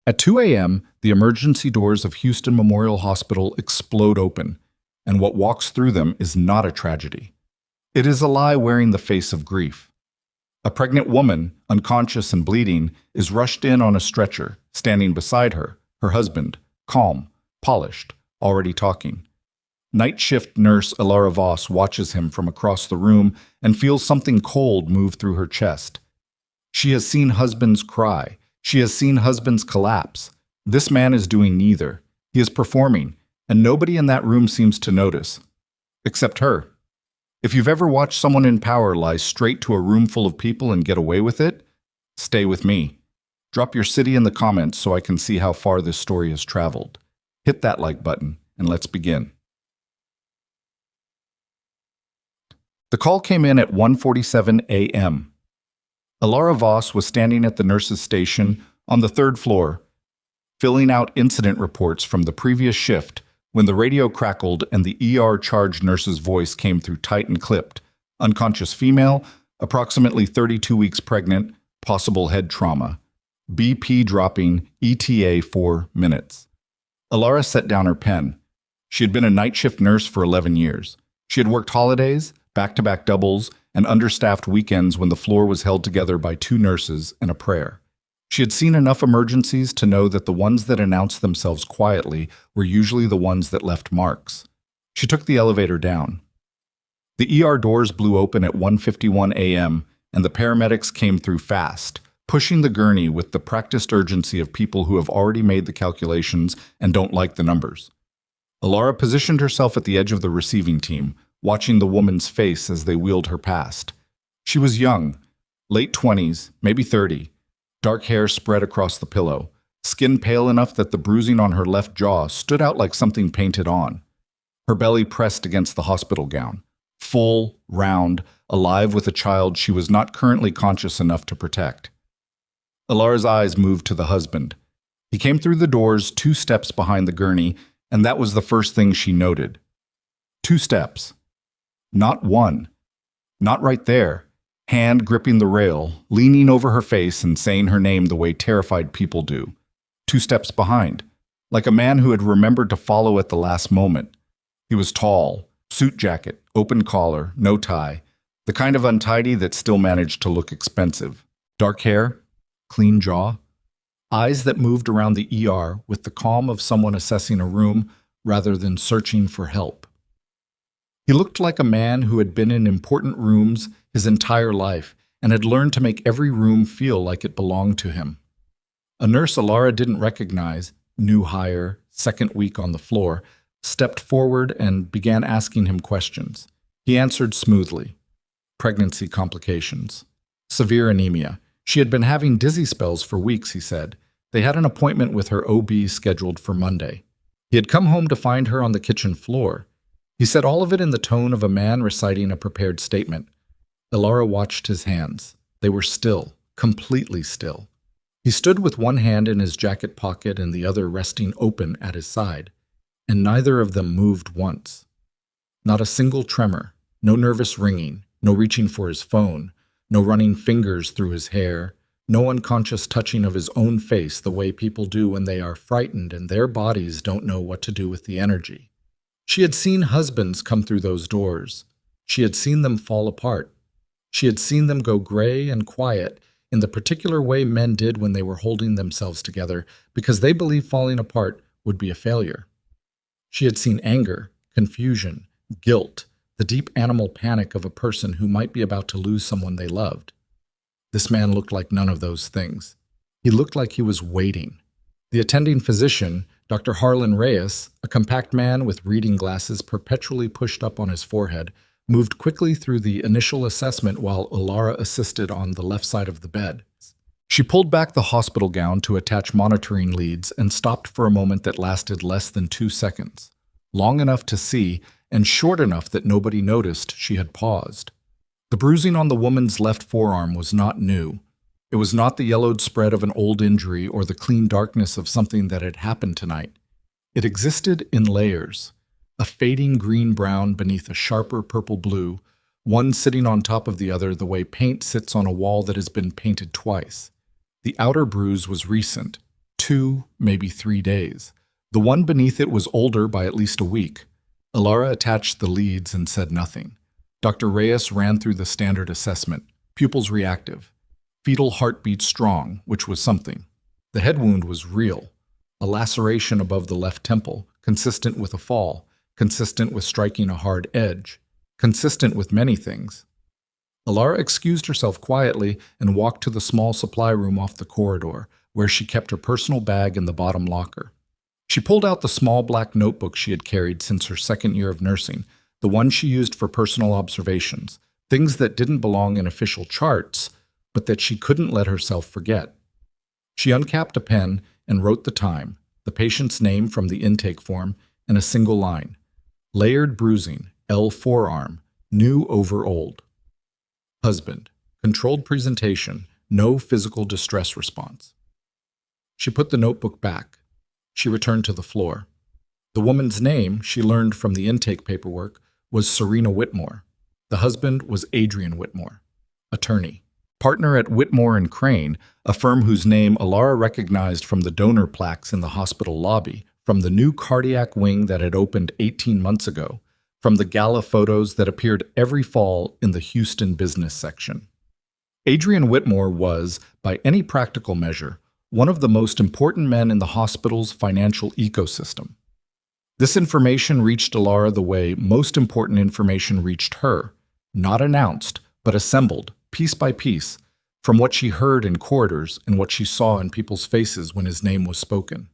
At 2 a.m., the emergency doors of Houston Memorial Hospital explode open, and what walks through them is not a tragedy. It is a lie wearing the face of grief. A pregnant woman, unconscious and bleeding, is rushed in on a stretcher. Standing beside her, her husband, calm, polished, already talking. Night shift nurse Alara Voss watches him from across the room and feels something cold move through her chest. She has seen husbands cry. She has seen husbands collapse. This man is doing neither. He is performing, and nobody in that room seems to notice. Except her. If you've ever watched someone in power lie straight to a room full of people and get away with it, stay with me. Drop your city in the comments so I can see how far this story has traveled. Hit that like button, and let's begin. The call came in at 1:47 a.m. Alara Voss was standing at the nurse's station on the third floor, filling out incident reports from the previous shift when the radio crackled and the ER-charged nurse's voice came through tight and clipped. Unconscious female, approximately 32 weeks pregnant, possible head trauma. BP dropping, ETA 4 minutes. Alara set down her pen. She had been a night shift nurse for 11 years. She had worked holidays, back-to-back doubles, and understaffed weekends when the floor was held together by 2 nurses and a prayer. She had seen enough emergencies to know that the ones that announced themselves quietly were usually the ones that left marks. She took the elevator down. The ER doors blew open at 1:51 a.m., and the paramedics came through fast, pushing the gurney with the practiced urgency of people who have already made the calculations and don't like the numbers. Alara positioned herself at the edge of the receiving team, watching the woman's face as they wheeled her past. She was young, late 20s, maybe 30, dark hair spread across the pillow, skin pale enough that the bruising on her left jaw stood out like something painted on. Her belly pressed against the hospital gown, full, round, alive with a child she was not currently conscious enough to protect. Alara's eyes moved to the husband. He came through the doors 2 steps behind the gurney, and that was the first thing she noted. 2 steps. Not 1. Not right there, hand gripping the rail, leaning over her face and saying her name the way terrified people do. 2 steps behind, like a man who had remembered to follow at the last moment. He was tall, suit jacket, open collar, no tie, the kind of untidy that still managed to look expensive. Dark hair, clean jaw, eyes that moved around the ER with the calm of someone assessing a room rather than searching for help. He looked like a man who had been in important rooms his entire life and had learned to make every room feel like it belonged to him. A nurse Alara didn't recognize, new hire, second week on the floor, stepped forward and began asking him questions. He answered smoothly. Pregnancy complications. Severe anemia. She had been having dizzy spells for weeks, he said. They had an appointment with her OB scheduled for Monday. He had come home to find her on the kitchen floor. He said all of it in the tone of a man reciting a prepared statement. Alara watched his hands. They were still, completely still. He stood with one hand in his jacket pocket and the other resting open at his side, and neither of them moved once. Not a single tremor, no nervous ringing, no reaching for his phone, no running fingers through his hair, no unconscious touching of his own face the way people do when they are frightened and their bodies don't know what to do with the energy. She had seen husbands come through those doors. She had seen them fall apart. She had seen them go gray and quiet in the particular way men did when they were holding themselves together because they believed falling apart would be a failure. She had seen anger, confusion, guilt, the deep animal panic of a person who might be about to lose someone they loved. This man looked like none of those things. He looked like he was waiting. The attending physician, Dr. Harlan Reyes, a compact man with reading glasses perpetually pushed up on his forehead, moved quickly through the initial assessment while Alara assisted on the left side of the bed. She pulled back the hospital gown to attach monitoring leads and stopped for a moment that lasted less than 2 seconds, long enough to see and short enough that nobody noticed she had paused. The bruising on the woman's left forearm was not new. It was not the yellowed spread of an old injury or the clean darkness of something that had happened tonight. It existed in layers, a fading green-brown beneath a sharper purple-blue, one sitting on top of the other the way paint sits on a wall that has been painted twice. The outer bruise was recent, 2, maybe 3 days. The one beneath it was older by at least a week. Alara attached the leads and said nothing. Dr. Reyes ran through the standard assessment. Pupils reactive. Fetal heartbeat strong, which was something. The head wound was real. A laceration above the left temple, consistent with a fall, consistent with striking a hard edge, consistent with many things. Alara excused herself quietly and walked to the small supply room off the corridor, where she kept her personal bag in the bottom locker. She pulled out the small black notebook she had carried since her second year of nursing, the one she used for personal observations, things that didn't belong in official charts, but that she couldn't let herself forget. She uncapped a pen and wrote the time, the patient's name from the intake form, and a single line. Layered bruising, L forearm, new over old. Husband, controlled presentation, no physical distress response. She put the notebook back. She returned to the floor. The woman's name, she learned from the intake paperwork, was Serena Whitmore. The husband was Adrian Whitmore, attorney, partner at Whitmore and Crane, a firm whose name Alara recognized from the donor plaques in the hospital lobby, from the new cardiac wing that had opened 18 months ago, from the gala photos that appeared every fall in the Houston business section. Adrian Whitmore was, by any practical measure, one of the most important men in the hospital's financial ecosystem. This information reached Alara the way most important information reached her, not announced, but assembled, piece by piece, from what she heard in corridors and what she saw in people's faces when his name was spoken.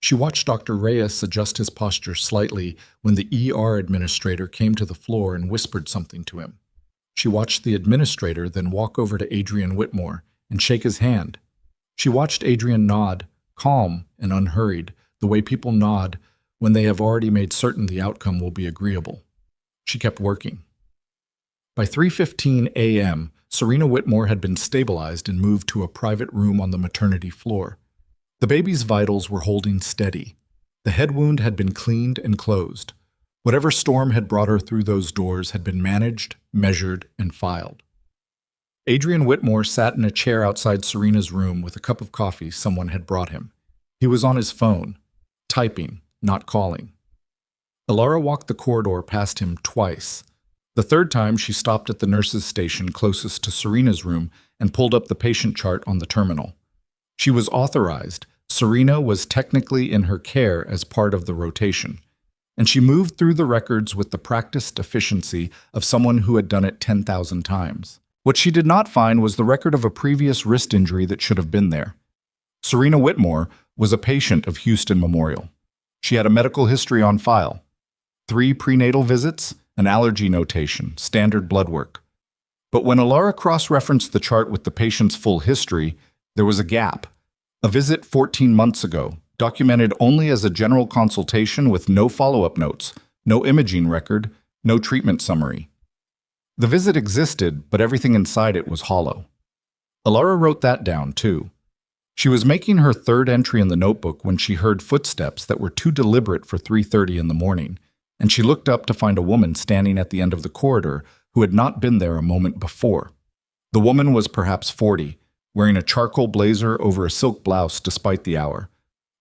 She watched Dr. Reyes adjust his posture slightly when the ER administrator came to the floor and whispered something to him. She watched the administrator then walk over to Adrian Whitmore and shake his hand. She watched Adrian nod, calm and unhurried, the way people nod when they have already made certain the outcome will be agreeable. She kept working. By 3:15 a.m., Serena Whitmore had been stabilized and moved to a private room on the maternity floor. The baby's vitals were holding steady. The head wound had been cleaned and closed. Whatever storm had brought her through those doors had been managed, measured, and filed. Adrian Whitmore sat in a chair outside Serena's room with a cup of coffee someone had brought him. He was on his phone, typing, not calling. Alara walked the corridor past him twice. The third time, she stopped at the nurse's station closest to Serena's room and pulled up the patient chart on the terminal. She was authorized. Serena was technically in her care as part of the rotation, and she moved through the records with the practiced efficiency of someone who had done it 10,000 times. What she did not find was the record of a previous wrist injury that should have been there. Serena Whitmore was a patient of Houston Memorial. She had a medical history on file. 3 prenatal visits, an allergy notation, standard blood work. But when Alara cross-referenced the chart with the patient's full history, there was a gap. A visit 14 months ago, documented only as a general consultation with no follow-up notes, no imaging record, no treatment summary. The visit existed, but everything inside it was hollow. Alara wrote that down, too. She was making her third entry in the notebook when she heard footsteps that were too deliberate for 3:30 in the morning, and she looked up to find a woman standing at the end of the corridor who had not been there a moment before. The woman was perhaps 40, wearing a charcoal blazer over a silk blouse despite the hour,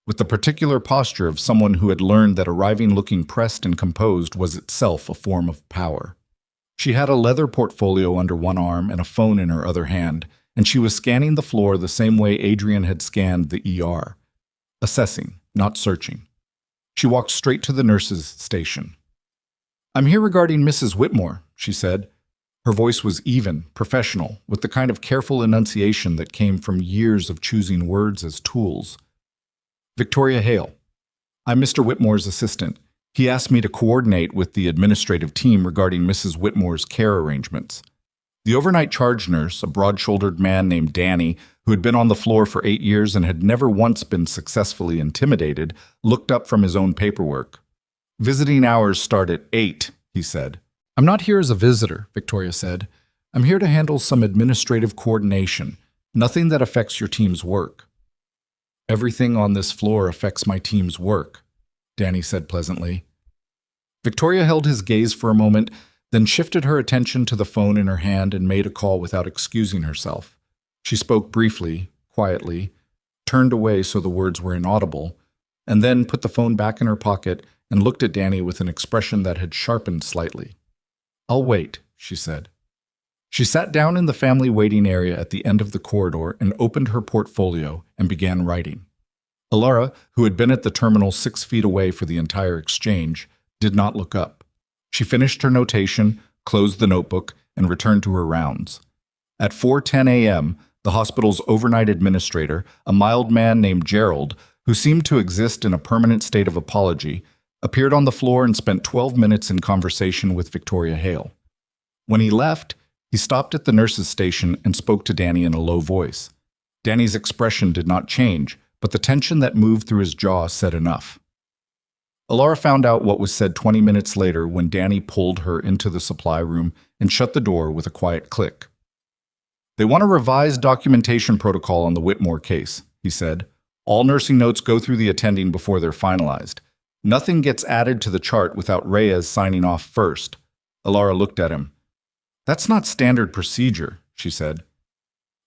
with the particular posture of someone who had learned that arriving looking pressed and composed was itself a form of power. She had a leather portfolio under one arm and a phone in her other hand, and she was scanning the floor the same way Adrian had scanned the ER, assessing, not searching. She walked straight to the nurse's station. "I'm here regarding Mrs. Whitmore," she said. Her voice was even, professional, with the kind of careful enunciation that came from years of choosing words as tools. "Victoria Hale. I'm Mr. Whitmore's assistant. He asked me to coordinate with the administrative team regarding Mrs. Whitmore's care arrangements." The overnight charge nurse, a broad-shouldered man named Danny, who had been on the floor for 8 years and had never once been successfully intimidated, looked up from his own paperwork. "Visiting hours start at 8, he said. "I'm not here as a visitor," Victoria said. "I'm here to handle some administrative coordination, nothing that affects your team's work." "Everything on this floor affects my team's work," Danny said pleasantly. Victoria held his gaze for a moment, then shifted her attention to the phone in her hand and made a call without excusing herself. She spoke briefly, quietly, turned away so the words were inaudible, and then put the phone back in her pocket and looked at Danny with an expression that had sharpened slightly. "I'll wait," she said. She sat down in the family waiting area at the end of the corridor and opened her portfolio and began writing. Alara, who had been at the terminal 6 feet away for the entire exchange, did not look up. She finished her notation, closed the notebook, and returned to her rounds. At 4:10 a.m., the hospital's overnight administrator, a mild man named Gerald, who seemed to exist in a permanent state of apology, appeared on the floor and spent 12 minutes in conversation with Victoria Hale. When he left, he stopped at the nurse's station and spoke to Danny in a low voice. Danny's expression did not change, but the tension that moved through his jaw said enough. Alara found out what was said 20 minutes later when Danny pulled her into the supply room and shut the door with a quiet click. "They want a revised documentation protocol on the Whitmore case," he said. "All nursing notes go through the attending before they're finalized. Nothing gets added to the chart without Reyes signing off first." Alara looked at him. "That's not standard procedure," she said.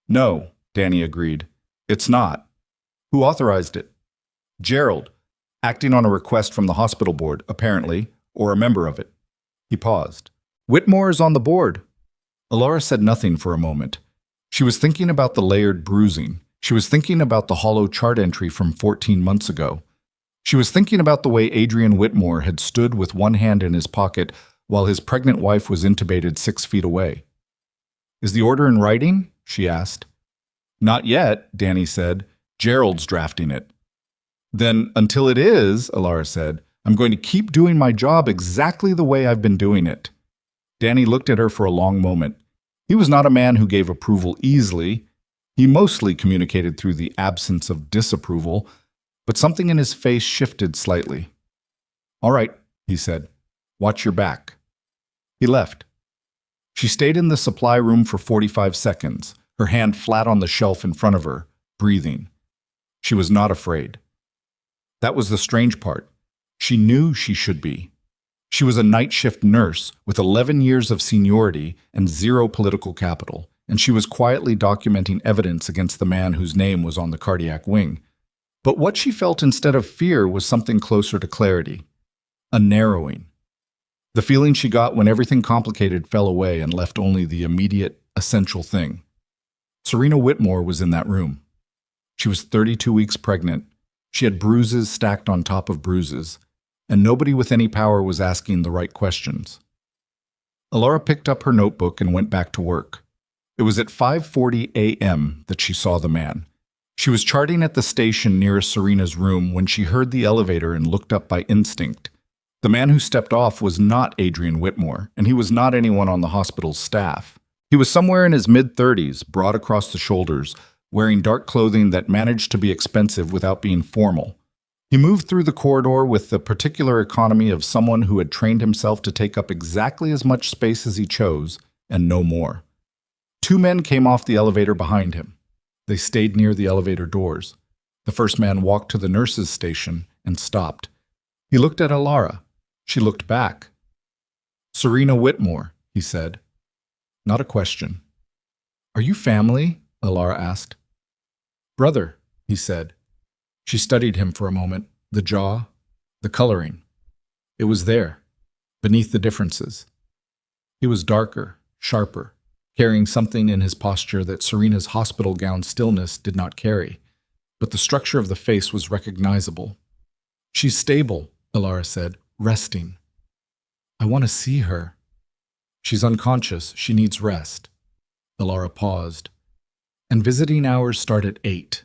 "No," Danny agreed. "It's not. Who authorized it?" "Gerald, acting on a request from the hospital board, apparently, or a member of it." He paused. "Whitmore is on the board." Alara said nothing for a moment. She was thinking about the layered bruising. She was thinking about the hollow chart entry from 14 months ago. She was thinking about the way Adrian Whitmore had stood with one hand in his pocket while his pregnant wife was intubated 6 feet away. "Is the order in writing?" she asked. "Not yet," Danny said. "Gerald's drafting it." "Then, until it is," Alara said, "I'm going to keep doing my job exactly the way I've been doing it." Danny looked at her for a long moment. He was not a man who gave approval easily. He mostly communicated through the absence of disapproval, but something in his face shifted slightly. "All right," he said. "Watch your back." He left. She stayed in the supply room for 45 seconds, her hand flat on the shelf in front of her, breathing. She was not afraid. That was the strange part. She knew she should be. She was a night shift nurse with 11 years of seniority and 0 political capital, and she was quietly documenting evidence against the man whose name was on the cardiac wing. But what she felt instead of fear was something closer to clarity, a narrowing. The feeling she got when everything complicated fell away and left only the immediate, essential thing. Serena Whitmore was in that room. She was 32 weeks pregnant. She had bruises stacked on top of bruises, and nobody with any power was asking the right questions. Alara picked up her notebook and went back to work. It was at 5:40 a.m. that she saw the man. She was charting at the station nearest Serena's room when she heard the elevator and looked up by instinct. The man who stepped off was not Adrian Whitmore, and he was not anyone on the hospital's staff. He was somewhere in his mid-30s, broad across the shoulders, wearing dark clothing that managed to be expensive without being formal. He moved through the corridor with the particular economy of someone who had trained himself to take up exactly as much space as he chose, and no more. 2 men came off the elevator behind him. They stayed near the elevator doors. The first man walked to the nurse's station and stopped. He looked at Alara. She looked back. "Serena Whitmore," he said. Not a question. "Are you family?" Alara asked. "Brother," he said. She studied him for a moment, the jaw, the coloring. It was there, beneath the differences. He was darker, sharper, carrying something in his posture that Serena's hospital gown stillness did not carry, but the structure of the face was recognizable. "She's stable," Alara said, "resting." "I want to see her." "She's unconscious. She needs rest." Alara paused. "And visiting hours start at 8.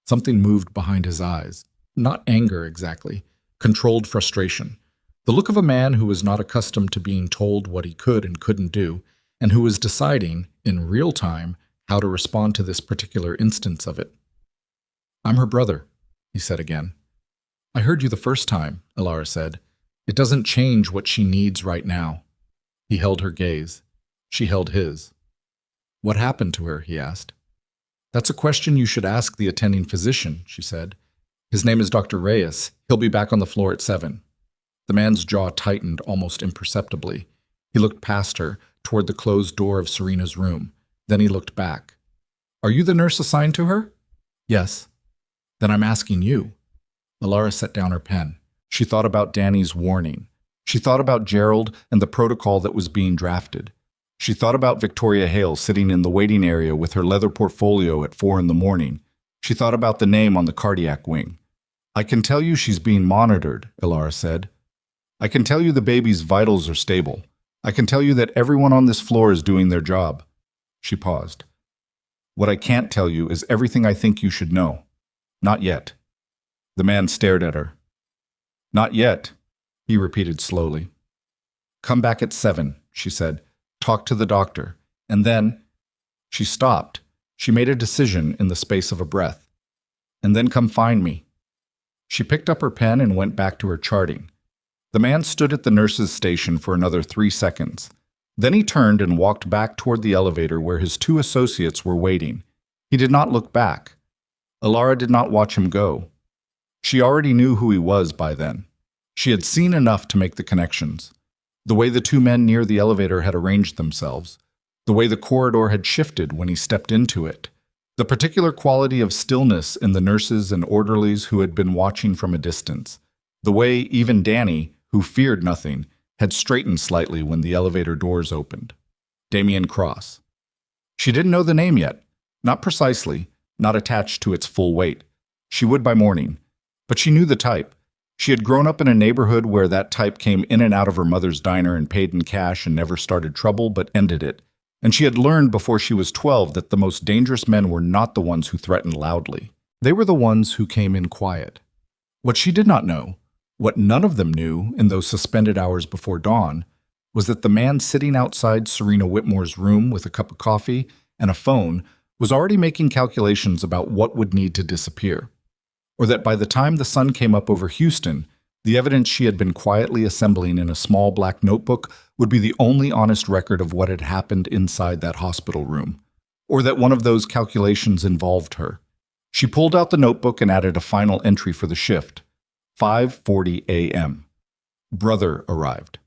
Something moved behind his eyes. Not anger exactly, controlled frustration. The look of a man who was not accustomed to being told what he could and couldn't do, and who was deciding, in real time, how to respond to this particular instance of it. "I'm her brother," he said again. "I heard you the first time," Alara said. "It doesn't change what she needs right now." He held her gaze. She held his. "What happened to her?" he asked. "That's a question you should ask the attending physician," she said. "His name is Dr. Reyes. He'll be back on the floor at 7. The man's jaw tightened almost imperceptibly. He looked past her, toward the closed door of Serena's room. Then he looked back. "Are you the nurse assigned to her?" "Yes." Then I'm asking you. Alara set down her pen. She thought about Danny's warning. She thought about Gerald and the protocol that was being drafted. She thought about Victoria Hale sitting in the waiting area with her leather portfolio at 4 in the morning. She thought about the name on the cardiac wing. I can tell you she's being monitored, Alara said. I can tell you the baby's vitals are stable. I can tell you that everyone on this floor is doing their job. She paused. What I can't tell you is everything I think you should know. Not yet. The man stared at her. Not yet, he repeated slowly. Come back at 7, she said. Talk to the doctor. And then, she stopped. She made a decision in the space of a breath. And then come find me. She picked up her pen and went back to her charting. The man stood at the nurse's station for another 3 seconds. Then he turned and walked back toward the elevator where his 2 associates were waiting. He did not look back. Alara did not watch him go. She already knew who he was by then. She had seen enough to make the connections. The way the 2 men near the elevator had arranged themselves. The way the corridor had shifted when he stepped into it. The particular quality of stillness in the nurses and orderlies who had been watching from a distance. The way even Danny, who feared nothing, had straightened slightly when the elevator doors opened. Damien Cross. She didn't know the name yet. Not precisely, not attached to its full weight. She would by morning. But she knew the type. She had grown up in a neighborhood where that type came in and out of her mother's diner and paid in cash and never started trouble but ended it. And she had learned before she was 12 that the most dangerous men were not the ones who threatened loudly. They were the ones who came in quiet. What she did not know, what none of them knew in those suspended hours before dawn, was that the man sitting outside Serena Whitmore's room with a cup of coffee and a phone was already making calculations about what would need to disappear. Or that by the time the sun came up over Houston, the evidence she had been quietly assembling in a small black notebook would be the only honest record of what had happened inside that hospital room. Or that one of those calculations involved her. She pulled out the notebook and added a final entry for the shift. 5:40 a.m. Brother arrived.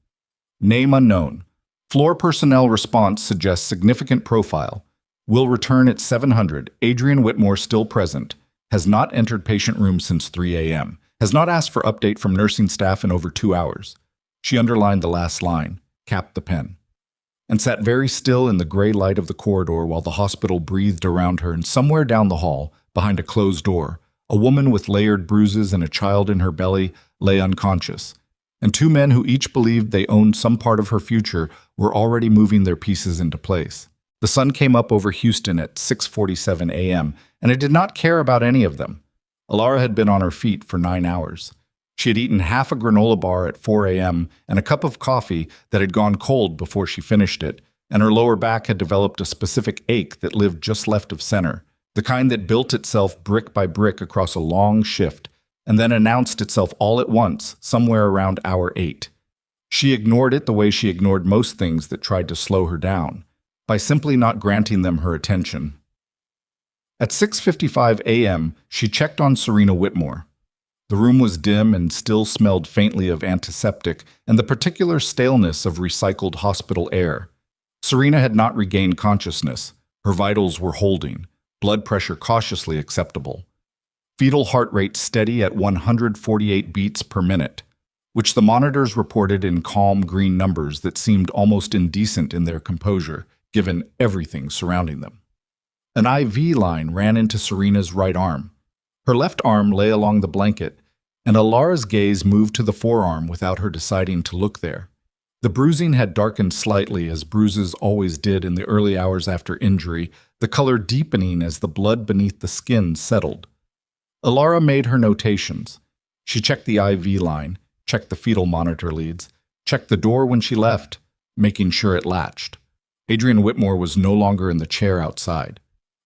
Name unknown. Floor personnel response suggests significant profile. Will return at 700. Adrian Whitmore still present. Has not entered patient room since 3 a.m. Has not asked for update from nursing staff in over 2 hours. She underlined the last line, capped the pen, and sat very still in the gray light of the corridor while the hospital breathed around her, and somewhere down the hall, behind a closed door, a woman with layered bruises and a child in her belly lay unconscious, and 2 men who each believed they owned some part of her future were already moving their pieces into place. The sun came up over Houston at 6:47 a.m., and it did not care about any of them. Alara had been on her feet for 9 hours. She had eaten half a granola bar at 4 a.m. and a cup of coffee that had gone cold before she finished it, and her lower back had developed a specific ache that lived just left of center, the kind that built itself brick by brick across a long shift, and then announced itself all at once, somewhere around hour 8. She ignored it the way she ignored most things that tried to slow her down, by simply not granting them her attention. At 6:55 a.m., she checked on Serena Whitmore. The room was dim and still smelled faintly of antiseptic and the particular staleness of recycled hospital air. Serena had not regained consciousness. Her vitals were holding, blood pressure cautiously acceptable. Fetal heart rate steady at 148 beats per minute, which the monitors reported in calm green numbers that seemed almost indecent in their composure, given everything surrounding them. An IV line ran into Serena's right arm. Her left arm lay along the blanket, and Alara's gaze moved to the forearm without her deciding to look there. The bruising had darkened slightly, as bruises always did in the early hours after injury, the color deepening as the blood beneath the skin settled. Alara made her notations. She checked the IV line, checked the fetal monitor leads, checked the door when she left, making sure it latched. Adrian Whitmore was no longer in the chair outside.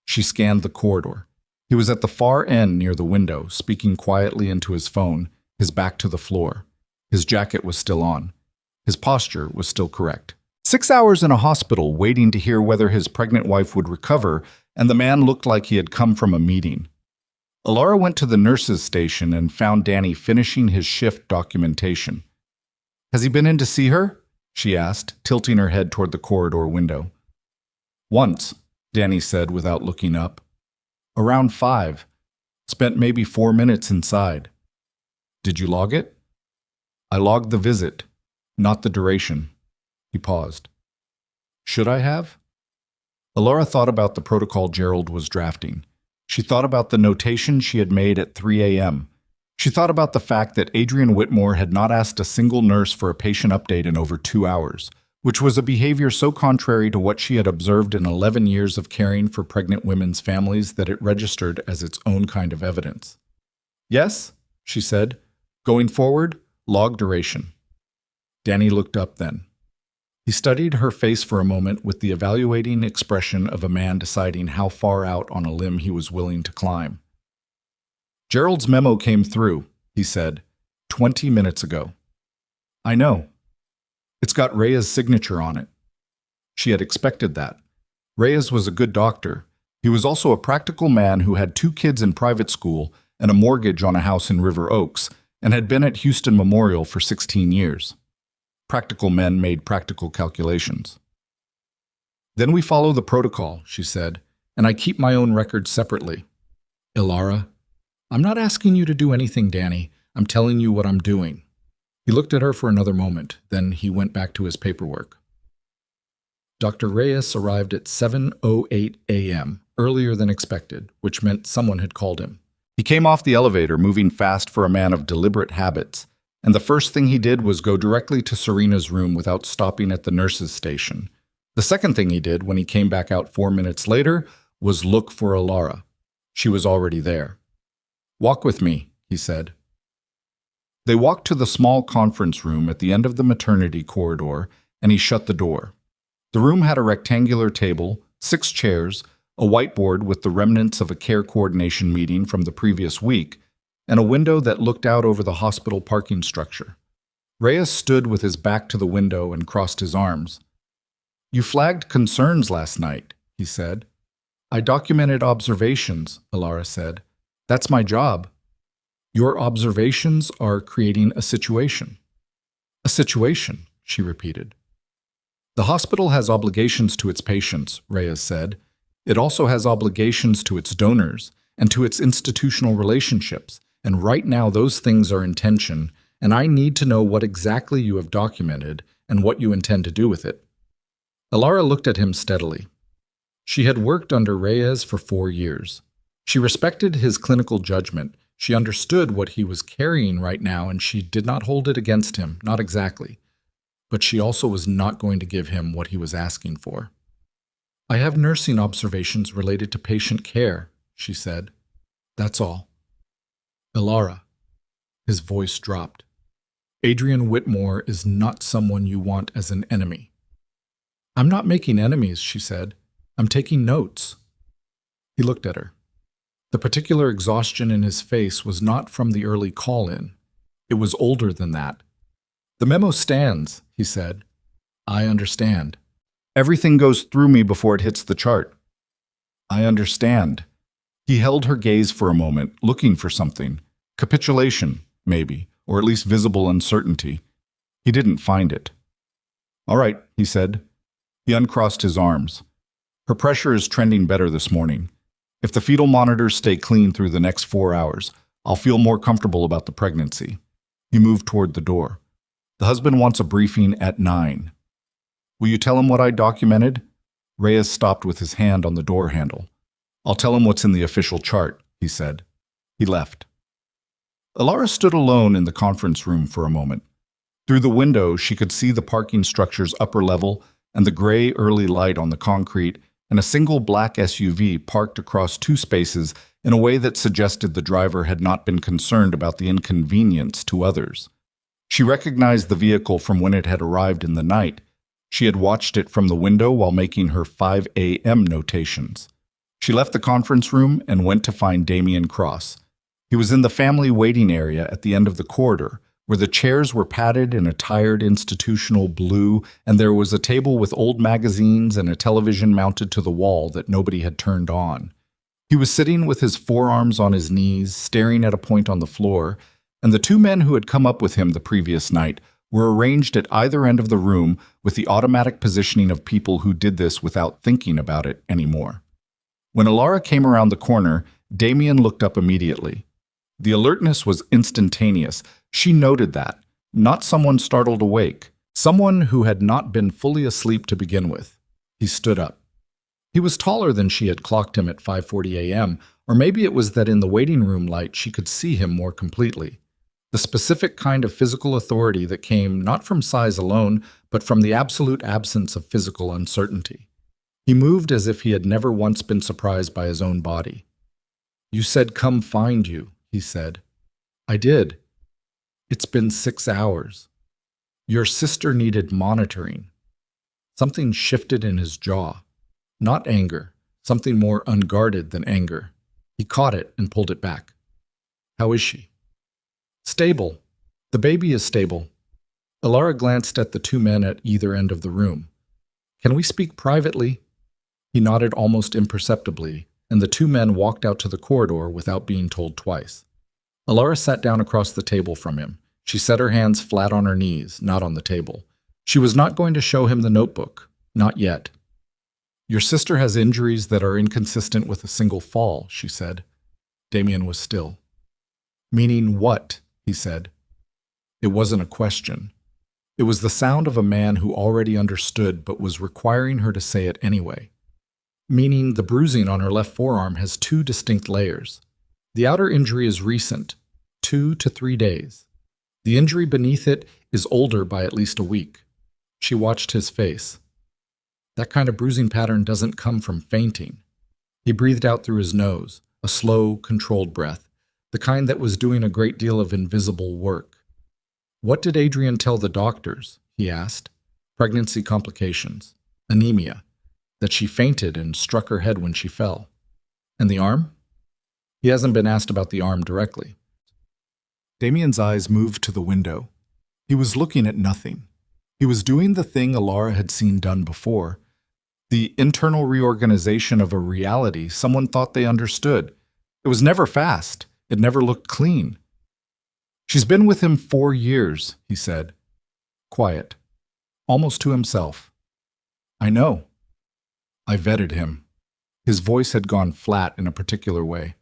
She scanned the corridor. He was at the far end near the window, speaking quietly into his phone, his back to the floor. His jacket was still on. His posture was still correct. 6 hours in a hospital waiting to hear whether his pregnant wife would recover, and the man looked like he had come from a meeting. Alara went to the nurse's station and found Danny finishing his shift documentation. "Has he been in to see her?" she asked, tilting her head toward the corridor window. "Once," Danny said without looking up. "Around 5. Spent maybe 4 minutes inside. Did you log it? I logged the visit, not the duration. He paused. Should I have? Alara thought about the protocol Gerald was drafting. She thought about the notation she had made at 3 a.m. She thought about the fact that Adrian Whitmore had not asked a single nurse for a patient update in over 2 hours, which was a behavior so contrary to what she had observed in 11 years of caring for pregnant women's families that it registered as its own kind of evidence. Yes, she said. Going forward, log duration. Danny looked up then. He studied her face for a moment with the evaluating expression of a man deciding how far out on a limb he was willing to climb. Gerald's memo came through, he said, 20 minutes ago. I know. It's got Rhea's signature on it. She had expected that. Reyes was a good doctor. He was also a practical man who had 2 kids in private school and a mortgage on a house in River Oaks, and had been at Houston Memorial for 16 years. Practical men made practical calculations. Then we follow the protocol, she said, and I keep my own records separately. Alara, I'm not asking you to do anything, Danny. I'm telling you what I'm doing. He looked at her for another moment, then he went back to his paperwork. Dr. Reyes arrived at 7:08 a.m., earlier than expected, which meant someone had called him. He came off the elevator, moving fast for a man of deliberate habits, and the first thing he did was go directly to Serena's room without stopping at the nurse's station. The second thing he did when he came back out 4 minutes later was look for Alara. She was already there. Walk with me, he said. They walked to the small conference room at the end of the maternity corridor, and he shut the door. The room had a rectangular table, 6 chairs, a whiteboard with the remnants of a care coordination meeting from the previous week, and a window that looked out over the hospital parking structure. Reyes stood with his back to the window and crossed his arms. You flagged concerns last night, he said. I documented observations, Alara said. That's my job. Your observations are creating a situation. A situation, she repeated. The hospital has obligations to its patients, Reyes said. It also has obligations to its donors and to its institutional relationships, and right now those things are in tension, and I need to know what exactly you have documented and what you intend to do with it. Alara looked at him steadily. She had worked under Reyes for 4 years. She respected his clinical judgment. She understood what he was carrying right now, and she did not hold it against him, not exactly. But she also was not going to give him what he was asking for. I have nursing observations related to patient care, she said. That's all. Alara. His voice dropped. Adrian Whitmore is not someone you want as an enemy. I'm not making enemies, she said. I'm taking notes. He looked at her. The particular exhaustion in his face was not from the early call-in. It was older than that. The memo stands, he said. I understand. Everything goes through me before it hits the chart. I understand. He held her gaze for a moment, looking for something. Capitulation, maybe, or at least visible uncertainty. He didn't find it. All right, he said. He uncrossed his arms. Her pressure is trending better this morning. If the fetal monitors stay clean through the next 4 hours, I'll feel more comfortable about the pregnancy. He moved toward the door. The husband wants a briefing at 9. Will you tell him what I documented? Reyes stopped with his hand on the door handle. I'll tell him what's in the official chart, he said. He left. Alara stood alone in the conference room for a moment. Through the window, she could see the parking structure's upper level and the gray early light on the concrete and a single black SUV parked across 2 spaces in a way that suggested the driver had not been concerned about the inconvenience to others. She recognized the vehicle from when it had arrived in the night. She had watched it from the window while making her 5 a.m. notations. She left the conference room and went to find Damian Cross. He was in the family waiting area at the end of the corridor, where the chairs were padded in a tired institutional blue, and there was a table with old magazines and a television mounted to the wall that nobody had turned on. He was sitting with his forearms on his knees, staring at a point on the floor, and the 2 men who had come up with him the previous night were arranged at either end of the room with the automatic positioning of people who did this without thinking about it anymore. When Alara came around the corner, Damien looked up immediately. The alertness was instantaneous. She noted that. Not someone startled awake. Someone who had not been fully asleep to begin with. He stood up. He was taller than she had clocked him at 5:40 a.m., or maybe it was that in the waiting room light she could see him more completely. The specific kind of physical authority that came not from size alone, but from the absolute absence of physical uncertainty. He moved as if he had never once been surprised by his own body. "You said come find you," he said. "I did. It's been 6 hours. Your sister needed monitoring." Something shifted in his jaw. Not anger, something more unguarded than anger. He caught it and pulled it back. "How is she?" "Stable. The baby is stable." Alara glanced at the two men at either end of the room. "Can we speak privately?" He nodded almost imperceptibly, and the two men walked out to the corridor without being told twice. Alara sat down across the table from him. She set her hands flat on her knees, not on the table. She was not going to show him the notebook. Not yet. "Your sister has injuries that are inconsistent with a single fall," she said. Damien was still. "Meaning what?" he said. It wasn't a question. It was the sound of a man who already understood but was requiring her to say it anyway. "Meaning the bruising on her left forearm has 2 distinct layers. The outer injury is recent, 2 to 3 days. The injury beneath it is older by at least a week." She watched his face. "That kind of bruising pattern doesn't come from fainting." He breathed out through his nose, a slow, controlled breath, the kind that was doing a great deal of invisible work. "What did Adrian tell the doctors?" he asked. "Pregnancy complications, anemia, that she fainted and struck her head when she fell. And the arm?" He hasn't been asked about the arm directly. Damien's eyes moved to the window. He was looking at nothing. He was doing the thing Alara had seen done before. The internal reorganization of a reality someone thought they understood. It was never fast. It never looked clean. "She's been with him 4 years, he said. Quiet. Almost to himself. "I know. I vetted him." His voice had gone flat in a particular way.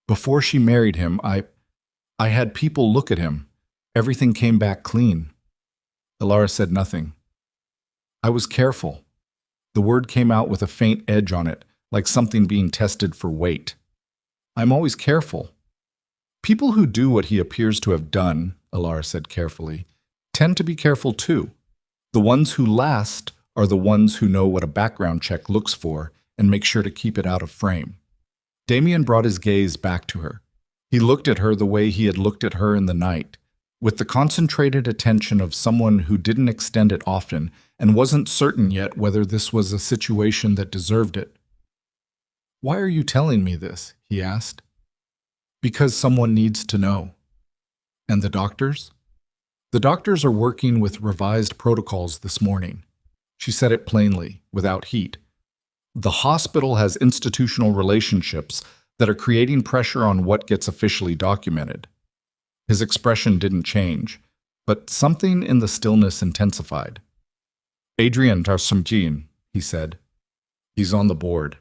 "Before she married him, I had people look at him. Everything came back clean." Alara said nothing. "I was careful." The word came out with a faint edge on it, like something being tested for weight. "I'm always careful." "People who do what he appears to have done," Alara said carefully, "tend to be careful too. The ones who last are the ones who know what a background check looks for and make sure to keep it out of frame." Damien brought his gaze back to her. He looked at her the way he had looked at her in the night, with the concentrated attention of someone who didn't extend it often and wasn't certain yet whether this was a situation that deserved it. "Why are you telling me this?" he asked. "Because someone needs to know." "And the doctors?" "The doctors are working with revised protocols this morning." She said it plainly, without heat. "The hospital has institutional relationships that are creating pressure on what gets officially documented." His expression didn't change, but something in the stillness intensified. "Adrian Tarsamjin," he said. "He's on the board."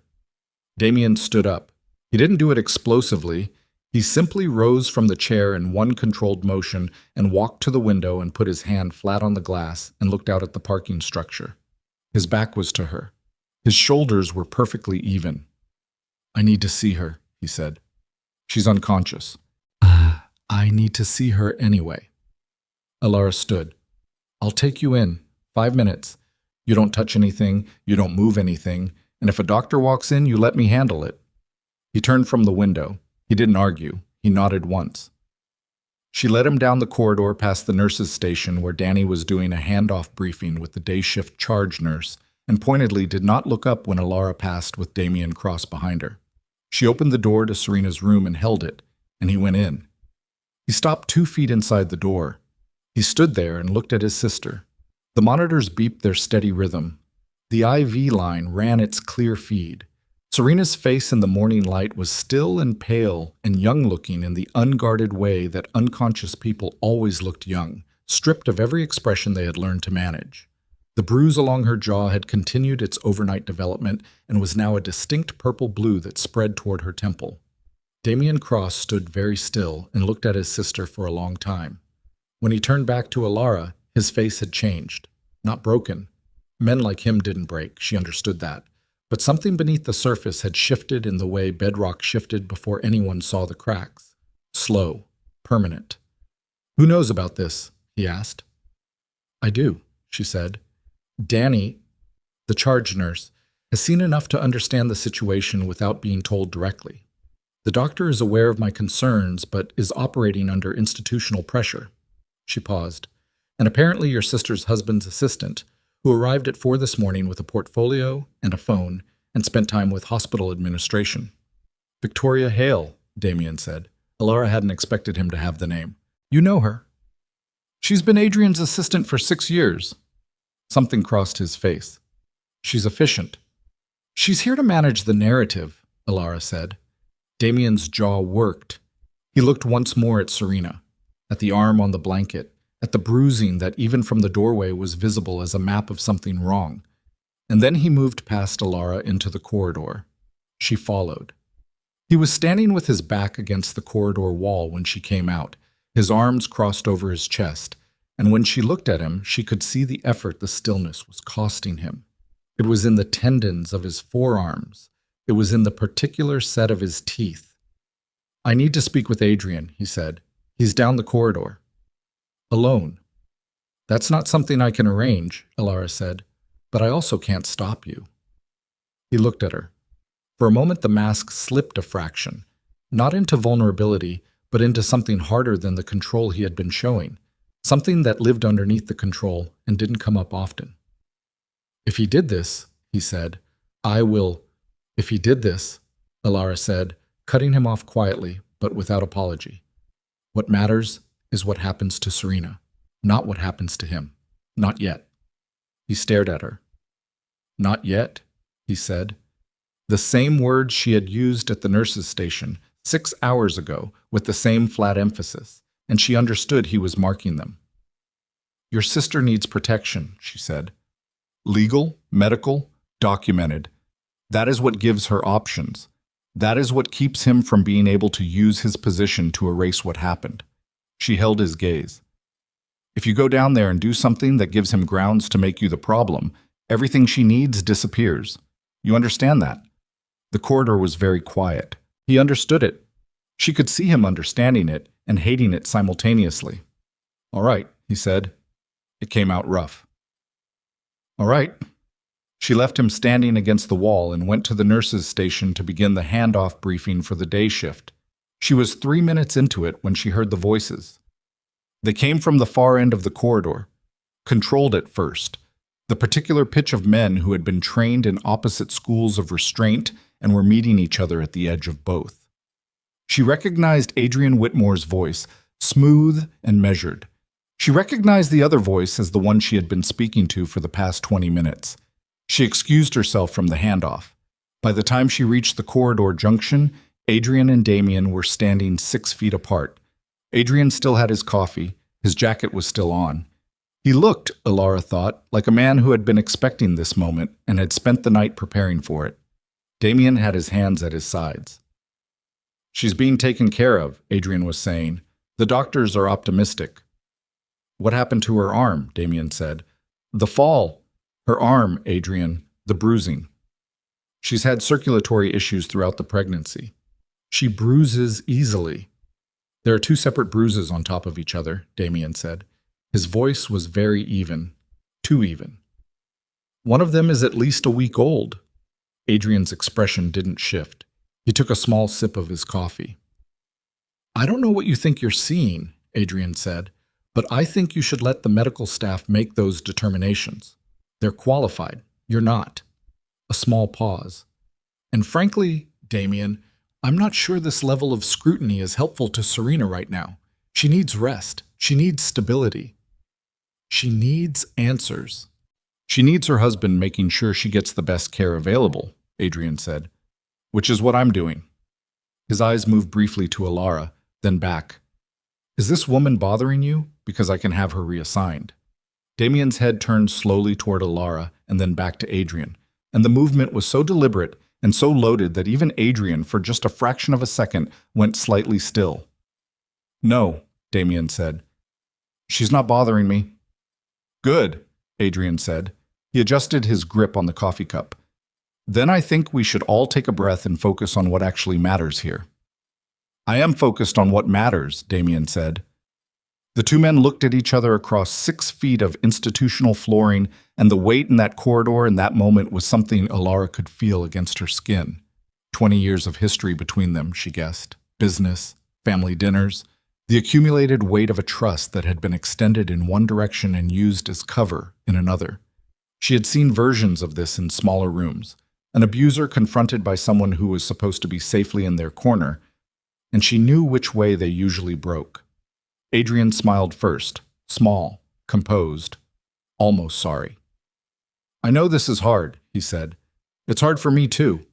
Damien stood up. He didn't do it explosively. He simply rose from the chair in one controlled motion and walked to the window and put his hand flat on the glass and looked out at the parking structure. His back was to her. His shoulders were perfectly even. "I need to see her," he said. "She's unconscious." "I need to see her anyway." Alara stood. "I'll take you in. 5 minutes. You don't touch anything, you don't move anything, and if a doctor walks in, you let me handle it." He turned from the window. He didn't argue. He nodded once. She led him down the corridor past the nurse's station where Danny was doing a handoff briefing with the day shift charge nurse, and pointedly did not look up when Alara passed with Damien Cross behind her. She opened the door to Serena's room and held it, and he went in. He stopped 2 feet inside the door. He stood there and looked at his sister. The monitors beeped their steady rhythm. The IV line ran its clear feed. Serena's face in the morning light was still and pale and young-looking in the unguarded way that unconscious people always looked young, stripped of every expression they had learned to manage. The bruise along her jaw had continued its overnight development and was now a distinct purple blue that spread toward her temple. Damien Cross stood very still and looked at his sister for a long time. When he turned back to Alara, his face had changed. Not broken. Men like him didn't break, she understood that. But something beneath the surface had shifted in the way bedrock shifted before anyone saw the cracks. Slow. Permanent. "Who knows about this?" he asked. "I do," she said. "Danny, the charge nurse, has seen enough to understand the situation without being told directly. The doctor is aware of my concerns, but is operating under institutional pressure." She paused. "And apparently your sister's husband's assistant, who arrived at 4 this morning with a portfolio and a phone and spent time with hospital administration." "Victoria Hale," Damien said. Alara hadn't expected him to have the name. "You know her." "She's been Adrian's assistant for 6 years." Something crossed his face. "She's efficient." "She's here to manage the narrative," Alara said. Damien's jaw worked. He looked once more at Serena, at the arm on the blanket, at the bruising that even from the doorway was visible as a map of something wrong. And then he moved past Alara into the corridor. She followed. He was standing with his back against the corridor wall when she came out, his arms crossed over his chest, and when she looked at him, she could see the effort the stillness was costing him. It was in the tendons of his forearms. It was in the particular set of his teeth. "I need to speak with Adrian," he said. "He's down the corridor." "Alone." "That's not something I can arrange," Alara said, "but I also can't stop you." He looked at her. For a moment the mask slipped a fraction, not into vulnerability, but into something harder than the control he had been showing, something that lived underneath the control and didn't come up often. "If he did this," he said, "I will—" "If he did this," Alara said, cutting him off quietly, but without apology. "What matters is what happens to Serena, not what happens to him. Not yet." He stared at her. "Not yet," he said. The same words she had used at the nurse's station 6 hours ago with the same flat emphasis, and she understood he was marking them. "Your sister needs protection," she said. "Legal, medical, documented. That is what gives her options. That is what keeps him from being able to use his position to erase what happened." She held his gaze. "If you go down there and do something that gives him grounds to make you the problem, everything she needs disappears. You understand that?" The corridor was very quiet. He understood it. She could see him understanding it and hating it simultaneously. "All right," he said. It came out rough. "All right." She left him standing against the wall and went to the nurse's station to begin the handoff briefing for the day shift. She was 3 minutes into it when she heard the voices. They came from the far end of the corridor, controlled at first, the particular pitch of men who had been trained in opposite schools of restraint and were meeting each other at the edge of both. She recognized Adrian Whitmore's voice, smooth and measured. She recognized the other voice as the one she had been speaking to for the past 20 minutes. She excused herself from the handoff. By the time she reached the corridor junction, Adrian and Damien were standing 6 feet apart. Adrian still had his coffee. His jacket was still on. He looked, Alara thought, like a man who had been expecting this moment and had spent the night preparing for it. Damien had his hands at his sides. "She's being taken care of," Adrian was saying. "The doctors are optimistic." "What happened to her arm?" Damien said. "The fall." "Her arm, Adrian. The bruising." "She's had circulatory issues throughout the pregnancy. She bruises easily." "There are 2 separate bruises on top of each other," Damien said. His voice was very even. Too even. "One of them is at least a week old." Adrian's expression didn't shift. He took a small sip of his coffee. "I don't know what you think you're seeing," Adrian said, "but I think you should let the medical staff make those determinations. They're qualified. You're not." A small pause. "And frankly, Damien, I'm not sure this level of scrutiny is helpful to Serena right now. She needs rest. She needs stability. She needs answers." "She needs her husband making sure she gets the best care available," Adrian said. "Which is what I'm doing." His eyes moved briefly to Alara, then back. "Is this woman bothering you? Because I can have her reassigned." Damien's head turned slowly toward Alara and then back to Adrian, and the movement was so deliberate and so loaded that even Adrian, for just a fraction of a second, went slightly still. "No," Damien said. "She's not bothering me." "Good," Adrian said. He adjusted his grip on the coffee cup. "Then I think we should all take a breath and focus on what actually matters here." "I am focused on what matters," Damien said. The two men looked at each other across 6 feet of institutional flooring, and the weight in that corridor in that moment was something Alara could feel against her skin. 20 years of history between them, she guessed. Business, family dinners, the accumulated weight of a trust that had been extended in one direction and used as cover in another. She had seen versions of this in smaller rooms, an abuser confronted by someone who was supposed to be safely in their corner, and she knew which way they usually broke. Adrian smiled first, small, composed, almost sorry. "I know this is hard," he said. "It's hard for me too.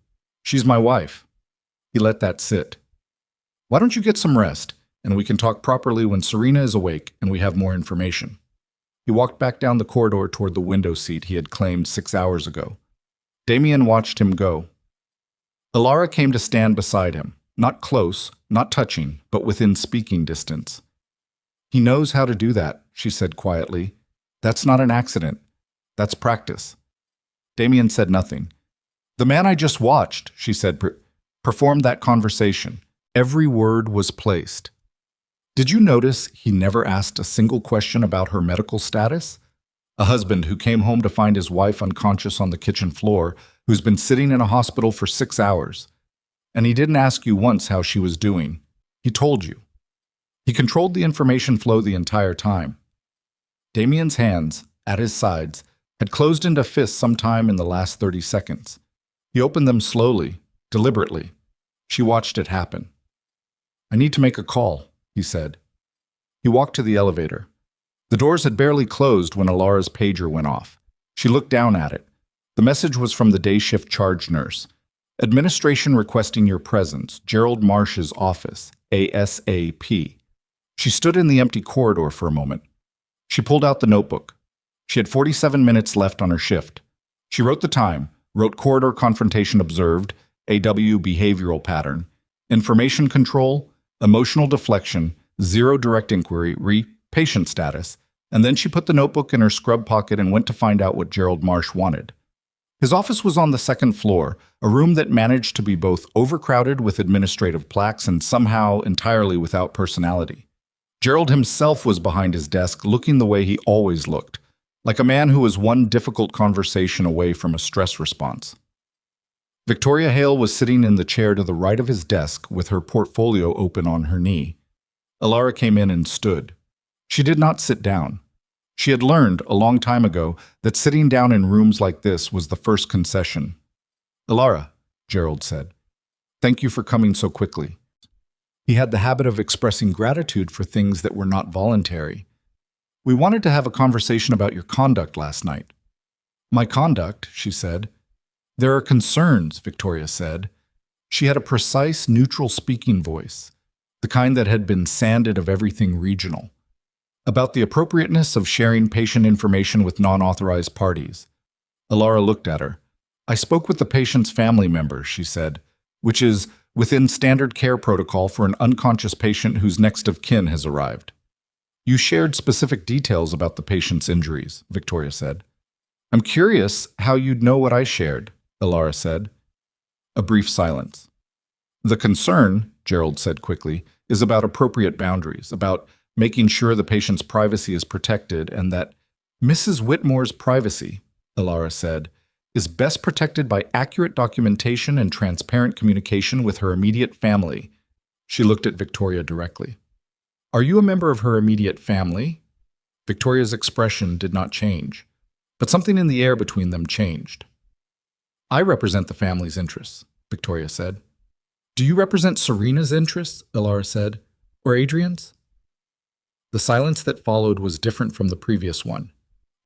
She's my wife." He let that sit. "Why don't you get some rest, and we can talk properly when Serena is awake and we have more information." He walked back down the corridor toward the window seat he had claimed 6 hours ago. Damien watched him go. Alara came to stand beside him, not close, not touching, but within speaking distance. "He knows how to do that," she said quietly. "That's not an accident. That's practice." Damien said nothing. "The man I just watched," she said, performed that conversation. Every word was placed. "Did you notice he never asked a single question about her medical status? A husband who came home to find his wife unconscious on the kitchen floor, who's been sitting in a hospital for 6 hours. And he didn't ask you once how she was doing. He told you. He controlled the information flow the entire time." Damien's hands, at his sides, had closed into fists sometime in the last 30 seconds. He opened them slowly, deliberately. She watched it happen. "I need to make a call," he said. He walked to the elevator. The doors had barely closed when Alara's pager went off. She looked down at it. The message was from the day shift charge nurse. "Administration requesting your presence. Gerald Marsh's office. ASAP." She stood in the empty corridor for a moment. She pulled out the notebook. She had 47 minutes left on her shift. She wrote the time, wrote corridor confrontation observed, AW behavioral pattern, information control, emotional deflection, 0 direct inquiry, patient status, and then she put the notebook in her scrub pocket and went to find out what Gerald Marsh wanted. His office was on the 2nd floor, a room that managed to be both overcrowded with administrative plaques and somehow entirely without personality. Gerald himself was behind his desk, looking the way he always looked, like a man who was one difficult conversation away from a stress response. Victoria Hale was sitting in the chair to the right of his desk with her portfolio open on her knee. Alara came in and stood. She did not sit down. She had learned, a long time ago, that sitting down in rooms like this was the first concession. "Alara," Gerald said, "thank you for coming so quickly." He had the habit of expressing gratitude for things that were not voluntary. "We wanted to have a conversation about your conduct last night." "My conduct," she said. "There are concerns," Victoria said. She had a precise, neutral speaking voice, the kind that had been sanded of everything regional. "About the appropriateness of sharing patient information with non-authorized parties." Alara looked at her. "I spoke with the patient's family members," she said, "which is within standard care protocol for an unconscious patient whose next of kin has arrived." "You shared specific details about the patient's injuries," Victoria said. "I'm curious how you'd know what I shared," Alara said. A brief silence. "The concern," Gerald said quickly, "is about appropriate boundaries, about making sure the patient's privacy is protected and that Mrs. Whitmore's privacy," Alara said, "is best protected by accurate documentation and transparent communication with her immediate family." She looked at Victoria directly. "Are you a member of her immediate family?" Victoria's expression did not change, but something in the air between them changed. "I represent the family's interests," Victoria said. "Do you represent Serena's interests?" Alara said. "Or Adrian's?" The silence that followed was different from the previous one.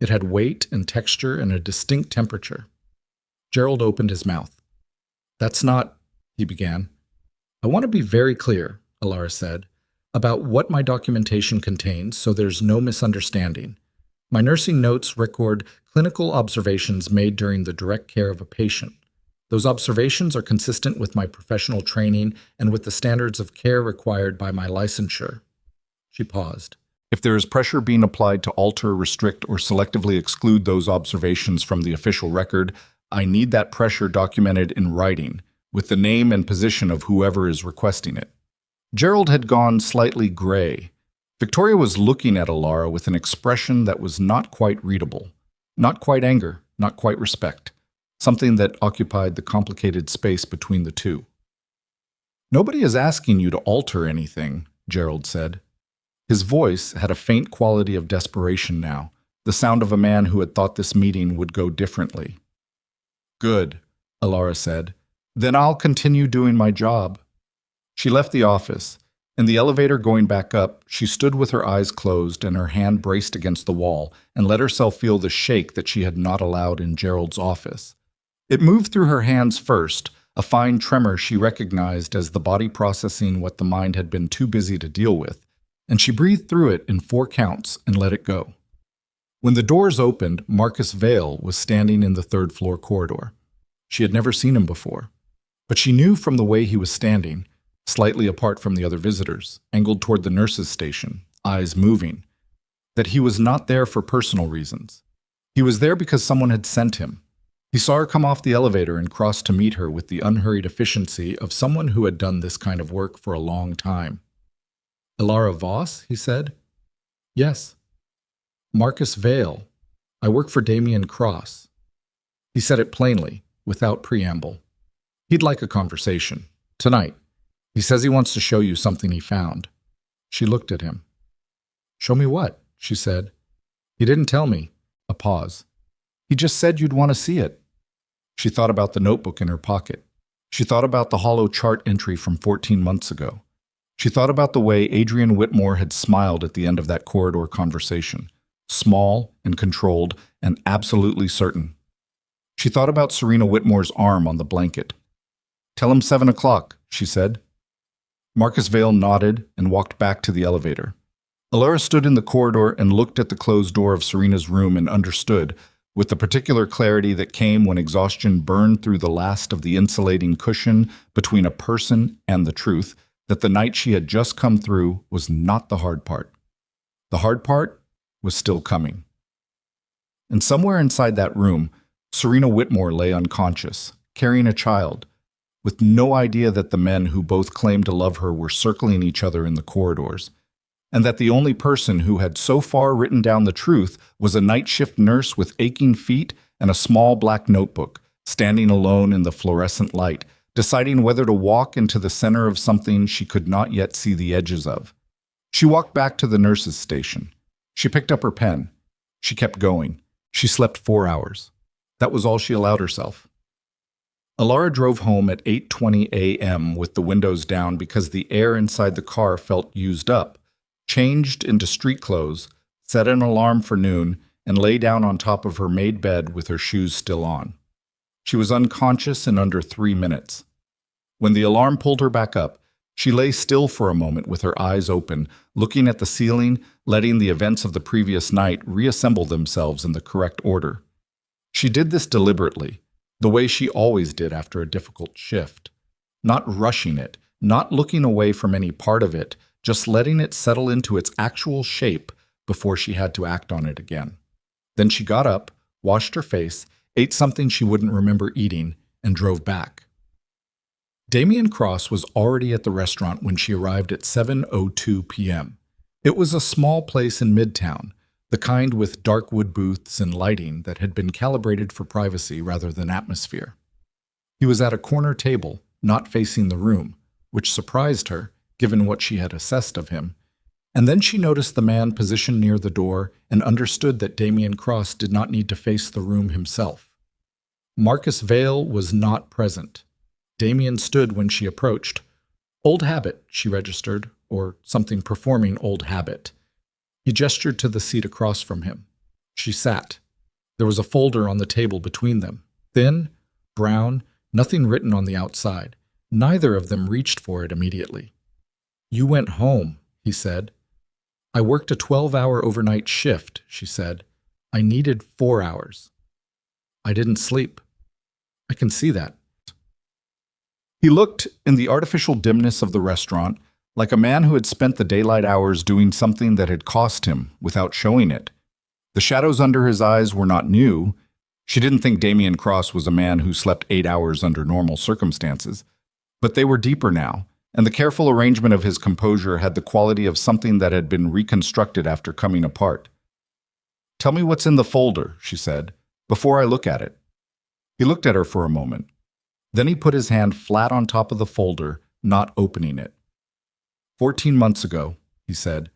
It had weight and texture and a distinct temperature. Gerald opened his mouth. "That's not," he began. "I want to be very clear," Alara said, "about what my documentation contains so there's no misunderstanding. My nursing notes record clinical observations made during the direct care of a patient. Those observations are consistent with my professional training and with the standards of care required by my licensure. She paused. If there is pressure being applied to alter, restrict, or selectively exclude those observations from the official record, I need that pressure documented in writing, with the name and position of whoever is requesting it. Gerald had gone slightly gray. Victoria was looking at Alara with an expression that was not quite readable. Not quite anger, not quite respect. Something that occupied the complicated space between the two. "Nobody is asking you to alter anything," Gerald said. His voice had a faint quality of desperation now, the sound of a man who had thought this meeting would go differently. "Good," Alara said. "Then I'll continue doing my job." She left the office. In the elevator going back up, she stood with her eyes closed and her hand braced against the wall and let herself feel the shake that she had not allowed in Gerald's office. It moved through her hands first, a fine tremor she recognized as the body processing what the mind had been too busy to deal with, and she breathed through it in 4 counts and let it go. When the doors opened, Marcus Vale was standing in the 3rd-floor corridor. She had never seen him before, but she knew from the way he was standing, slightly apart from the other visitors, angled toward the nurses' station, eyes moving, that he was not there for personal reasons. He was there because someone had sent him. He saw her come off the elevator and cross to meet her with the unhurried efficiency of someone who had done this kind of work for a long time. "Alara Voss?" he said. "Yes." "Marcus Vale. I work for Damien Cross." He said it plainly, without preamble. He'd like a conversation. Tonight. He says he wants to show you something he found. She looked at him. "Show me what?" she said. "He didn't tell me." A pause. "He just said you'd want to see it." She thought about the notebook in her pocket. She thought about the hollow chart entry from 14 months ago. She thought about the way Adrian Whitmore had smiled at the end of that corridor conversation. Small and controlled and absolutely certain. She thought about Serena Whitmore's arm on the blanket. "Tell him 7 o'clock, she said. Marcus Vale nodded and walked back to the elevator. Alara stood in the corridor and looked at the closed door of Serena's room and understood, with the particular clarity that came when exhaustion burned through the last of the insulating cushion between a person and the truth, that the night she had just come through was not the hard part. The hard part was still coming. And somewhere inside that room, Serena Whitmore lay unconscious, carrying a child, with no idea that the men who both claimed to love her were circling each other in the corridors, and that the only person who had so far written down the truth was a night shift nurse with aching feet and a small black notebook, standing alone in the fluorescent light, deciding whether to walk into the center of something she could not yet see the edges of. She walked back to the nurse's station. She picked up her pen. She kept going. She slept 4 hours. That was all she allowed herself. Alara drove home at 8:20 a.m. with the windows down because the air inside the car felt used up, changed into street clothes, set an alarm for noon, and lay down on top of her made bed with her shoes still on. She was unconscious in under 3 minutes. When the alarm pulled her back up, she lay still for a moment with her eyes open, looking at the ceiling, letting the events of the previous night reassemble themselves in the correct order. She did this deliberately, the way she always did after a difficult shift. Not rushing it, not looking away from any part of it, just letting it settle into its actual shape before she had to act on it again. Then she got up, washed her face, ate something she wouldn't remember eating, and drove back. Damien Cross was already at the restaurant when she arrived at 7:02 p.m. It was a small place in Midtown, the kind with dark wood booths and lighting that had been calibrated for privacy rather than atmosphere. He was at a corner table, not facing the room, which surprised her, given what she had assessed of him. And then she noticed the man positioned near the door and understood that Damien Cross did not need to face the room himself. Marcus Vale was not present. Damien stood when she approached. Old habit, she registered, or something performing old habit. He gestured to the seat across from him. She sat. There was a folder on the table between them. Thin, brown, nothing written on the outside. Neither of them reached for it immediately. "You went home," he said. "I worked a 12-hour overnight shift," she said. "I needed 4 hours. I didn't sleep." "I can see that." He looked, in the artificial dimness of the restaurant, like a man who had spent the daylight hours doing something that had cost him without showing it. The shadows under his eyes were not new. She didn't think Damien Cross was a man who slept 8 hours under normal circumstances. But they were deeper now, and the careful arrangement of his composure had the quality of something that had been reconstructed after coming apart. "Tell me what's in the folder," she said, "before I look at it." He looked at her for a moment. Then he put his hand flat on top of the folder, not opening it. 14 months ago, he said,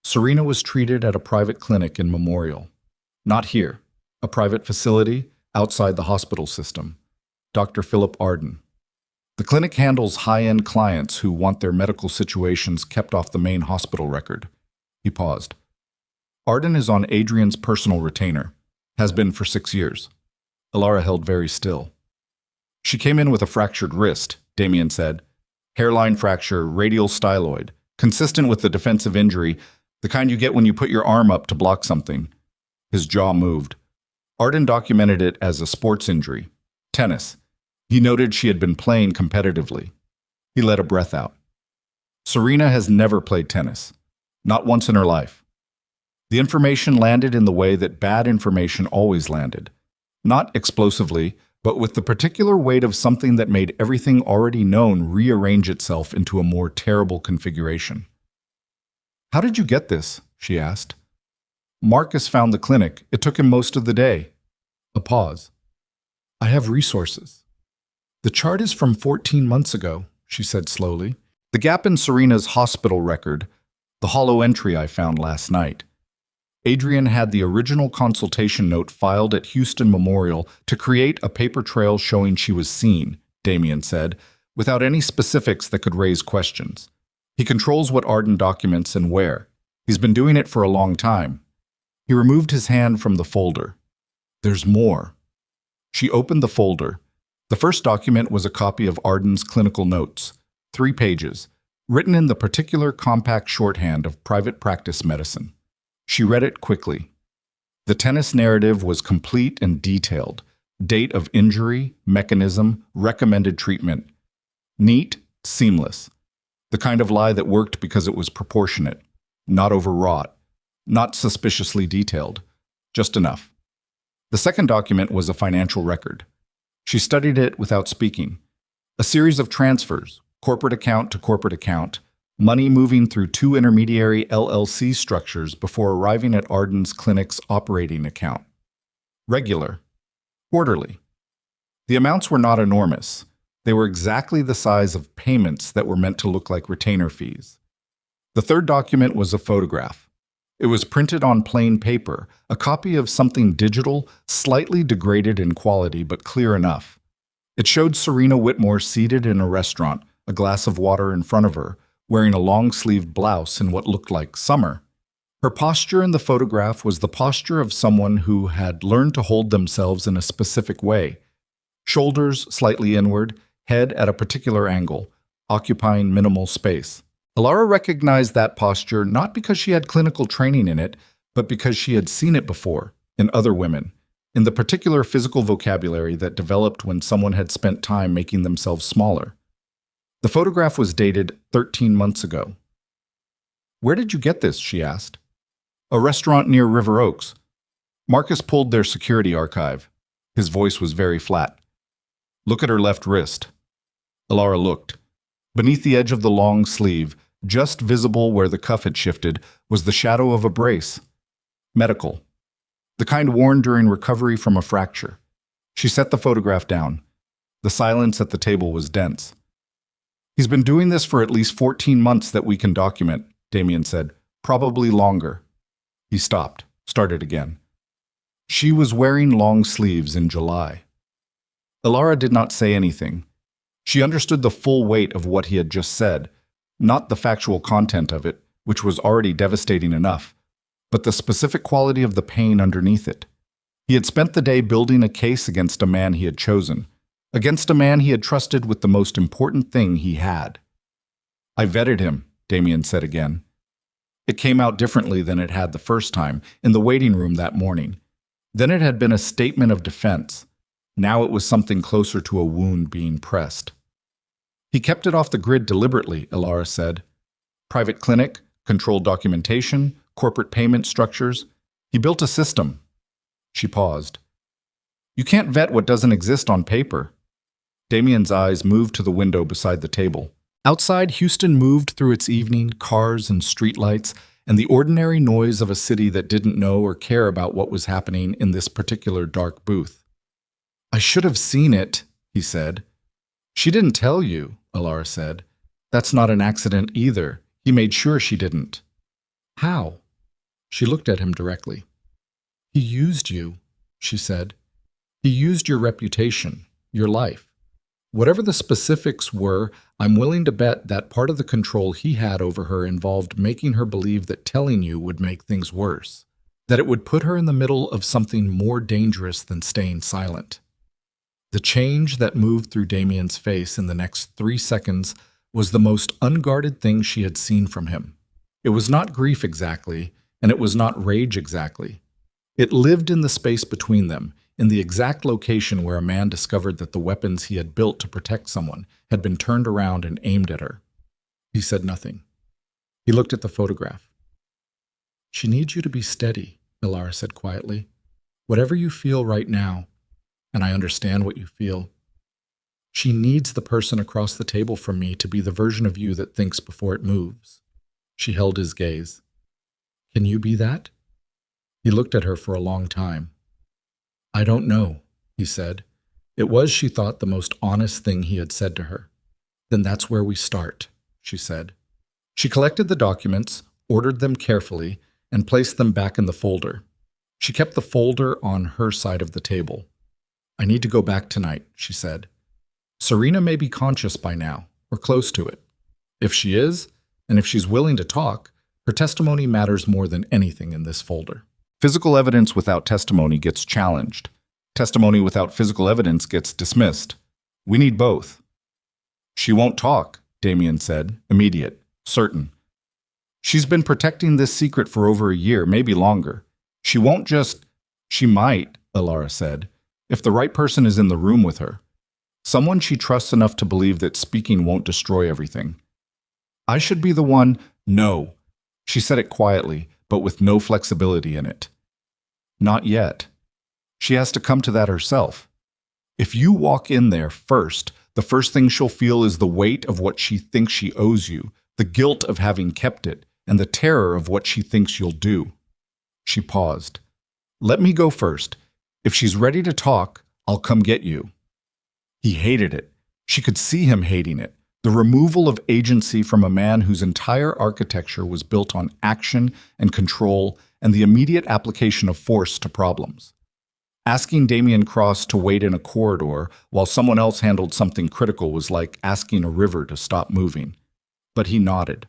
Serena was treated at a private clinic in Memorial. Not here, a private facility outside the hospital system. Dr. Philip Arden. The clinic handles high-end clients who want their medical situations kept off the main hospital record. He paused. Arden is on Adrian's personal retainer. Has been for 6 years. Alara held very still. She came in with a fractured wrist, Damien said. Hairline fracture, radial styloid, consistent with the defensive injury, the kind you get when you put your arm up to block something. His jaw moved. Arden documented it as a sports injury. Tennis. He noted she had been playing competitively. He let a breath out. Serena has never played tennis. Not once in her life. The information landed in the way that bad information always landed. Not explosively, but with the particular weight of something that made everything already known rearrange itself into a more terrible configuration. "How did you get this?" she asked. "Marcus found the clinic. It took him most of the day." A pause. "I have resources." "The chart is from 14 months ago," she said slowly. "The gap in Serena's hospital record, the hollow entry I found last night. Adrian had the original consultation note filed at Houston Memorial to create a paper trail showing she was seen," Damien said, without any specifics that could raise questions. "He controls what Arden documents and where. He's been doing it for a long time." He removed his hand from the folder. "There's more." She opened the folder. The first document was a copy of Arden's clinical notes, 3 pages, written in the particular compact shorthand of private practice medicine. She read it quickly. The tennis narrative was complete and detailed. Date of injury, mechanism, recommended treatment. Neat, seamless. The kind of lie that worked because it was proportionate, not overwrought, not suspiciously detailed, just enough. The second document was a financial record. She studied it without speaking. A series of transfers, corporate account to corporate account, money moving through 2 intermediary LLC structures before arriving at Arden's clinic's operating account. Regular. Quarterly. The amounts were not enormous. They were exactly the size of payments that were meant to look like retainer fees. The third document was a photograph. It was printed on plain paper, a copy of something digital, slightly degraded in quality but clear enough. It showed Serena Whitmore seated in a restaurant, a glass of water in front of her, wearing a long-sleeved blouse in what looked like summer. Her posture in the photograph was the posture of someone who had learned to hold themselves in a specific way. Shoulders slightly inward, head at a particular angle, occupying minimal space. Alara recognized that posture not because she had clinical training in it, but because she had seen it before, in other women, in the particular physical vocabulary that developed when someone had spent time making themselves smaller. The photograph was dated 13 months ago. "Where did you get this?" she asked. "A restaurant near River Oaks." Marcus pulled their security archive. His voice was very flat. "Look at her left wrist." Alara looked. Beneath the edge of the long sleeve, just visible where the cuff had shifted, was the shadow of a brace. Medical. The kind worn during recovery from a fracture. She set the photograph down. The silence at the table was dense. "He's been doing this for at least 14 months that we can document," Damien said. "Probably longer." He stopped, started again. "She was wearing long sleeves in July." Alara did not say anything. She understood the full weight of what he had just said, not the factual content of it, which was already devastating enough, but the specific quality of the pain underneath it. He had spent the day building a case against a man he had chosen, against a man he had trusted with the most important thing he had. "I vetted him," Damien said again. It came out differently than it had the first time, in the waiting room that morning. Then it had been a statement of defense. Now it was something closer to a wound being pressed. He kept it off the grid deliberately, Ilara said. Private clinic, controlled documentation, corporate payment structures. He built a system. She paused. You can't vet what doesn't exist on paper. Damien's eyes moved to the window beside the table. Outside, Houston moved through its evening, cars and streetlights, and the ordinary noise of a city that didn't know or care about what was happening in this particular dark booth. I should have seen it, he said. She didn't tell you, Ilara said. That's not an accident either. He made sure she didn't. How? She looked at him directly. He used you, she said. He used your reputation, your life. Whatever the specifics were, I'm willing to bet that part of the control he had over her involved making her believe that telling you would make things worse, that it would put her in the middle of something more dangerous than staying silent. The change that moved through Damien's face in the next 3 seconds was the most unguarded thing she had seen from him. It was not grief exactly, and it was not rage exactly. It lived in the space between them, in the exact location where a man discovered that the weapons he had built to protect someone had been turned around and aimed at her. He said nothing. He looked at the photograph. She needs you to be steady, Ilara said quietly. Whatever you feel right now, and I understand what you feel, she needs the person across the table from me to be the version of you that thinks before it moves. She held his gaze. Can you be that? He looked at her for a long time. I don't know, he said. It was, she thought, the most honest thing he had said to her. Then that's where we start, she said. She collected the documents, ordered them carefully, and placed them back in the folder. She kept the folder on her side of the table. I need to go back tonight, she said. Serena may be conscious by now, or close to it. If she is, and if she's willing to talk, her testimony matters more than anything in this folder. Physical evidence without testimony gets challenged. Testimony without physical evidence gets dismissed. We need both. She won't talk, Damien said, immediate, certain. She's been protecting this secret for over a year, maybe longer. She won't just... She might, Ilara said, if the right person is in the room with her. Someone she trusts enough to believe that speaking won't destroy everything. I should be the one... No. She said it quietly, but with no flexibility in it. Not yet. She has to come to that herself. If you walk in there first, the first thing she'll feel is the weight of what she thinks she owes you, the guilt of having kept it, and the terror of what she thinks you'll do. She paused. Let me go first. If she's ready to talk, I'll come get you. He hated it. She could see him hating it. The removal of agency from a man whose entire architecture was built on action and control and the immediate application of force to problems. Asking Damien Cross to wait in a corridor while someone else handled something critical was like asking a river to stop moving. But he nodded.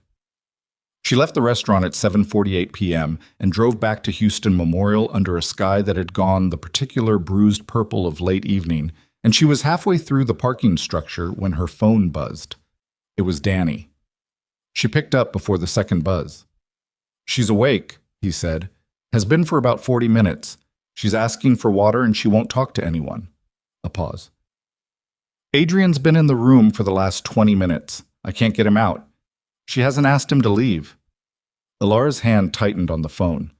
She left the restaurant at 7:48 p.m. and drove back to Houston Memorial under a sky that had gone the particular bruised purple of late evening, and she was halfway through the parking structure when her phone buzzed. It was Danny. She picked up before the second buzz. She's awake, he said. Has been for about 40 minutes. She's asking for water and she won't talk to anyone. A pause. Adrian's been in the room for the last 20 minutes. I can't get him out. She hasn't asked him to leave. Ilara's hand tightened on the phone.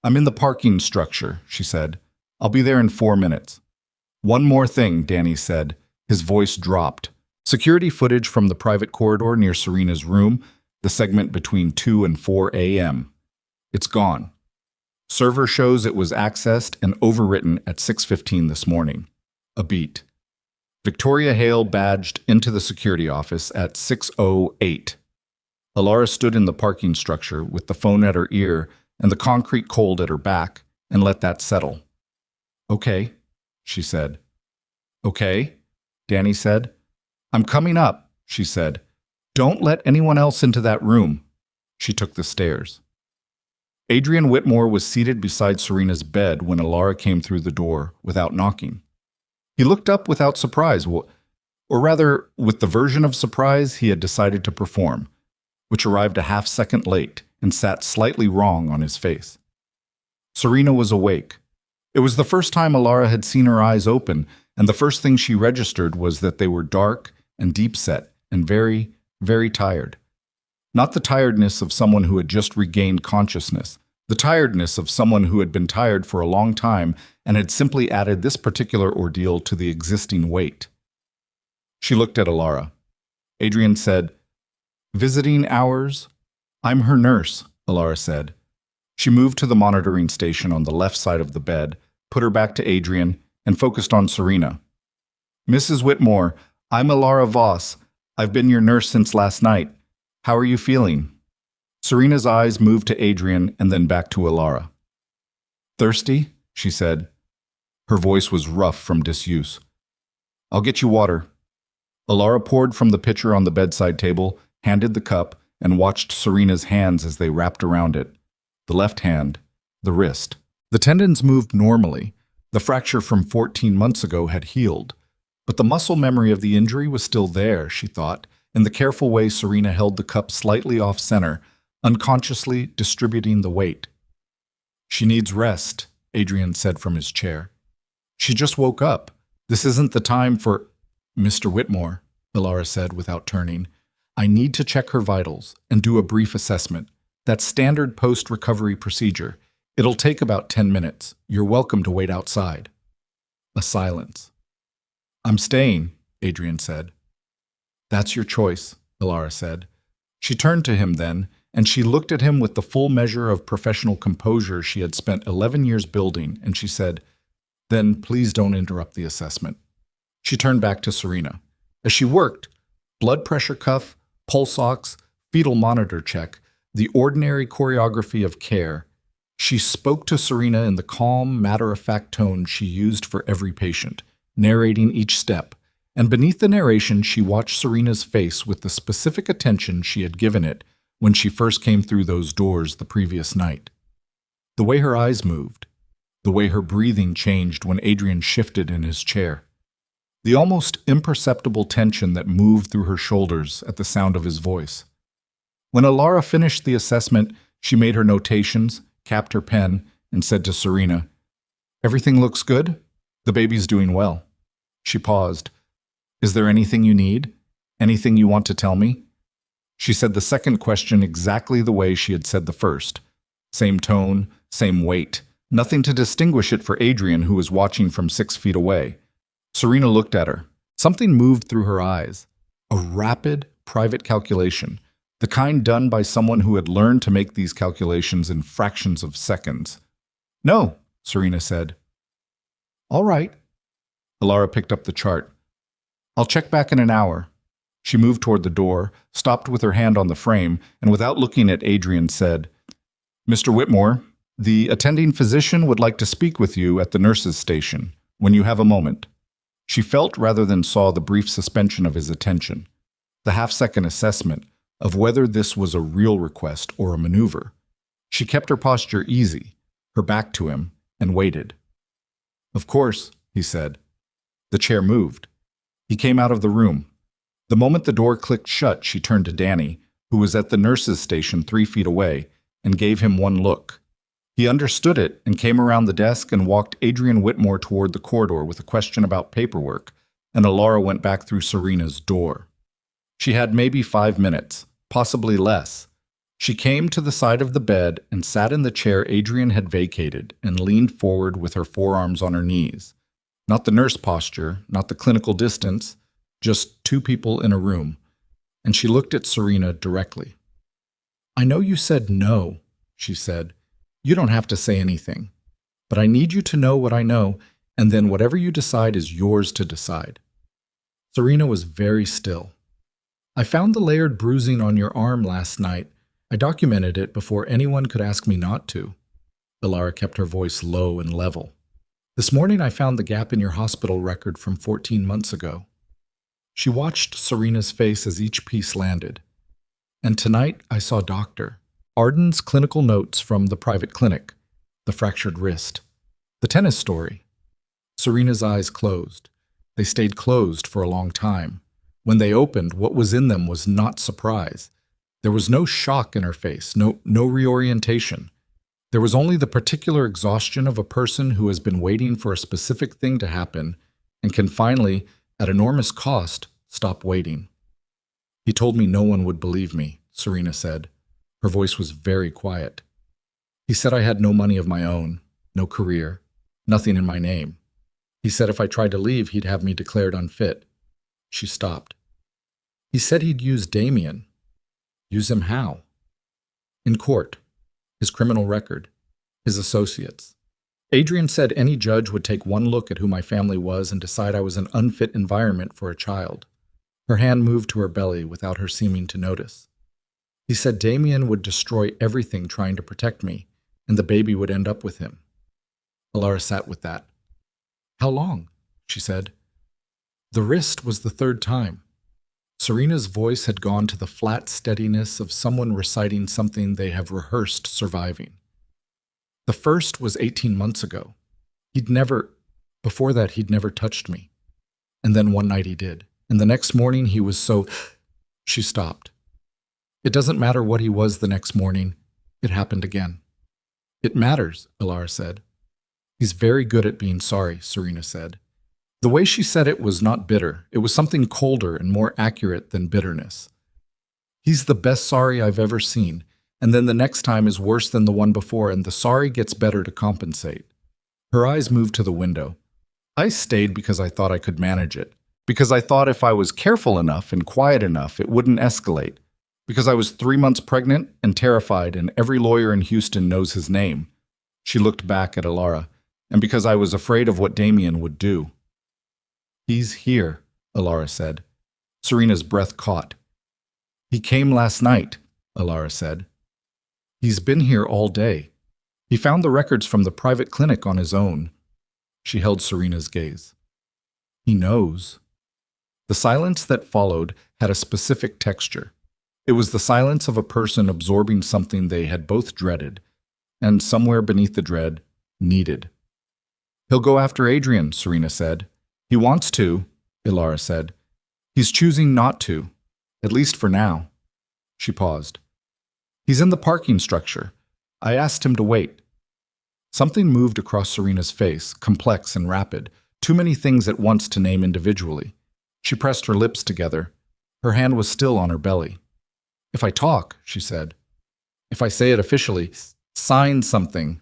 I'm in the parking structure, she said. I'll be there in 4 minutes. One more thing, Danny said. His voice dropped. Security footage from the private corridor near Serena's room, the segment between 2 and 4 a.m. It's gone. Server shows it was accessed and overwritten at 6:15 this morning. A beat. Victoria Hale badged into the security office at 6:08. Ilara stood in the parking structure with the phone at her ear and the concrete cold at her back and let that settle. Okay, she said. Okay, Danny said. I'm coming up, she said. Don't let anyone else into that room. She took the stairs. Adrian Whitmore was seated beside Serena's bed when Ilara came through the door without knocking. He looked up without surprise, or rather, with the version of surprise he had decided to perform, which arrived a half-second late and sat slightly wrong on his face. Serena was awake. It was the first time Ilara had seen her eyes open, and the first thing she registered was that they were dark and deep-set and very, very tired. Not the tiredness of someone who had just regained consciousness, the tiredness of someone who had been tired for a long time and had simply added this particular ordeal to the existing weight. She looked at Alara. Adrian said, "Visiting hours?" "I'm her nurse," Alara said. She moved to the monitoring station on the left side of the bed, put her back to Adrian, and focused on Serena. "Mrs. Whitmore, I'm Mafia Boss. I've been your nurse since last night. How are you feeling?" Serena's eyes moved to Adrian and then back to Alara. "Thirsty?" she said. Her voice was rough from disuse. "I'll get you water." Alara poured from the pitcher on the bedside table, handed the cup, and watched Serena's hands as they wrapped around it. The left hand, the wrist. The tendons moved normally. The fracture from 14 months ago had healed. But the muscle memory of the injury was still there, she thought, in the careful way Serena held the cup slightly off-center, unconsciously distributing the weight. "She needs rest," Adrian said from his chair. "She just woke up. This isn't the time for—" "Mr. Whitmore," Alara said without turning, "I need to check her vitals and do a brief assessment. That's standard post-recovery procedure. It'll take about 10 minutes. You're welcome to wait outside." A silence. "I'm staying," Adrian said. "That's your choice," Alara said. She turned to him then, and she looked at him with the full measure of professional composure she had spent 11 years building, and she said, "Then please don't interrupt the assessment." She turned back to Serena. As she worked, blood pressure cuff, pulse ox, fetal monitor check, the ordinary choreography of care, she spoke to Serena in the calm, matter-of-fact tone she used for every patient, narrating each step, and beneath the narration she watched Serena's face with the specific attention she had given it when she first came through those doors the previous night. The way her eyes moved, the way her breathing changed when Adrian shifted in his chair, the almost imperceptible tension that moved through her shoulders at the sound of his voice. When Alara finished the assessment, she made her notations, capped her pen, and said to Serena, "Everything looks good? The baby's doing well." She paused. "Is there anything you need? Anything you want to tell me?" She said the second question exactly the way she had said the first. Same tone, same weight, nothing to distinguish it for Adrian, who was watching from 6 feet away. Serena looked at her. Something moved through her eyes. A rapid, private calculation, the kind done by someone who had learned to make these calculations in fractions of seconds. "No," Serena said. "All right." Alara picked up the chart. "I'll check back in an hour." She moved toward the door, stopped with her hand on the frame, and without looking at Adrian said, "Mr. Whitmore, the attending physician would like to speak with you at the nurse's station, when you have a moment." She felt rather than saw the brief suspension of his attention, the half-second assessment of whether this was a real request or a maneuver. She kept her posture easy, her back to him, and waited. "Of course," he said. The chair moved. He came out of the room. The moment the door clicked shut, she turned to Danny, who was at the nurse's station 3 feet away, and gave him one look. He understood it and came around the desk and walked Adrian Whitmore toward the corridor with a question about paperwork, and Alara went back through Serena's door. She had maybe 5 minutes, possibly less. She came to the side of the bed and sat in the chair Adrian had vacated and leaned forward with her forearms on her knees. Not the nurse posture, not the clinical distance, just 2 people in a room. And she looked at Serena directly. "I know you said no," she said. "You don't have to say anything. But I need you to know what I know, and then whatever you decide is yours to decide." Serena was very still. "I found the layered bruising on your arm last night. I documented it before anyone could ask me not to." Alara kept her voice low and level. "This morning I found the gap in your hospital record from 14 months ago." She watched Serena's face as each piece landed. "And tonight I saw Dr. Arden's clinical notes from the private clinic, the fractured wrist, the tennis story." Serena's eyes closed. They stayed closed for a long time. When they opened, what was in them was not surprise. There was no shock in her face, no reorientation. There was only the particular exhaustion of a person who has been waiting for a specific thing to happen and can finally, at enormous cost, stop waiting. He told me no one would believe me, Serena said. Her voice was very quiet. He said I had no money of my own, no career, nothing in my name. He said if I tried to leave, he'd have me declared unfit. She stopped. He said he'd use Damien. Use him how? In court. His criminal record. His associates. Adrian said any judge would take one look at who my family was and decide I was an unfit environment for a child. Her hand moved to her belly without her seeming to notice. He said Damien would destroy everything trying to protect me, and the baby would end up with him. Alara sat with that. How long? She said. The wrist was the third time. Serena's voice had gone to the flat steadiness of someone reciting something they have rehearsed surviving. The first was 18 months ago. Before that, he'd never touched me. And then one night he did. And the next morning he was so... She stopped. It doesn't matter what he was the next morning. It happened again. It matters, Alara said. He's very good at being sorry, Serena said. The way she said it was not bitter. It was something colder and more accurate than bitterness. He's the best sorry I've ever seen, and then the next time is worse than the one before, and the sorry gets better to compensate. Her eyes moved to the window. I stayed because I thought I could manage it, because I thought if I was careful enough and quiet enough, it wouldn't escalate, because I was 3 months pregnant and terrified, and every lawyer in Houston knows his name. She looked back at Alara, and because I was afraid of what Damien would do. He's here, Alara said. Serena's breath caught. He came last night, Alara said. He's been here all day. He found the records from the private clinic on his own. She held Serena's gaze. He knows. The silence that followed had a specific texture. It was the silence of a person absorbing something they had both dreaded, and somewhere beneath the dread, needed. He'll go after Adrian, Serena said. He wants to, Alara said. He's choosing not to, at least for now. She paused. He's in the parking structure. I asked him to wait. Something moved across Serena's face, complex and rapid, too many things at once to name individually. She pressed her lips together. Her hand was still on her belly. If I talk, she said. If I say it officially, sign something.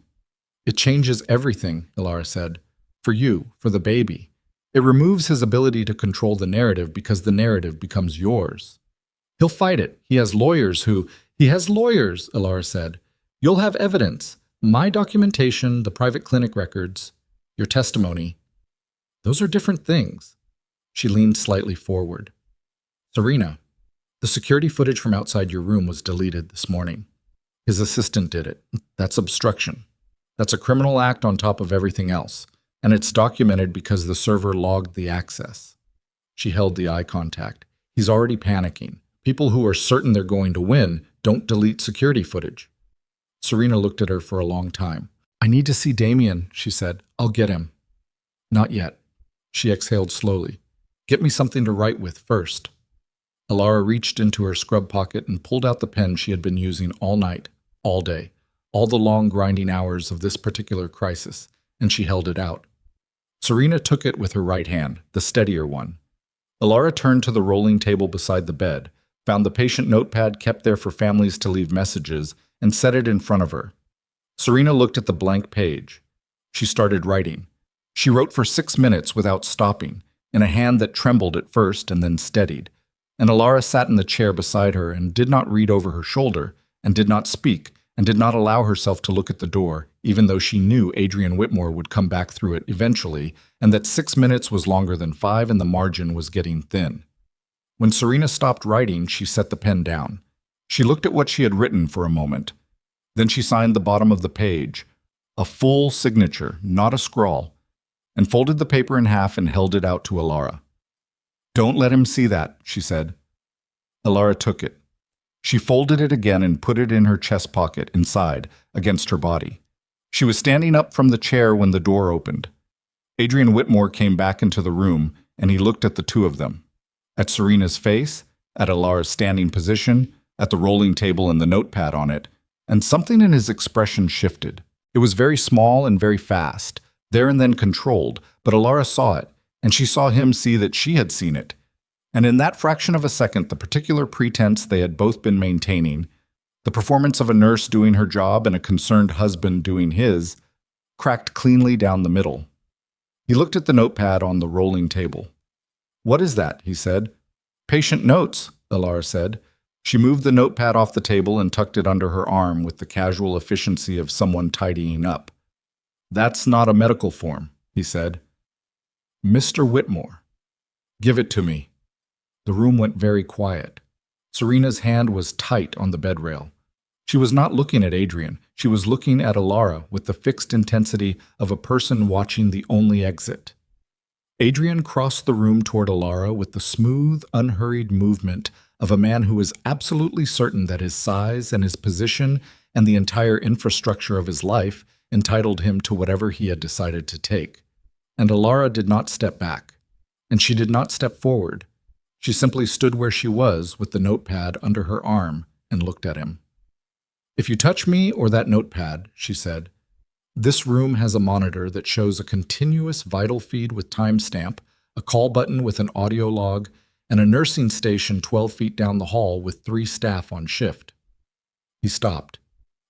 It changes everything, Alara said. For you, for the baby. It removes his ability to control the narrative because the narrative becomes yours. He'll fight it. He has lawyers, Alara said. You'll have evidence. My documentation, the private clinic records, your testimony. Those are different things. She leaned slightly forward. Serena, the security footage from outside your room was deleted this morning. His assistant did it. That's obstruction. That's a criminal act on top of everything else. And it's documented because the server logged the access. She held the eye contact. He's already panicking. People who are certain they're going to win don't delete security footage. Serena looked at her for a long time. I need to see Damien, she said. I'll get him. Not yet. She exhaled slowly. Get me something to write with first. Alara reached into her scrub pocket and pulled out the pen she had been using all night, all day, all the long grinding hours of this particular crisis, and she held it out. Serena took it with her right hand, the steadier one. Alara turned to the rolling table beside the bed, found the patient notepad kept there for families to leave messages, and set it in front of her. Serena looked at the blank page. She started writing. She wrote for 6 minutes without stopping, in a hand that trembled at first and then steadied, and Alara sat in the chair beside her and did not read over her shoulder, and did not speak, and did not allow herself to look at the door, even though she knew Adrian Whitmore would come back through it eventually, and that 6 minutes was longer than 5 and the margin was getting thin. When Serena stopped writing, she set the pen down. She looked at what she had written for a moment. Then she signed the bottom of the page, a full signature, not a scrawl, and folded the paper in half and held it out to Alara. Don't let him see that, she said. Alara took it. She folded it again and put it in her chest pocket inside, against her body. She was standing up from the chair when the door opened. Adrian Whitmore came back into the room, and he looked at the two of them. At Serena's face, at Alara's standing position, at the rolling table and the notepad on it, and something in his expression shifted. It was very small and very fast, there and then controlled, but Alara saw it, and she saw him see that she had seen it. And in that fraction of a second, the particular pretense they had both been maintaining, the performance of a nurse doing her job and a concerned husband doing his, cracked cleanly down the middle. He looked at the notepad on the rolling table. "What is that?" he said. "Patient notes," Alara said. She moved the notepad off the table and tucked it under her arm with the casual efficiency of someone tidying up. "That's not a medical form," he said. "Mr. Whitmore." "Give it to me." The room went very quiet. Serena's hand was tight on the bedrail. She was not looking at Adrian. She was looking at Alara with the fixed intensity of a person watching the only exit. Adrian crossed the room toward Alara with the smooth, unhurried movement of a man who is absolutely certain that his size and his position and the entire infrastructure of his life entitled him to whatever he had decided to take. And Alara did not step back, and she did not step forward. She simply stood where she was with the notepad under her arm and looked at him. "If you touch me or that notepad," she said, "this room has a monitor that shows a continuous vital feed with timestamp, a call button with an audio log, and a nursing station 12 feet down the hall with 3 staff on shift." He stopped.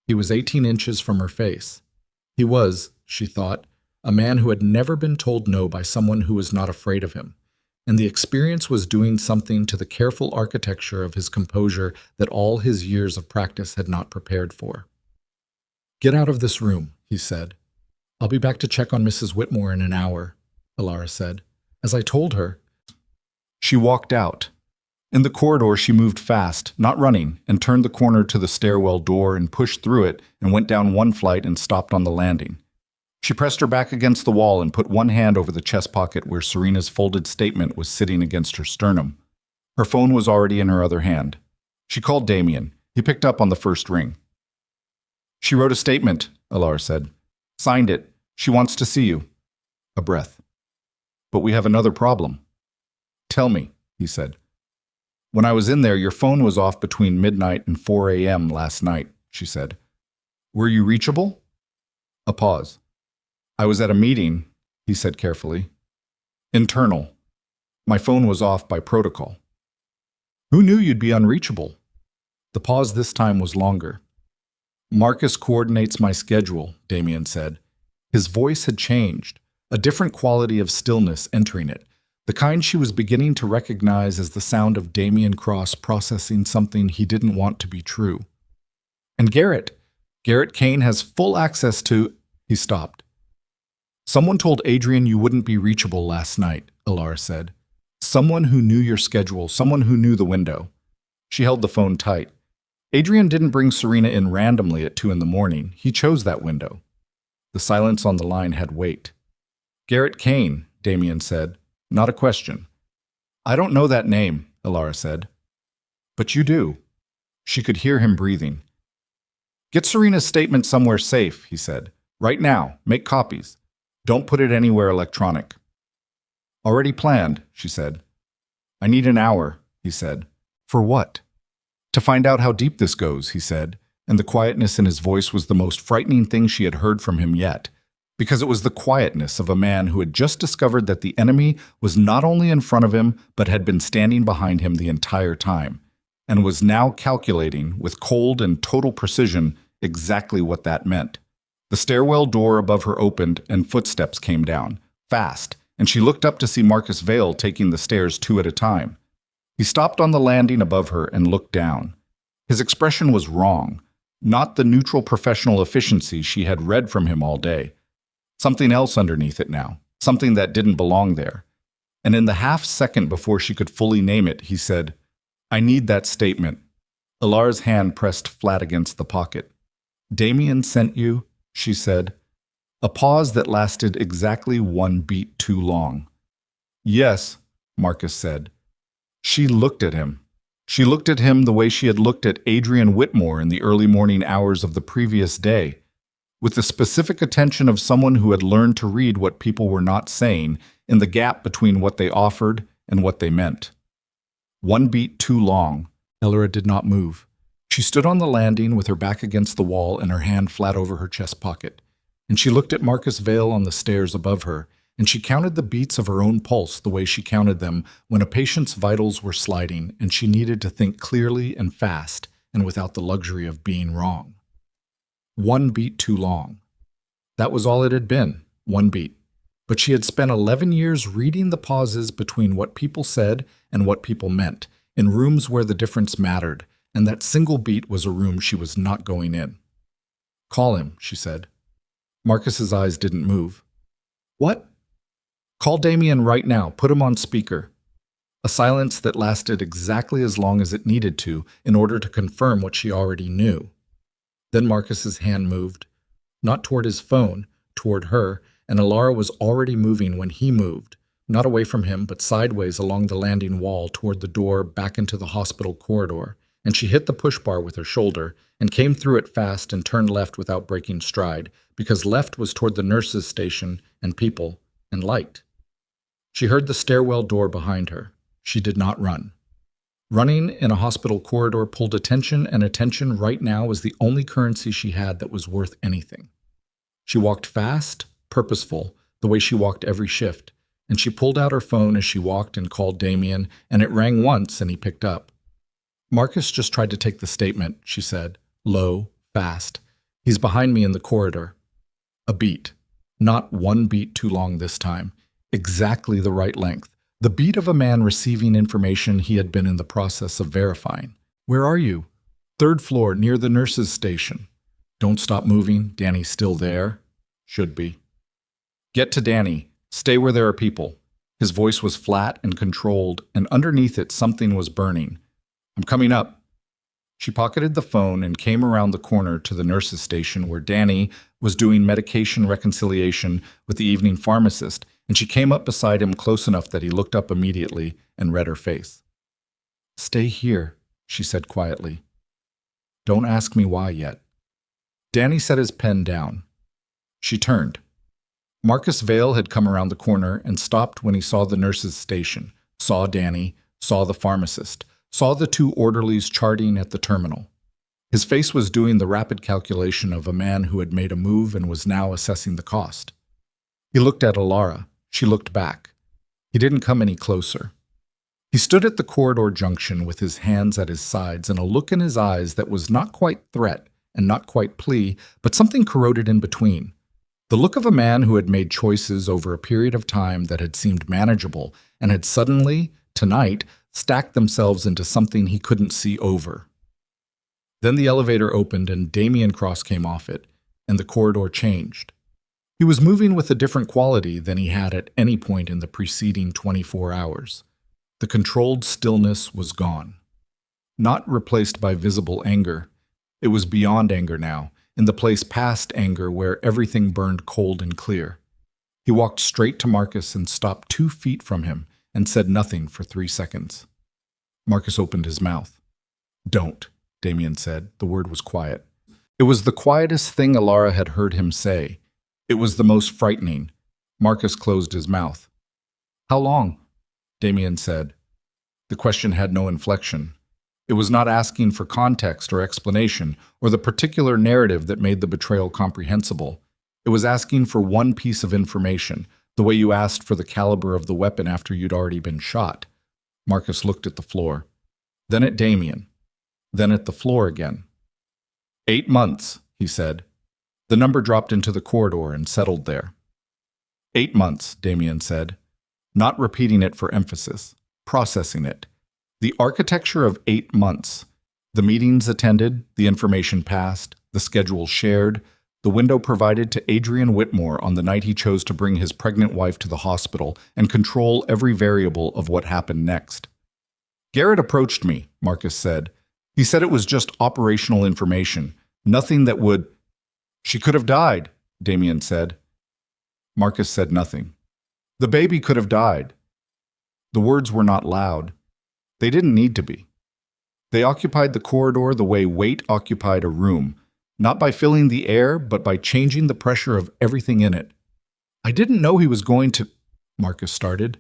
He was 18 inches from her face. He was, she thought, a man who had never been told no by someone who was not afraid of him, and the experience was doing something to the careful architecture of his composure that all his years of practice had not prepared for. "Get out of this room," he said. "I'll be back to check on Mrs. Whitmore in an hour," Alara said. "As I told her." She walked out. In the corridor, she moved fast, not running, and turned the corner to the stairwell door and pushed through it and went down one flight and stopped on the landing. She pressed her back against the wall and put one hand over the chest pocket where Serena's folded statement was sitting against her sternum. Her phone was already in her other hand. She called Damien. He picked up on the first ring. "She wrote a statement," Alara said. "Signed it. She wants to see you." A breath. "But we have another problem." "Tell me," he said. "When I was in there, your phone was off between midnight and 4 a.m. last night," she said. "Were you reachable?" A pause. "I was at a meeting," he said carefully. "Internal. My phone was off by protocol." "Who knew you'd be unreachable?" The pause this time was longer. "Marcus coordinates my schedule," Damien said. His voice had changed, a different quality of stillness entering it, the kind she was beginning to recognize as the sound of Damien Cross processing something he didn't want to be true. "And Garrett Kane has full access to—" He stopped. "Someone told Adrian you wouldn't be reachable last night," Alara said. "Someone who knew your schedule, someone who knew the window." She held the phone tight. "Adrian didn't bring Serena in randomly at 2 a.m. He chose that window." The silence on the line had weight. "Garrett Kane," Damien said. Not a question. "I don't know that name," Alara said. "But you do." She could hear him breathing. "Get Serena's statement somewhere safe," he said. "Right now. Make copies. Don't put it anywhere electronic." "Already planned," she said. "I need an hour," he said. "For what?" "To find out how deep this goes," he said, and the quietness in his voice was the most frightening thing she had heard from him yet, because it was the quietness of a man who had just discovered that the enemy was not only in front of him, but had been standing behind him the entire time, and was now calculating, with cold and total precision, exactly what that meant. The stairwell door above her opened, and footsteps came down, fast, and she looked up to see Marcus Vale taking the stairs 2 at a time. He stopped on the landing above her and looked down. His expression was wrong, not the neutral professional efficiency she had read from him all day. Something else underneath it now, something that didn't belong there. And in the half-second before she could fully name it, he said, "I need that statement." Alara's hand pressed flat against the pocket. "Damien sent you?" she said. A pause that lasted exactly 1 beat too long. "Yes," Marcus said. She looked at him. She looked at him the way she had looked at Adrian Whitmore in the early morning hours of the previous day, with the specific attention of someone who had learned to read what people were not saying in the gap between what they offered and what they meant. 1 beat too long. Alara did not move. She stood on the landing with her back against the wall and her hand flat over her chest pocket, and she looked at Marcus Vale on the stairs above her, and she counted the beats of her own pulse the way she counted them when a patient's vitals were sliding and she needed to think clearly and fast and without the luxury of being wrong. One beat too long. That was all it had been, one beat. But she had spent 11 years reading the pauses between what people said and what people meant, in rooms where the difference mattered, and that single beat was a room she was not going in. "Call him," she said. Marcus's eyes didn't move. "What?" "Call Damien right now. Put him on speaker." A silence that lasted exactly as long as it needed to in order to confirm what she already knew. Then Marcus's hand moved, not toward his phone, toward her, and Alara was already moving when he moved, not away from him but sideways along the landing wall toward the door back into the hospital corridor, and she hit the push bar with her shoulder and came through it fast and turned left without breaking stride, because left was toward the nurses' station and people and light. She heard the stairwell door behind her. She did not run. Running in a hospital corridor pulled attention, and attention right now was the only currency she had that was worth anything. She walked fast, purposeful, the way she walked every shift, and she pulled out her phone as she walked and called Damien, and it rang once and he picked up. "Marcus just tried to take the statement," she said, low, fast. "He's behind me in the corridor." A beat. Not one beat too long this time. Exactly the right length. The beat of a man receiving information he had been in the process of verifying. "Where are you?" "Third floor, near the nurses' station." "Don't stop moving. Danny's still there." "Should be." "Get to Danny. Stay where there are people." His voice was flat and controlled, and underneath it something was burning. "I'm coming up." She pocketed the phone and came around the corner to the nurses' station where Danny was doing medication reconciliation with the evening pharmacist, and she came up beside him close enough that he looked up immediately and read her face. "Stay here," she said quietly. "Don't ask me why yet." Danny set his pen down. She turned. Marcus Vale had come around the corner and stopped when he saw the nurses' station, saw Danny, saw the pharmacist, saw the two orderlies charting at the terminal. His face was doing the rapid calculation of a man who had made a move and was now assessing the cost. He looked at Alara. She looked back. He didn't come any closer. He stood at the corridor junction with his hands at his sides and a look in his eyes that was not quite threat and not quite plea, but something corroded in between. The look of a man who had made choices over a period of time that had seemed manageable and had suddenly, tonight, stacked themselves into something he couldn't see over. Then the elevator opened and Damien Cross came off it, and the corridor changed. He was moving with a different quality than he had at any point in the preceding 24 hours. The controlled stillness was gone. Not replaced by visible anger. It was beyond anger now, in the place past anger where everything burned cold and clear. He walked straight to Marcus and stopped 2 feet from him and said nothing for 3 seconds. Marcus opened his mouth. "Don't," Damien said. The word was quiet. It was the quietest thing Alara had heard him say. It was the most frightening. Marcus closed his mouth. "How long?" Damien said. The question had no inflection. It was not asking for context or explanation or the particular narrative that made the betrayal comprehensible. It was asking for one piece of information, the way you asked for the caliber of the weapon after you'd already been shot. Marcus looked at the floor, then at Damien, then at the floor again. 8 months, he said. The number dropped into the corridor and settled there. 8 months, Damien said, not repeating it for emphasis, processing it. The architecture of 8 months. The meetings attended, the information passed, the schedule shared, the window provided to Adrian Whitmore on the night he chose to bring his pregnant wife to the hospital and control every variable of what happened next. Garrett approached me, Marcus said. He said it was just operational information, nothing that would... She could have died, Damien said. Marcus said nothing. The baby could have died. The words were not loud. They didn't need to be. They occupied the corridor the way weight occupied a room, not by filling the air, but by changing the pressure of everything in it. I didn't know he was going to... Marcus started.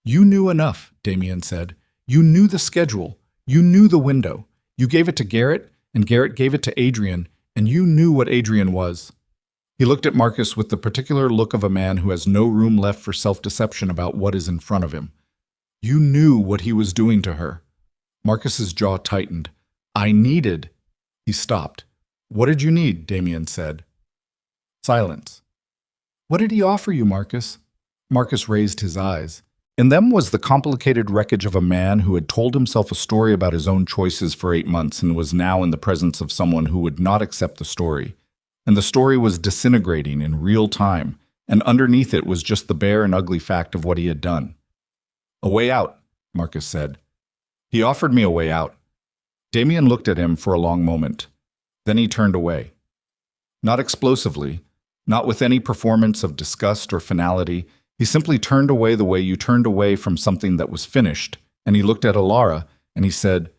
You knew enough, Damien said. You knew the schedule. You knew the window. You gave it to Garrett, and Garrett gave it to Adrian, and you knew what Adrian was. He looked at Marcus with the particular look of a man who has no room left for self-deception about what is in front of him. You knew what he was doing to her. Marcus's jaw tightened. I needed. He stopped. What did you need? Damien said. Silence. What did he offer you, Marcus? Marcus raised his eyes. In them was the complicated wreckage of a man who had told himself a story about his own choices for 8 months and was now in the presence of someone who would not accept the story. And the story was disintegrating in real time, and underneath it was just the bare and ugly fact of what he had done. A way out, Marcus said. He offered me a way out. Damien looked at him for a long moment. Then he turned away. Not explosively, not with any performance of disgust or finality. He simply turned away the way you turned away from something that was finished, and he looked at Alara, and he said,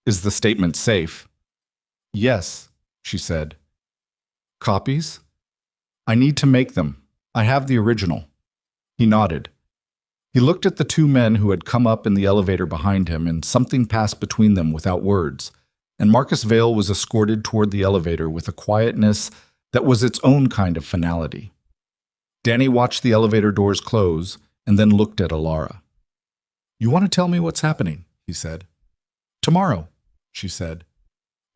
Is the statement safe? Yes, she said. Copies? I need to make them. I have the original. He nodded. He looked at the 2 men who had come up in the elevator behind him, and something passed between them without words, and Marcus Vale was escorted toward the elevator with a quietness that was its own kind of finality. Danny watched the elevator doors close and then looked at Alara. You want to tell me what's happening? He said. Tomorrow, she said.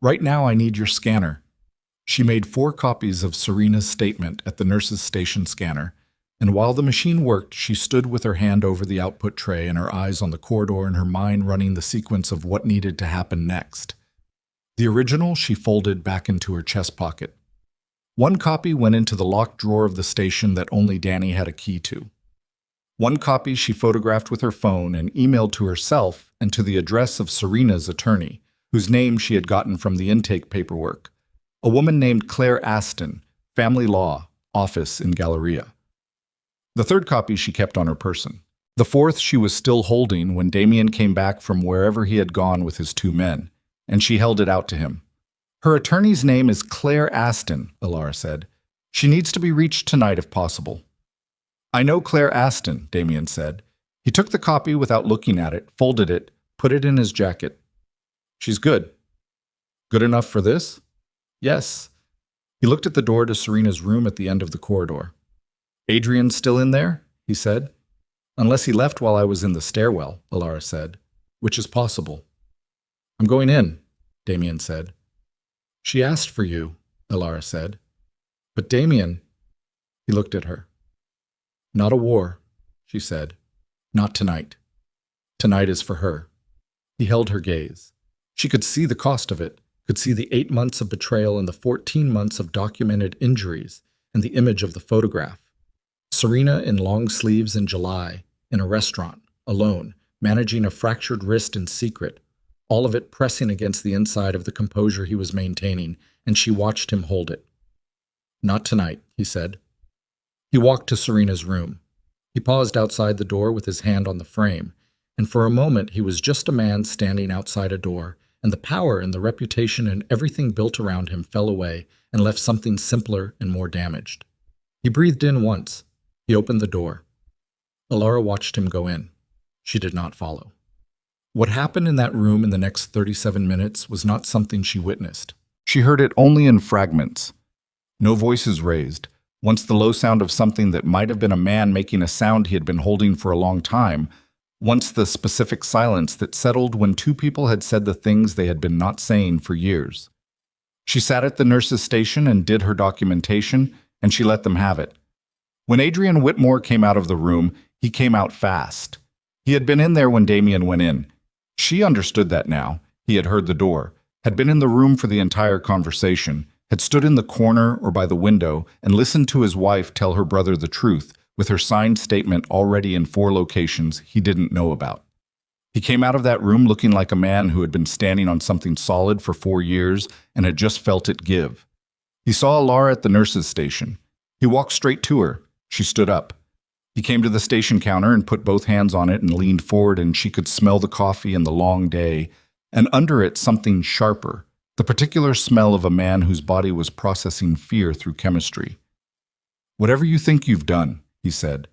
Right now I need your scanner. She made 4 copies of Serena's statement at the nurse's station scanner, and while the machine worked, she stood with her hand over the output tray and her eyes on the corridor and her mind running the sequence of what needed to happen next. The original she folded back into her chest pocket. 1 copy went into the locked drawer of the station that only Danny had a key to. 1 copy she photographed with her phone and emailed to herself and to the address of Serena's attorney, whose name she had gotten from the intake paperwork. A woman named Claire Aston, Family Law, Office in Galleria. The 3rd copy she kept on her person. The 4th she was still holding when Damien came back from wherever he had gone with his 2 men, and she held it out to him. Her attorney's name is Claire Aston, Alara said. She needs to be reached tonight if possible. I know Claire Aston, Damien said. He took the copy without looking at it, folded it, put it in his jacket. She's good. Good enough for this? Yes. He looked at the door to Serena's room at the end of the corridor. Adrian's still in there? He said. Unless he left while I was in the stairwell, Alara said, which is possible. I'm going in, Damien said. She asked for you, Alara said. But Damien, he looked at her. Not a war, she said. Not tonight. Tonight is for her. He held her gaze. She could see the cost of it, could see the 8 months of betrayal and the 14 months of documented injuries and the image of the photograph. Serena in long sleeves in July, in a restaurant, alone, managing a fractured wrist in secret, all of it pressing against the inside of the composure he was maintaining, and she watched him hold it. Not tonight, he said. He walked to Serena's room. He paused outside the door with his hand on the frame, and for a moment he was just a man standing outside a door, and the power and the reputation and everything built around him fell away and left something simpler and more damaged. He breathed in once. He opened the door. Alara watched him go in. She did not follow. What happened in that room in the next 37 minutes was not something she witnessed. She heard it only in fragments. No voices raised. Once the low sound of something that might have been a man making a sound he had been holding for a long time. Once the specific silence that settled when 2 people had said the things they had been not saying for years. She sat at the nurse's station and did her documentation, and she let them have it. When Adrian Whitmore came out of the room, he came out fast. He had been in there when Damien went in. She understood that now. He had heard the door, had been in the room for the entire conversation, had stood in the corner or by the window and listened to his wife tell her brother the truth, with her signed statement already in 4 locations he didn't know about. He came out of that room looking like a man who had been standing on something solid for 4 years and had just felt it give. He saw Alara at the nurse's station. He walked straight to her. She stood up. He came to the station counter and put both hands on it and leaned forward, and she could smell the coffee and the long day, and under it something sharper, the particular smell of a man whose body was processing fear through chemistry. Whatever you think you've done, he said.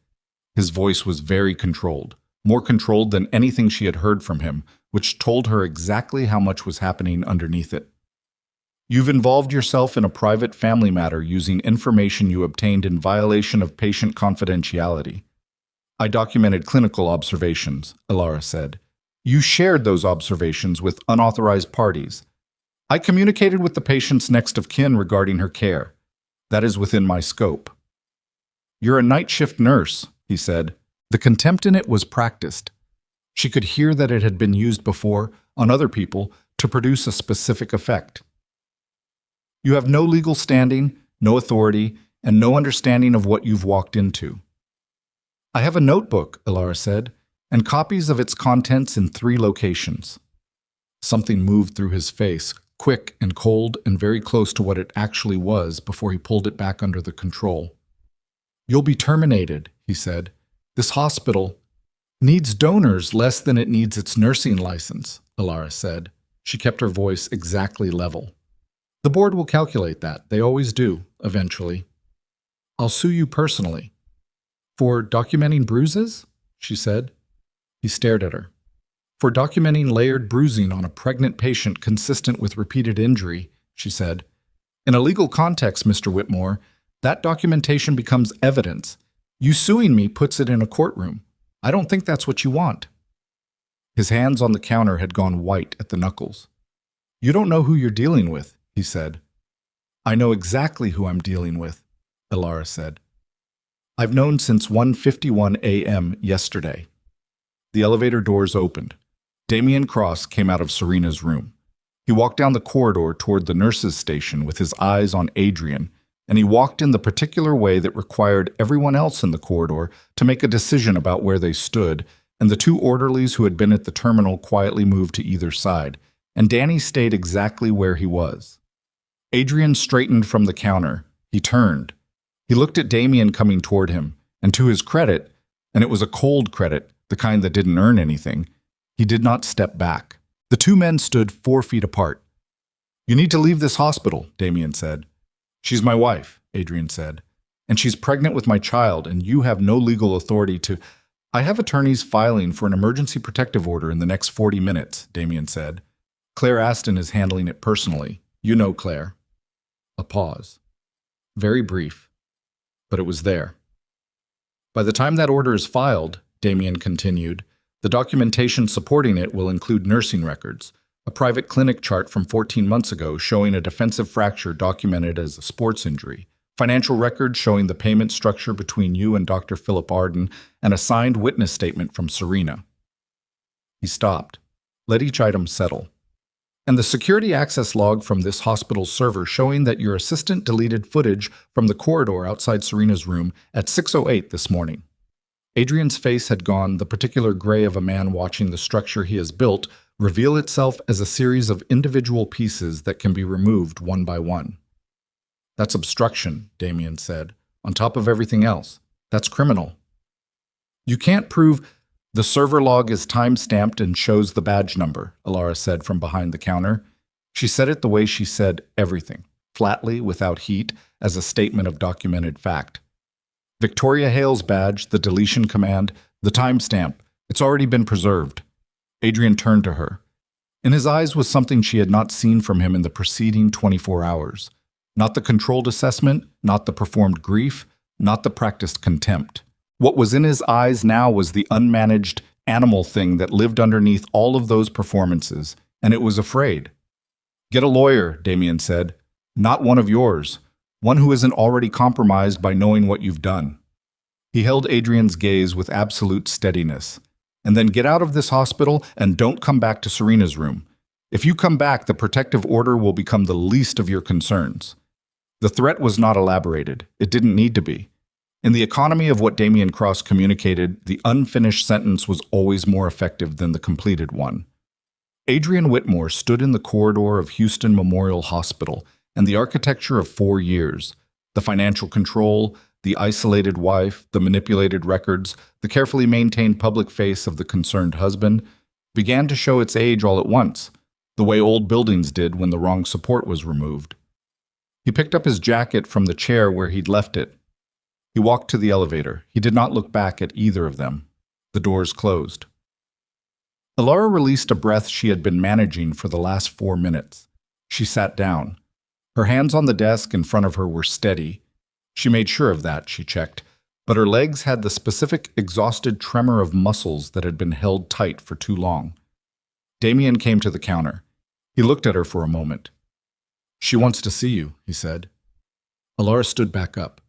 His voice was very controlled, more controlled than anything she had heard from him, which told her exactly how much was happening underneath it. You've involved yourself in a private family matter using information you obtained in violation of patient confidentiality. I documented clinical observations, Ilara said. You shared those observations with unauthorized parties. I communicated with the patient's next of kin regarding her care. That is within my scope. You're a night shift nurse, he said. The contempt in it was practiced. She could hear that it had been used before, on other people, to produce a specific effect. You have no legal standing, no authority, and no understanding of what you've walked into. I have a notebook, Ilara said, and copies of its contents in 3 locations. Something moved through his face, quick and cold and very close to what it actually was before he pulled it back under the control. You'll be terminated, he said. This hospital needs donors less than it needs its nursing license, Ilara said. She kept her voice exactly level. The board will calculate that. They always do, eventually. I'll sue you personally. For documenting bruises? She said. He stared at her. For documenting layered bruising on a pregnant patient consistent with repeated injury, she said. In a legal context, Mr. Whitmore, that documentation becomes evidence. You suing me puts it in a courtroom. I don't think that's what you want. His hands on the counter had gone white at the knuckles. You don't know who you're dealing with, he said. I know exactly who I'm dealing with, Ilara said. I've known since 1:51 a.m. yesterday. The elevator doors opened. Damien Cross came out of Serena's room. He walked down the corridor toward the nurses' station with his eyes on Adrian, and he walked in the particular way that required everyone else in the corridor to make a decision about where they stood, and the 2 orderlies who had been at the terminal quietly moved to either side, and Danny stayed exactly where he was. Adrian straightened from the counter. He turned. He looked at Damien coming toward him, and to his credit, and it was a cold credit, the kind that didn't earn anything, he did not step back. The 2 men stood 4 feet apart. You need to leave this hospital, Damien said. She's my wife, Adrian said, and she's pregnant with my child, and you have no legal authority to... I have attorneys filing for an emergency protective order in the next 40 minutes, Damien said. Claire Aston is handling it personally. You know Claire. A pause. Very brief, but it was there. By the time that order is filed, Damien continued, the documentation supporting it will include nursing records, a private clinic chart from 14 months ago showing a defensive fracture documented as a sports injury, financial records showing the payment structure between you and Dr. Philip Arden, and a signed witness statement from Serena. He stopped. Let each item settle. And the security access log from this hospital's server showing that your assistant deleted footage from the corridor outside Serena's room at 6:08 this morning. Adrian's face had gone the particular gray of a man watching the structure he has built reveal itself as a series of individual pieces that can be removed one by one. That's obstruction, Damien said, on top of everything else. That's criminal. You can't prove the server log is time-stamped and shows the badge number, Ilara said from behind the counter. She said it the way she said everything, flatly, without heat, as a statement of documented fact. Victoria Hale's badge, the deletion command, the timestamp, it's already been preserved. Adrian turned to her. In his eyes was something she had not seen from him in the preceding 24 hours. Not the controlled assessment, not the performed grief, not the practiced contempt. What was in his eyes now was the unmanaged animal thing that lived underneath all of those performances, and it was afraid. Get a lawyer, Damien said. Not one of yours. One who isn't already compromised by knowing what you've done. He held Adrian's gaze with absolute steadiness. And then get out of this hospital and don't come back to Serena's room. If you come back, the protective order will become the least of your concerns. The threat was not elaborated. It didn't need to be. In the economy of what Damien Cross communicated, the unfinished sentence was always more effective than the completed one. Adrian Whitmore stood in the corridor of Houston Memorial Hospital, and the architecture of 4 years, the financial control, the isolated wife, the manipulated records, the carefully maintained public face of the concerned husband, began to show its age all at once, the way old buildings did when the wrong support was removed. He picked up his jacket from the chair where he'd left it. He walked to the elevator. He did not look back at either of them. The doors closed. Ilara released a breath she had been managing for the last 4 minutes. She sat down. Her hands on the desk in front of her were steady. She made sure of that, she checked, but her legs had the specific exhausted tremor of muscles that had been held tight for too long. Damien came to the counter. He looked at her for a moment. "She wants to see you," he said. Alara stood back up.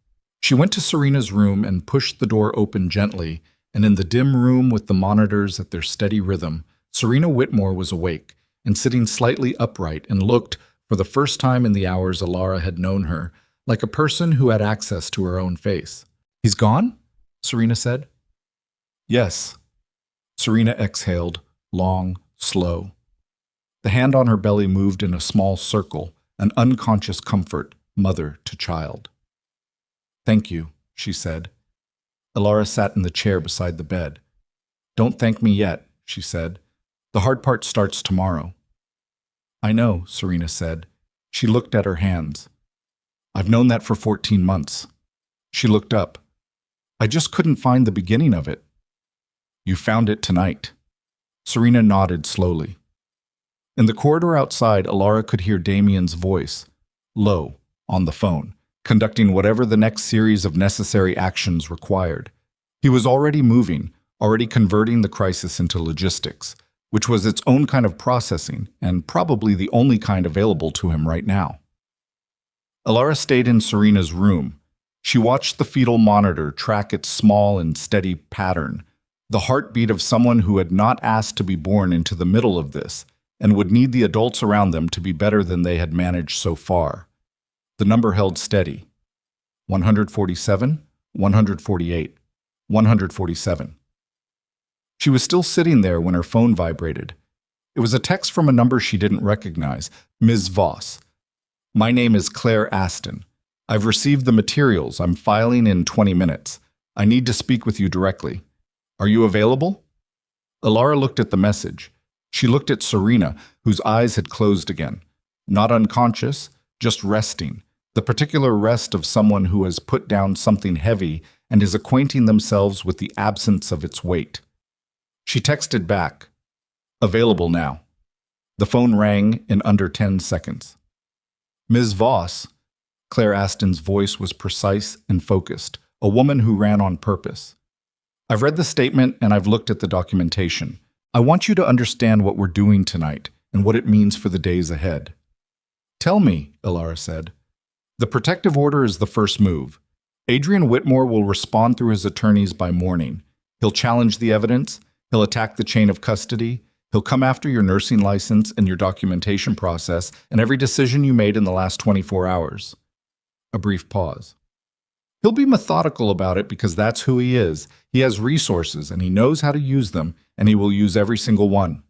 She went to Serena's room and pushed the door open gently, and in the dim room with the monitors at their steady rhythm, Serena Whitmore was awake and sitting slightly upright and looked, for the first time in the hours Alara had known her, like a person who had access to her own face. "He's gone?" Serena said. "Yes." Serena exhaled, long, slow. The hand on her belly moved in a small circle, an unconscious comfort, mother to child. "Thank you," she said. Alara sat in the chair beside the bed. "Don't thank me yet," she said. "The hard part starts tomorrow." "I know," Serena said. She looked at her hands. "I've known that for 14 months. She looked up. "I just couldn't find the beginning of it." "You found it tonight." Serena nodded slowly. In the corridor outside, Alara could hear Damien's voice, low, on the phone, conducting whatever the next series of necessary actions required. He was already moving, already converting the crisis into logistics, which was its own kind of processing, and probably the only kind available to him right now. Alara stayed in Serena's room. She watched the fetal monitor track its small and steady pattern, the heartbeat of someone who had not asked to be born into the middle of this, and would need the adults around them to be better than they had managed so far. The number held steady. 147, 148, 147. She was still sitting there when her phone vibrated. It was a text from a number she didn't recognize. "Ms. Voss. My name is Claire Aston. I've received the materials. I'm filing in 20 minutes. I need to speak with you directly. Are you available?" Alara looked at the message. She looked at Serena, whose eyes had closed again. Not unconscious, just resting. The particular rest of someone who has put down something heavy and is acquainting themselves with the absence of its weight. She texted back, "Available now." The phone rang in under 10 seconds. "Ms. Voss." Claire Aston's voice was precise and focused, a woman who ran on purpose. "I've read the statement and I've looked at the documentation. I want you to understand what we're doing tonight and what it means for the days ahead." "Tell me," Alara said. "The protective order is the first move. Adrian Whitmore will respond through his attorneys by morning. He'll challenge the evidence. He'll attack the chain of custody. He'll come after your nursing license and your documentation process and every decision you made in the last 24 hours. A brief pause. "He'll be methodical about it because that's who he is. He has resources and he knows how to use them, and he will use every single one."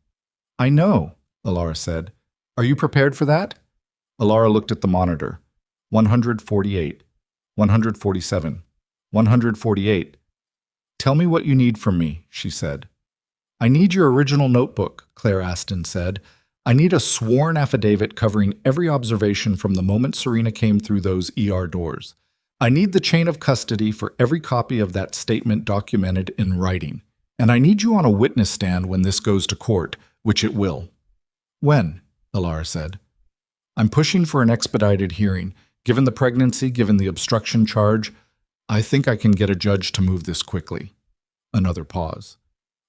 "I know," Alara said. "Are you prepared for that?" Alara looked at the monitor. 148, 147, 148. "Tell me what you need from me," she said. "I need your original notebook," Claire Aston said. "I need a sworn affidavit covering every observation from the moment Serena came through those ER doors. I need the chain of custody for every copy of that statement documented in writing. And I need you on a witness stand when this goes to court, which it will." "When?" Alara said. "I'm pushing for an expedited hearing. Given the pregnancy, given the obstruction charge, I think I can get a judge to move this quickly." Another pause.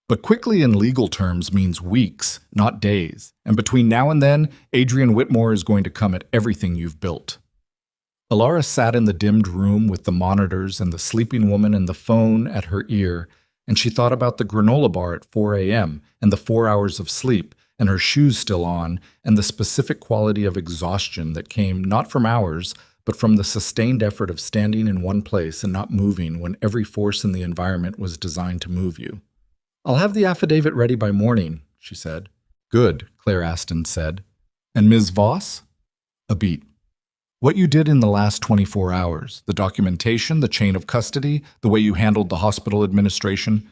"But quickly in legal terms means weeks, not days. And between now and then, Adrian Whitmore is going to come at everything you've built." Alara sat in the dimmed room with the monitors and the sleeping woman and the phone at her ear, and she thought about the granola bar at 4 a.m. and the 4 hours of sleep, and her shoes still on, and the specific quality of exhaustion that came not from hours, but from the sustained effort of standing in one place and not moving when every force in the environment was designed to move you. "I'll have the affidavit ready by morning," she said. "Good," Claire Aston said. "And Ms. Voss?" A beat. "What you did in the last 24 hours, the documentation, the chain of custody, the way you handled the hospital administration,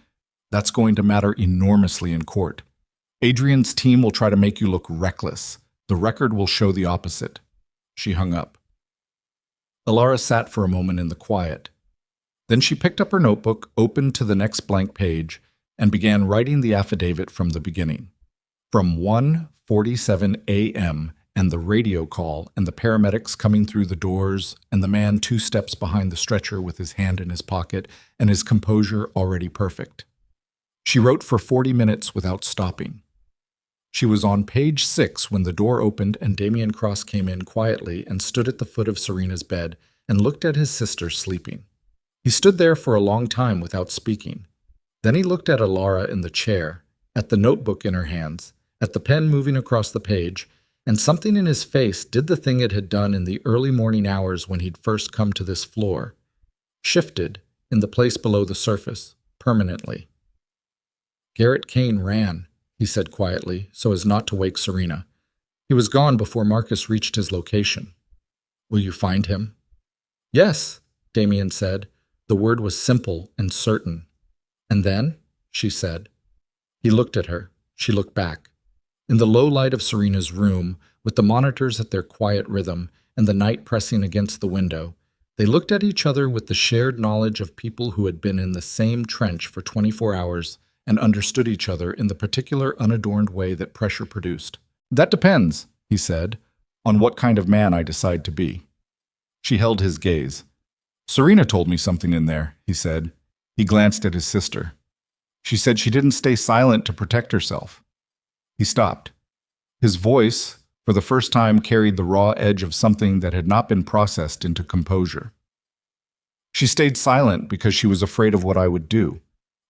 that's going to matter enormously in court. Adrian's team will try to make you look reckless. The record will show the opposite." She hung up. Alara sat for a moment in the quiet. Then she picked up her notebook, opened to the next blank page, and began writing the affidavit from the beginning. From 1:47 a.m. and the radio call, and the paramedics coming through the doors, and the man 2 steps behind the stretcher with his hand in his pocket and his composure already perfect. She wrote for 40 minutes without stopping. She was on page 6 when the door opened and Damian Cross came in quietly and stood at the foot of Serena's bed and looked at his sister sleeping. He stood there for a long time without speaking. Then he looked at Alara in the chair, at the notebook in her hands, at the pen moving across the page, and something in his face did the thing it had done in the early morning hours when he'd first come to this floor. Shifted, in the place below the surface, permanently. Garrett Kane ran, he said quietly, so as not to wake Serena. He was gone before Marcus reached his location. Will you find him? Yes, Damian said. The word was simple and certain. And then, she said. He looked at her. She looked back. In the low light of Serena's room, with the monitors at their quiet rhythm and the night pressing against the window, they looked at each other with the shared knowledge of people who had been in the same trench for 24 hours and understood each other in the particular unadorned way that pressure produced. That depends, he said, on what kind of man I decide to be. She held his gaze. Serena told me something in there, he said. He glanced at his sister. She said she didn't stay silent to protect herself. He stopped. His voice, for the first time, carried the raw edge of something that had not been processed into composure. She stayed silent because she was afraid of what I would do.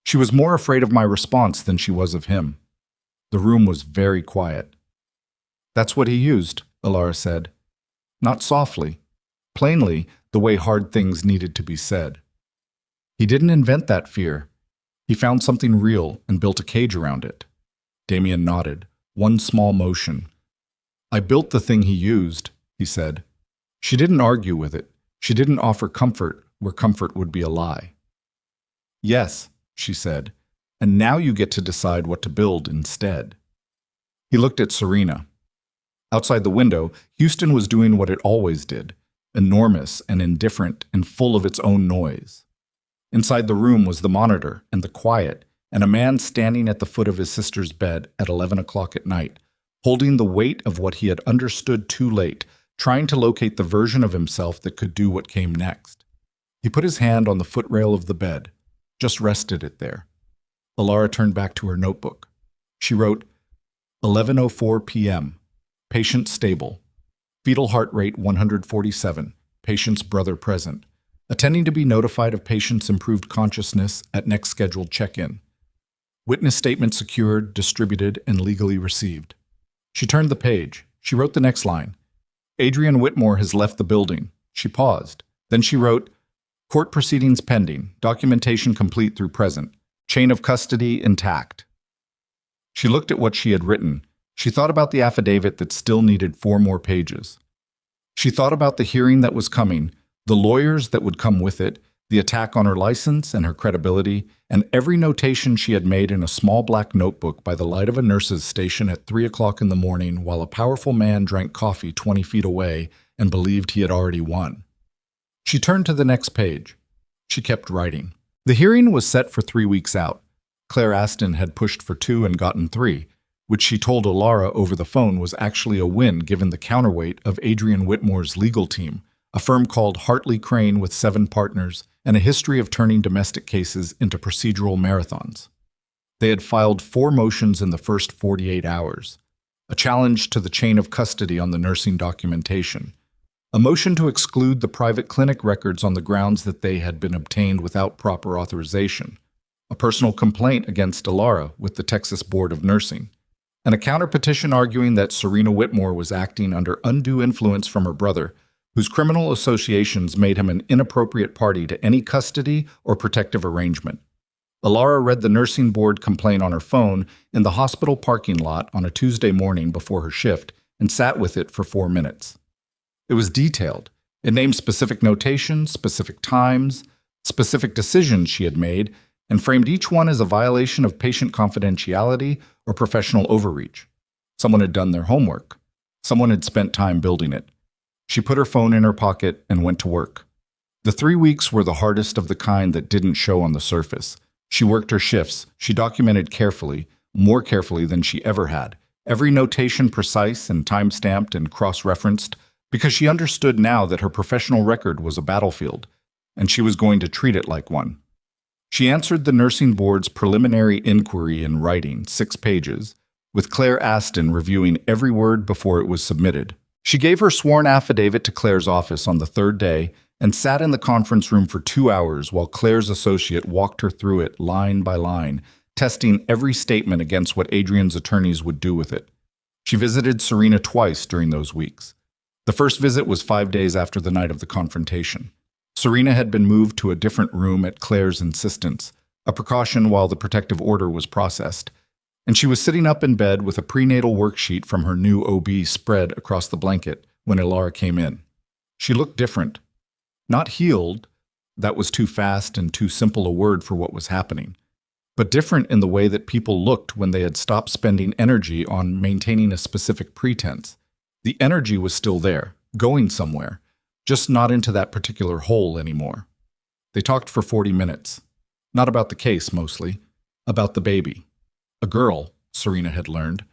She was more afraid of my response than she was of him. The room was very quiet. That's what he used, Alara said. Not softly. Plainly, the way hard things needed to be said. He didn't invent that fear. He found something real and built a cage around it. Damian nodded, one small motion. I built the thing he used, he said. She didn't argue with it. She didn't offer comfort where comfort would be a lie. Yes, she said, and now you get to decide what to build instead. He looked at Serena. Outside the window, Houston was doing what it always did, enormous and indifferent and full of its own noise. Inside the room was the monitor and the quiet, and a man standing at the foot of his sister's bed at 11 o'clock at night, holding the weight of what he had understood too late, trying to locate the version of himself that could do what came next. He put his hand on the footrail of the bed, just rested it there. Alara turned back to her notebook. She wrote, 11:04 p.m. Patient stable. Fetal heart rate 147. Patient's brother present. Attending to be notified of patient's improved consciousness at next scheduled check-in. Witness statement secured, distributed, and legally received. She turned the page. She wrote the next line. Adrian Whitmore has left the building. She paused. Then she wrote, court proceedings pending. Documentation complete through present. Chain of custody intact. She looked at what she had written. She thought about the affidavit that still needed 4 more pages. She thought about the hearing that was coming, the lawyers that would come with it, the attack on her license and her credibility, and every notation she had made in a small black notebook by the light of a nurse's station at 3 o'clock in the morning while a powerful man drank coffee 20 feet away and believed he had already won. She turned to the next page. She kept writing. The hearing was set for 3 weeks out. Claire Aston had pushed for 2 and gotten 3, which she told Alara over the phone was actually a win given the counterweight of Adrian Whitmore's legal team, a firm called Hartley Crane with 7 partners and a history of turning domestic cases into procedural marathons. They had filed 4 motions in the first 48 hours, a challenge to the chain of custody on the nursing documentation, a motion to exclude the private clinic records on the grounds that they had been obtained without proper authorization, a personal complaint against Alara with the Texas Board of Nursing, and a counterpetition arguing that Serena Whitmore was acting under undue influence from her brother, whose criminal associations made him an inappropriate party to any custody or protective arrangement. Alara read the nursing board complaint on her phone in the hospital parking lot on a Tuesday morning before her shift and sat with it for 4 minutes. It was detailed. It named specific notations, specific times, specific decisions she had made, and framed each one as a violation of patient confidentiality or professional overreach. Someone had done their homework. Someone had spent time building it. She put her phone in her pocket and went to work. The 3 weeks were the hardest of the kind that didn't show on the surface. She worked her shifts. She documented carefully, more carefully than she ever had, every notation precise and time-stamped and cross-referenced, because she understood now that her professional record was a battlefield, and she was going to treat it like one. She answered the nursing board's preliminary inquiry in writing, 6 pages, with Claire Aston reviewing every word before it was submitted. She gave her sworn affidavit to Claire's office on the 3rd day and sat in the conference room for 2 hours while Claire's associate walked her through it line by line, testing every statement against what Adrian's attorneys would do with it. She visited Serena twice during those weeks. The first visit was 5 days after the night of the confrontation. Serena had been moved to a different room at Claire's insistence, a precaution while the protective order was processed, and she was sitting up in bed with a prenatal worksheet from her new OB spread across the blanket when Ilara came in. She looked different. Not healed, that was too fast and too simple a word for what was happening, but different in the way that people looked when they had stopped spending energy on maintaining a specific pretense. The energy was still there, going somewhere, just not into that particular hole anymore. They talked for 40 minutes. Not about the case, mostly. About the baby. A girl, Serena had learned.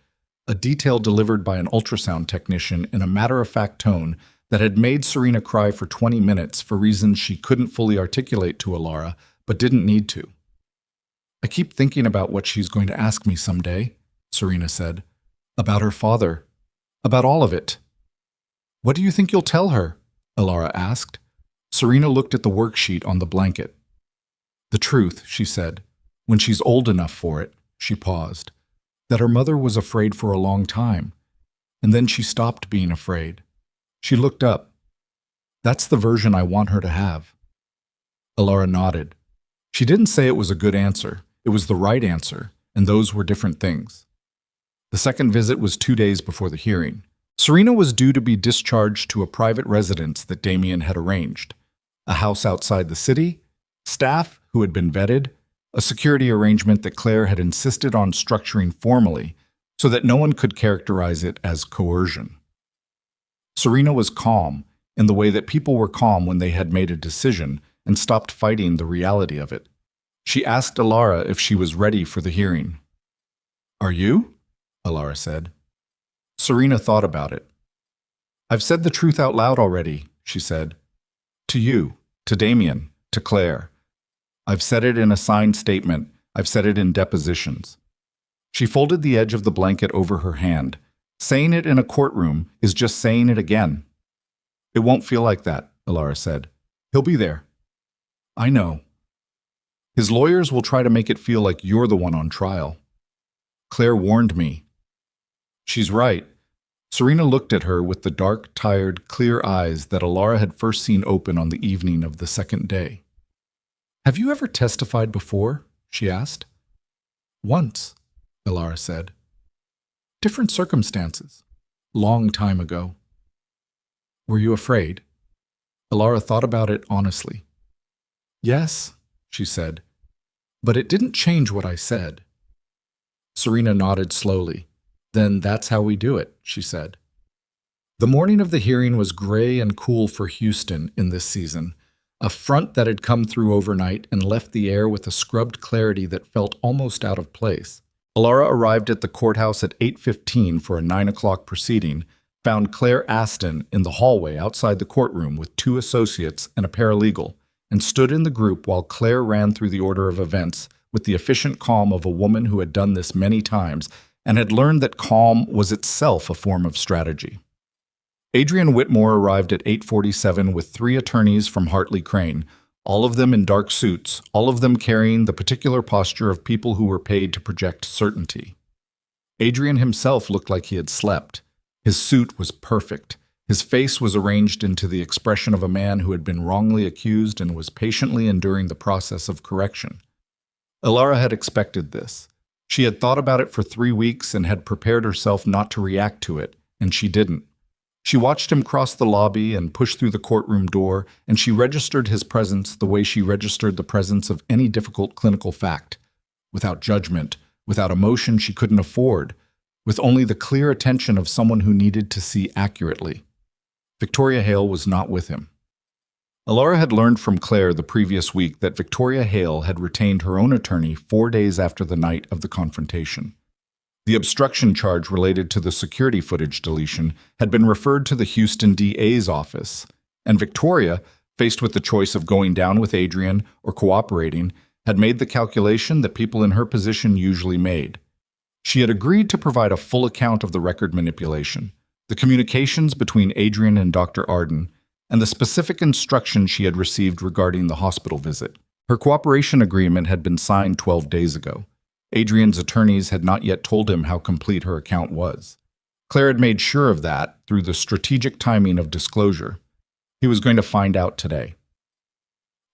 A detail delivered by an ultrasound technician in a matter-of-fact tone that had made Serena cry for 20 minutes for reasons she couldn't fully articulate to Ilara, but didn't need to. "I keep thinking about what she's going to ask me someday," Serena said. "About her father. About all of it." "What do you think you'll tell her?" Ilara asked. Serena looked at the worksheet on the blanket. "The truth," she said. "When she's old enough for it." She paused. "That her mother was afraid for a long time, and then she stopped being afraid." She looked up. "That's the version I want her to have." Ilara nodded. She didn't say it was a good answer. It was the right answer, and those were different things. The second visit was 2 days before the hearing. Serena was due to be discharged to a private residence that Damien had arranged. A house outside the city, staff who had been vetted, a security arrangement that Claire had insisted on structuring formally so that no one could characterize it as coercion. Serena was calm in the way that people were calm when they had made a decision and stopped fighting the reality of it. She asked Ilara if she was ready for the hearing. "Are you?" Ilara said. Serena thought about it. "I've said the truth out loud already," she said. "To you, to Damien, to Claire. I've said it in a signed statement. I've said it in depositions." She folded the edge of the blanket over her hand. Saying it in a courtroom is just saying it again. "It won't feel like that," Ilara said. "He'll be there." "I know. His lawyers will try to make it feel like you're the one on trial. Claire warned me." "She's right." Serena looked at her with the dark, tired, clear eyes that Ilara had first seen open on the evening of the second day. "Have you ever testified before?" she asked. "Once," Ilara said. "Different circumstances. Long time ago." "Were you afraid?" Ilara thought about it honestly. "Yes," she said, "but it didn't change what I said." Serena nodded slowly. "Then that's how we do it," she said. The morning of the hearing was gray and cool for Houston in this season, a front that had come through overnight and left the air with a scrubbed clarity that felt almost out of place. Ilara arrived at the courthouse at 8:15 for a 9 o'clock proceeding, found Claire Aston in the hallway outside the courtroom with 2 associates and a paralegal, and stood in the group while Claire ran through the order of events with the efficient calm of a woman who had done this many times and had learned that calm was itself a form of strategy. Adrian Whitmore arrived at 8:47 with 3 attorneys from Hartley Crane, all of them in dark suits, all of them carrying the particular posture of people who were paid to project certainty. Adrian himself looked like he had slept. His suit was perfect. His face was arranged into the expression of a man who had been wrongly accused and was patiently enduring the process of correction. Ilara had expected this. She had thought about it for 3 weeks and had prepared herself not to react to it, and she didn't. She watched him cross the lobby and push through the courtroom door, and she registered his presence the way she registered the presence of any difficult clinical fact, without judgment, without emotion she couldn't afford, with only the clear attention of someone who needed to see accurately. Victoria Hale was not with him. Ilara had learned from Claire the previous week that Victoria Hale had retained her own attorney 4 days after the night of the confrontation. The obstruction charge related to the security footage deletion had been referred to the Houston DA's office, and Victoria, faced with the choice of going down with Adrian or cooperating, had made the calculation that people in her position usually made. She had agreed to provide a full account of the record manipulation, the communications between Adrian and Dr. Arden, and the specific instructions she had received regarding the hospital visit. Her cooperation agreement had been signed 12 days ago. Adrian's attorneys had not yet told him how complete her account was. Claire had made sure of that through the strategic timing of disclosure. He was going to find out today.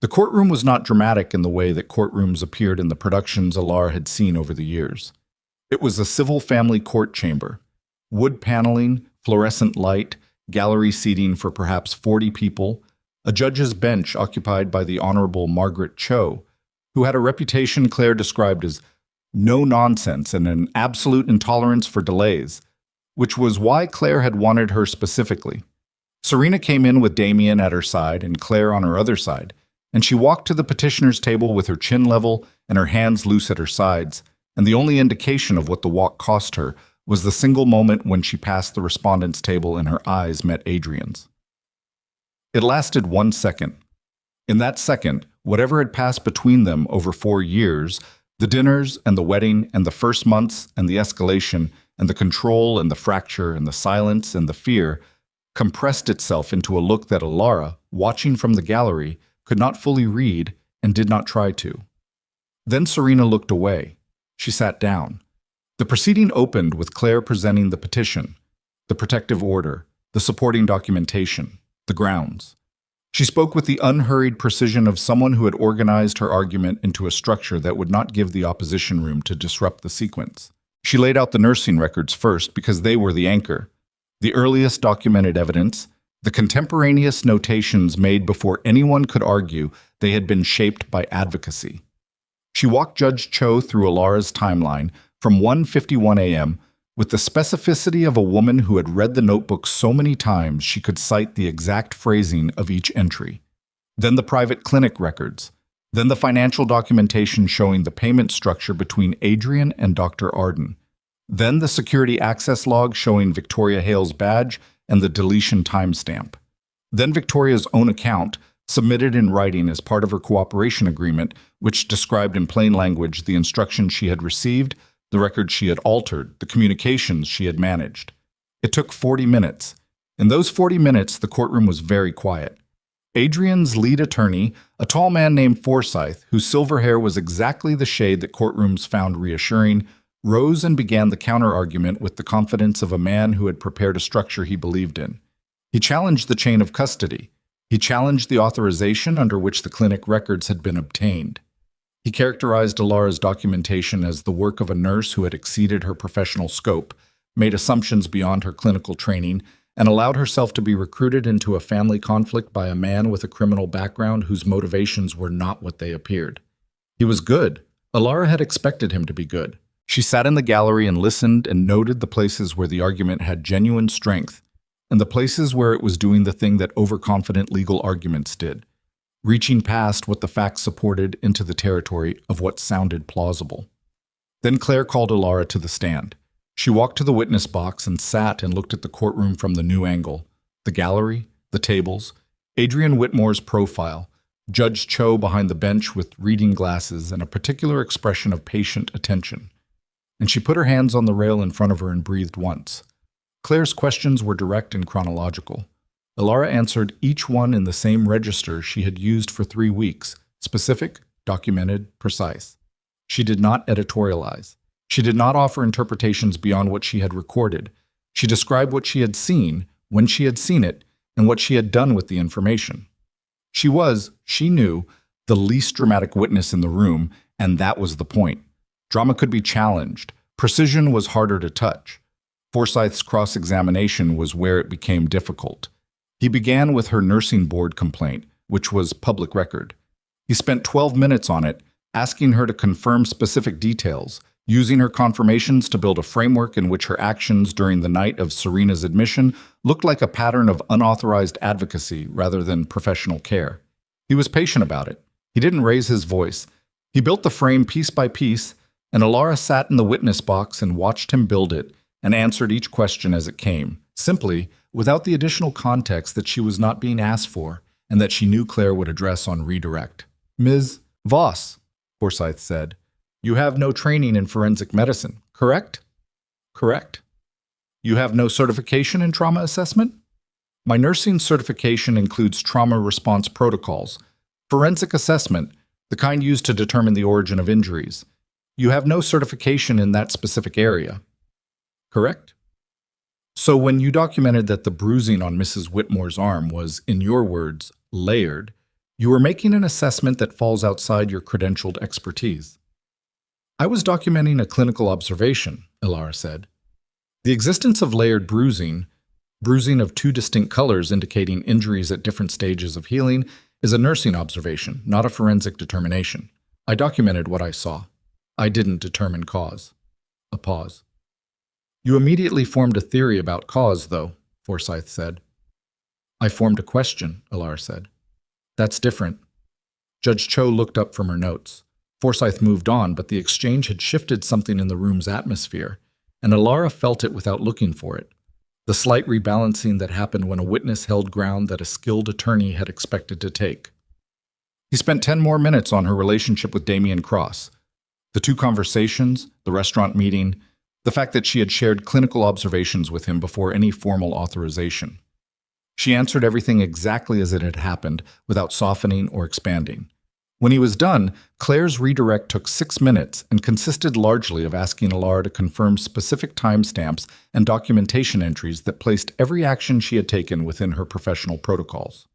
The courtroom was not dramatic in the way that courtrooms appeared in the productions Alar had seen over the years. It was a civil family court chamber. Wood paneling, fluorescent light, gallery seating for perhaps 40 people, a judge's bench occupied by the Honorable Margaret Cho, who had a reputation Claire described as no nonsense and an absolute intolerance for delays, which was why Claire had wanted her specifically. Serena came in with Damien at her side and Claire on her other side, and she walked to the petitioner's table with her chin level and her hands loose at her sides, and the only indication of what the walk cost her was the single moment when she passed the respondent's table and her eyes met Adrian's. It lasted 1 second. In that second, whatever had passed between them over 4 years, the dinners and the wedding and the first months and the escalation and the control and the fracture and the silence and the fear, compressed itself into a look that Alara, watching from the gallery, could not fully read and did not try to. Then Serena looked away. She sat down. The proceeding opened with Claire presenting the petition, the protective order, the supporting documentation, the grounds. She spoke with the unhurried precision of someone who had organized her argument into a structure that would not give the opposition room to disrupt the sequence. She laid out the nursing records first because they were the anchor, the earliest documented evidence, the contemporaneous notations made before anyone could argue they had been shaped by advocacy. She walked Judge Cho through Alara's timeline from 1:51 a.m. with the specificity of a woman who had read the notebook so many times she could cite the exact phrasing of each entry. Then the private clinic records. Then the financial documentation showing the payment structure between Adrian and Dr. Arden. Then the security access log showing Victoria Hale's badge and the deletion timestamp. Then Victoria's own account, submitted in writing as part of her cooperation agreement, which described in plain language the instructions she had received, the records she had altered, the communications she had managed. It took 40 minutes. In those 40 minutes, the courtroom was very quiet. Adrian's lead attorney, a tall man named Forsyth, whose silver hair was exactly the shade that courtrooms found reassuring, rose and began the counter-argument with the confidence of a man who had prepared a structure he believed in. He challenged the chain of custody. He challenged the authorization under which the clinic records had been obtained. He characterized Alara's documentation as the work of a nurse who had exceeded her professional scope, made assumptions beyond her clinical training, and allowed herself to be recruited into a family conflict by a man with a criminal background whose motivations were not what they appeared. He was good. Alara had expected him to be good. She sat in the gallery and listened and noted the places where the argument had genuine strength, and the places where it was doing the thing that overconfident legal arguments did, reaching past what the facts supported into the territory of what sounded plausible. Then Claire called Alara to the stand. She walked to the witness box and sat and looked at the courtroom from the new angle, the gallery, the tables, Adrian Whitmore's profile, Judge Cho behind the bench with reading glasses and a particular expression of patient attention. And she put her hands on the rail in front of her and breathed once. Claire's questions were direct and chronological. Alara answered each one in the same register she had used for 3 weeks, specific, documented, precise. She did not editorialize. She did not offer interpretations beyond what she had recorded. She described what she had seen, when she had seen it, and what she had done with the information. She was, she knew, the least dramatic witness in the room, and that was the point. Drama could be challenged. Precision was harder to touch. Forsyth's cross-examination was where it became difficult. He began with her nursing board complaint, which was public record. He spent 12 minutes on it, asking her to confirm specific details, using her confirmations to build a framework in which her actions during the night of Serena's admission looked like a pattern of unauthorized advocacy rather than professional care. He was patient about it. He didn't raise his voice. He built the frame piece by piece, and Alara sat in the witness box and watched him build it and answered each question as it came, simply, without the additional context that she was not being asked for and that she knew Claire would address on redirect. Ms. Voss, Forsyth said, you have no training in forensic medicine, correct? Correct. You have no certification in trauma assessment? My nursing certification includes trauma response protocols, forensic assessment, the kind used to determine the origin of injuries. You have no certification in that specific area, correct? So when you documented that the bruising on Mrs. Whitmore's arm was, in your words, layered, you were making an assessment that falls outside your credentialed expertise. I was documenting a clinical observation, Alara said. The existence of layered bruising of two distinct colors indicating injuries at different stages of healing, is a nursing observation, not a forensic determination. I documented what I saw. I didn't determine cause. A pause. You immediately formed a theory about cause, though, Forsyth said. I formed a question, Alara said. That's different. Judge Cho looked up from her notes. Forsyth moved on, but the exchange had shifted something in the room's atmosphere, and Alara felt it without looking for it. The slight rebalancing that happened when a witness held ground that a skilled attorney had expected to take. He spent 10 more minutes on her relationship with Damian Cross. The two conversations, the restaurant meeting, the fact that she had shared clinical observations with him before any formal authorization. She answered everything exactly as it had happened, without softening or expanding. When he was done, Claire's redirect took 6 minutes and consisted largely of asking Alara to confirm specific timestamps and documentation entries that placed every action she had taken within her professional protocols.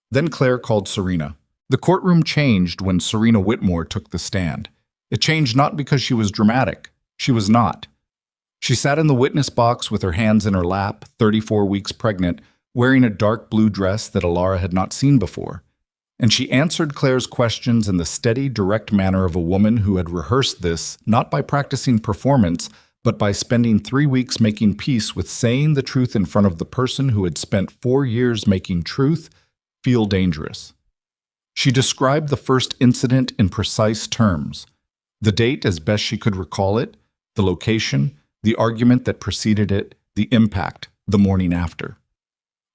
Then Claire called Serena. The courtroom changed when Serena Whitmore took the stand. It changed not because she was dramatic. She was not. She sat in the witness box with her hands in her lap, 34 weeks pregnant, wearing a dark blue dress that Alara had not seen before. And she answered Claire's questions in the steady, direct manner of a woman who had rehearsed this not by practicing performance, but by spending 3 weeks making peace with saying the truth in front of the person who had spent 4 years making truth feel dangerous. She described the first incident in precise terms, the date as best she could recall it, the location, the argument that preceded it, the impact, the morning after.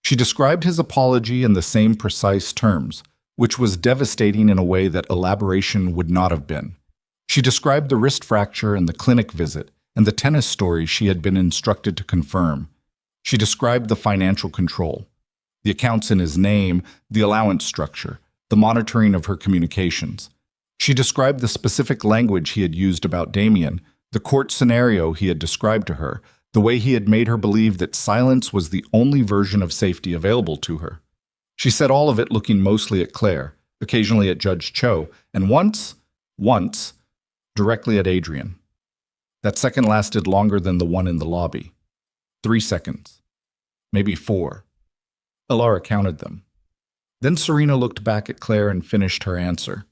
She described his apology in the same precise terms, which was devastating in a way that elaboration would not have been. She described the wrist fracture and the clinic visit and the tennis story she had been instructed to confirm. She described the financial control, the accounts in his name, the allowance structure, the monitoring of her communications. She described the specific language he had used about Damian, the court scenario he had described to her, the way he had made her believe that silence was the only version of safety available to her. She said all of it looking mostly at Claire, occasionally at Judge Cho, and once, directly at Adrian. That second lasted longer than the one in the lobby. 3 seconds. Maybe 4. Alara counted them. Then Serena looked back at Claire and finished her answer.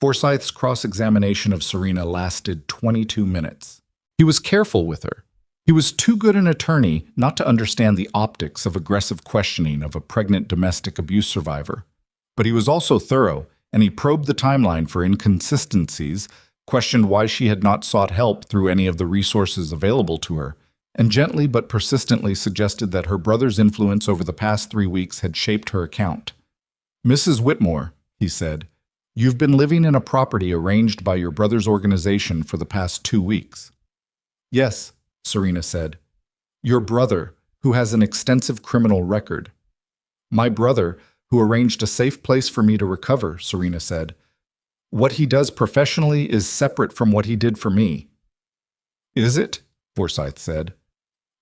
Forsyth's cross-examination of Serena lasted 22 minutes. He was careful with her. He was too good an attorney not to understand the optics of aggressive questioning of a pregnant domestic abuse survivor. But he was also thorough, and he probed the timeline for inconsistencies, questioned why she had not sought help through any of the resources available to her, and gently but persistently suggested that her brother's influence over the past 3 weeks had shaped her account. Mrs. Whitmore, he said, you've been living in a property arranged by your brother's organization for the past 2 weeks. Yes, Serena said. Your brother, who has an extensive criminal record. My brother, who arranged a safe place for me to recover, Serena said. What he does professionally is separate from what he did for me. Is it? Forsyth said.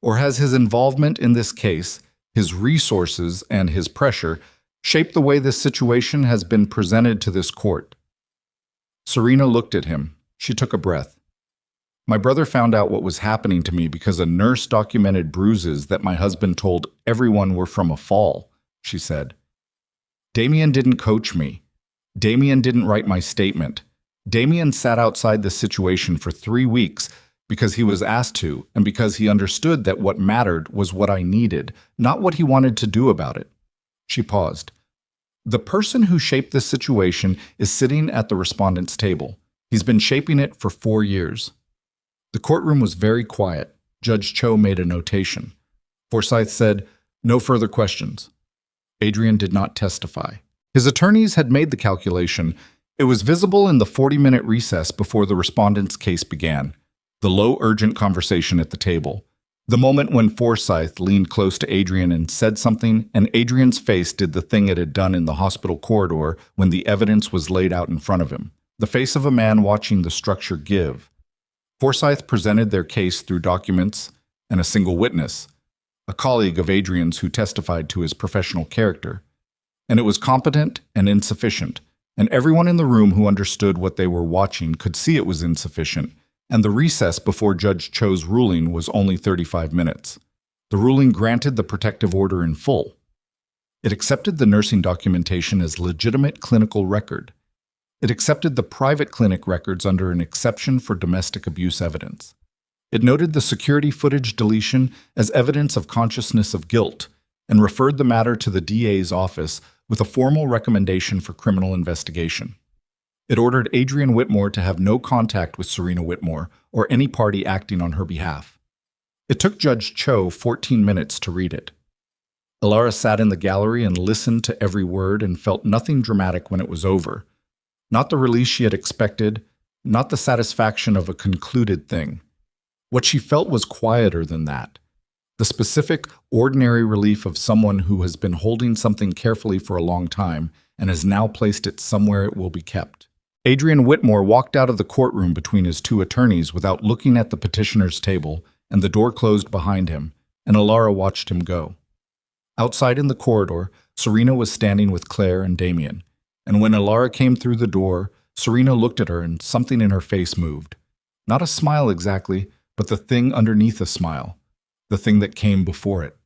Or has his involvement in this case, his resources and his pressure, shaped the way this situation has been presented to this court? Serena looked at him. She took a breath. My brother found out what was happening to me because a nurse documented bruises that my husband told everyone were from a fall, she said. Damian didn't coach me. Damian didn't write my statement. Damian sat outside the situation for 3 weeks because he was asked to and because he understood that what mattered was what I needed, not what he wanted to do about it. She paused. The person who shaped this situation is sitting at the respondent's table. He's been shaping it for 4 years. The courtroom was very quiet. Judge Cho made a notation. Forsyth said, "No further questions." Adrian did not testify. His attorneys had made the calculation. It was visible in the 40-minute recess before the respondent's case began, the low, urgent conversation at the table, the moment when Forsyth leaned close to Adrian and said something, and Adrian's face did the thing it had done in the hospital corridor when the evidence was laid out in front of him, the face of a man watching the structure give. Forsyth presented their case through documents and a single witness, a colleague of Adrian's who testified to his professional character. And it was competent and insufficient, and everyone in the room who understood what they were watching could see it was insufficient, and the recess before Judge Cho's ruling was only 35 minutes. The ruling granted the protective order in full. It accepted the nursing documentation as legitimate clinical record. It accepted the private clinic records under an exception for domestic abuse evidence. It noted the security footage deletion as evidence of consciousness of guilt and referred the matter to the DA's office with a formal recommendation for criminal investigation. It ordered Adrian Whitmore to have no contact with Serena Whitmore or any party acting on her behalf. It took Judge Cho 14 minutes to read it. Alara sat in the gallery and listened to every word and felt nothing dramatic when it was over. Not the release she had expected, not the satisfaction of a concluded thing. What she felt was quieter than that. The specific, ordinary relief of someone who has been holding something carefully for a long time and has now placed it somewhere it will be kept. Adrian Whitmore walked out of the courtroom between his two attorneys without looking at the petitioner's table, and the door closed behind him, and Alara watched him go. Outside in the corridor, Serena was standing with Claire and Damien, and when Alara came through the door, Serena looked at her and something in her face moved. Not a smile exactly, but the thing underneath a smile. The thing that came before it.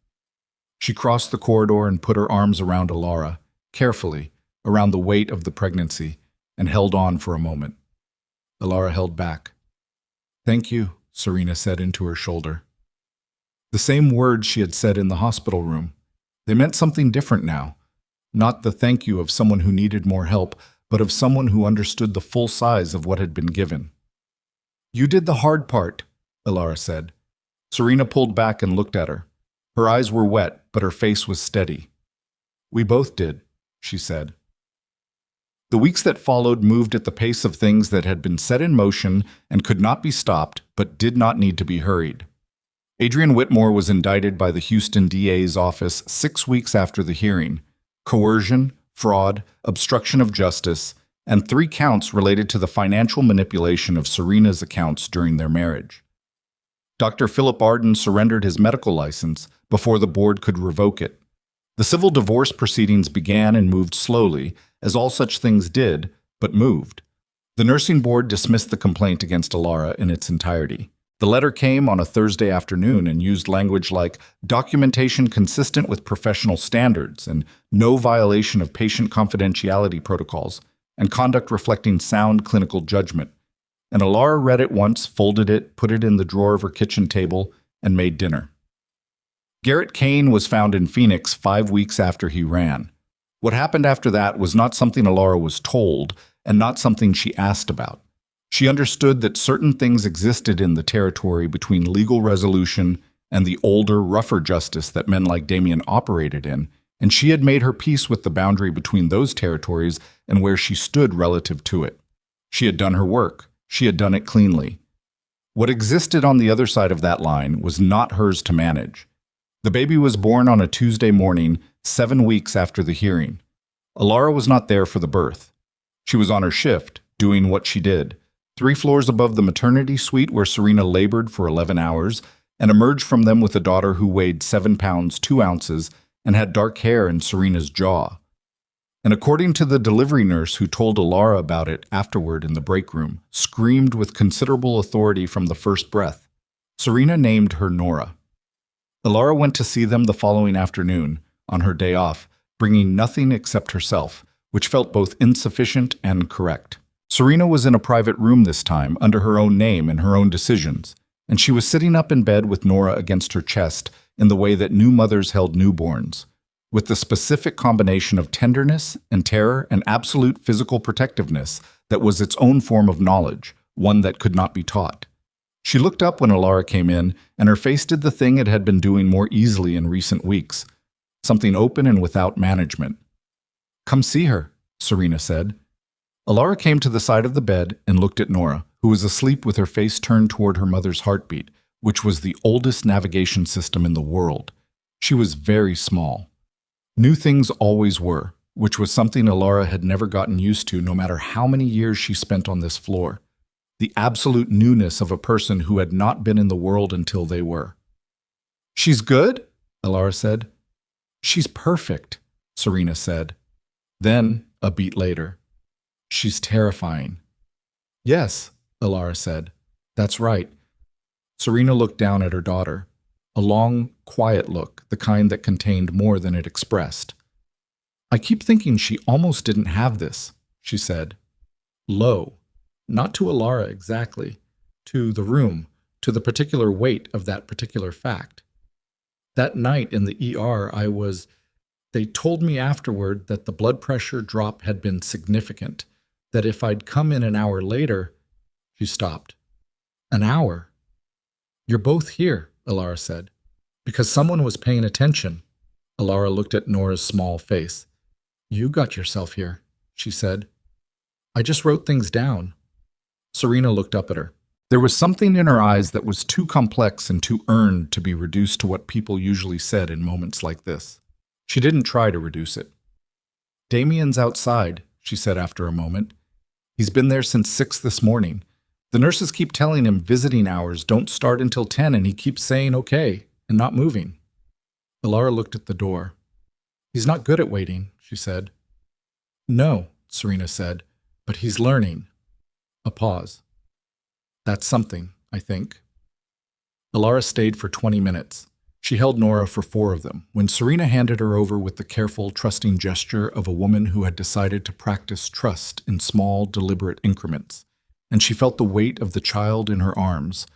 She crossed the corridor and put her arms around Alara, carefully, around the weight of the pregnancy, and held on for a moment. Alara held back. "Thank you," Serena said into her shoulder. The same words she had said in the hospital room. They meant something different now. Not the thank you of someone who needed more help, but of someone who understood the full size of what had been given. "You did the hard part," Alara said. Serena pulled back and looked at her. Her eyes were wet, but her face was steady. "We both did," she said. The weeks that followed moved at the pace of things that had been set in motion and could not be stopped, but did not need to be hurried. Adrian Whitmore was indicted by the Houston DA's office 6 weeks after the hearing. Coercion, fraud, obstruction of justice, and 3 counts related to the financial manipulation of Serena's accounts during their marriage. Dr. Philip Arden surrendered his medical license before the board could revoke it. The civil divorce proceedings began and moved slowly, as all such things did, but moved. The nursing board dismissed the complaint against Alara in its entirety. The letter came on a Thursday afternoon and used language like documentation consistent with professional standards and no violation of patient confidentiality protocols and conduct reflecting sound clinical judgment. And Alara read it once, folded it, put it in the drawer of her kitchen table, and made dinner. Garrett Kane was found in Phoenix 5 weeks after he ran. What happened after that was not something Alara was told, and not something she asked about. She understood that certain things existed in the territory between legal resolution and the older, rougher justice that men like Damien operated in, and she had made her peace with the boundary between those territories and where she stood relative to it. She had done her work. She had done it cleanly. What existed on the other side of that line was not hers to manage. The baby was born on a Tuesday morning, 7 weeks after the hearing. Alara was not there for the birth. She was on her shift, doing what she did, 3 floors above the maternity suite where Serena labored for 11 hours and emerged from them with a daughter who weighed 7 pounds 2 ounces and had dark hair in Serena's jaw. And according to the delivery nurse who told Alara about it afterward in the break room, screamed with considerable authority from the first breath, Serena named her Nora. Alara went to see them the following afternoon, on her day off, bringing nothing except herself, which felt both insufficient and correct. Serena was in a private room this time, under her own name and her own decisions, and she was sitting up in bed with Nora against her chest in the way that new mothers held newborns, with the specific combination of tenderness and terror and absolute physical protectiveness that was its own form of knowledge, one that could not be taught. She looked up when Alara came in, and her face did the thing it had been doing more easily in recent weeks, something open and without management. "Come see her," Serena said. Alara came to the side of the bed and looked at Nora, who was asleep with her face turned toward her mother's heartbeat, which was the oldest navigation system in the world. She was very small. New things always were, which was something Alara had never gotten used to no matter how many years she spent on this floor. The absolute newness of a person who had not been in the world until they were. "She's good?" Alara said. "She's perfect," Serena said. Then, a beat later, "She's terrifying." "Yes," Alara said. "That's right." Serena looked down at her daughter, a long, quiet look, the kind that contained more than it expressed. "I keep thinking she almost didn't have this," she said. Low, not to Alara exactly, to the room, to the particular weight of that particular fact. "That night in the ER, they told me afterward that the blood pressure drop had been significant, that if I'd come in an hour later—" She stopped. "An hour?" "You're both here," Alara said, "because someone was paying attention." Alara looked at Nora's small face. "You got yourself here," she said. "I just wrote things down." Serena looked up at her. There was something in her eyes that was too complex and too earned to be reduced to what people usually said in moments like this. She didn't try to reduce it. "Damien's outside," she said after a moment. "He's been there since 6 this morning. The nurses keep telling him visiting hours don't start until 10, and he keeps saying okay and not moving." Alara looked at the door. "He's not good at waiting," she said. "No," Serena said, "but he's learning." A pause. "That's something, I think." Alara stayed for 20 minutes. She held Nora for 4 of them, when Serena handed her over with the careful, trusting gesture of a woman who had decided to practice trust in small, deliberate increments, and she felt the weight of the child in her arms,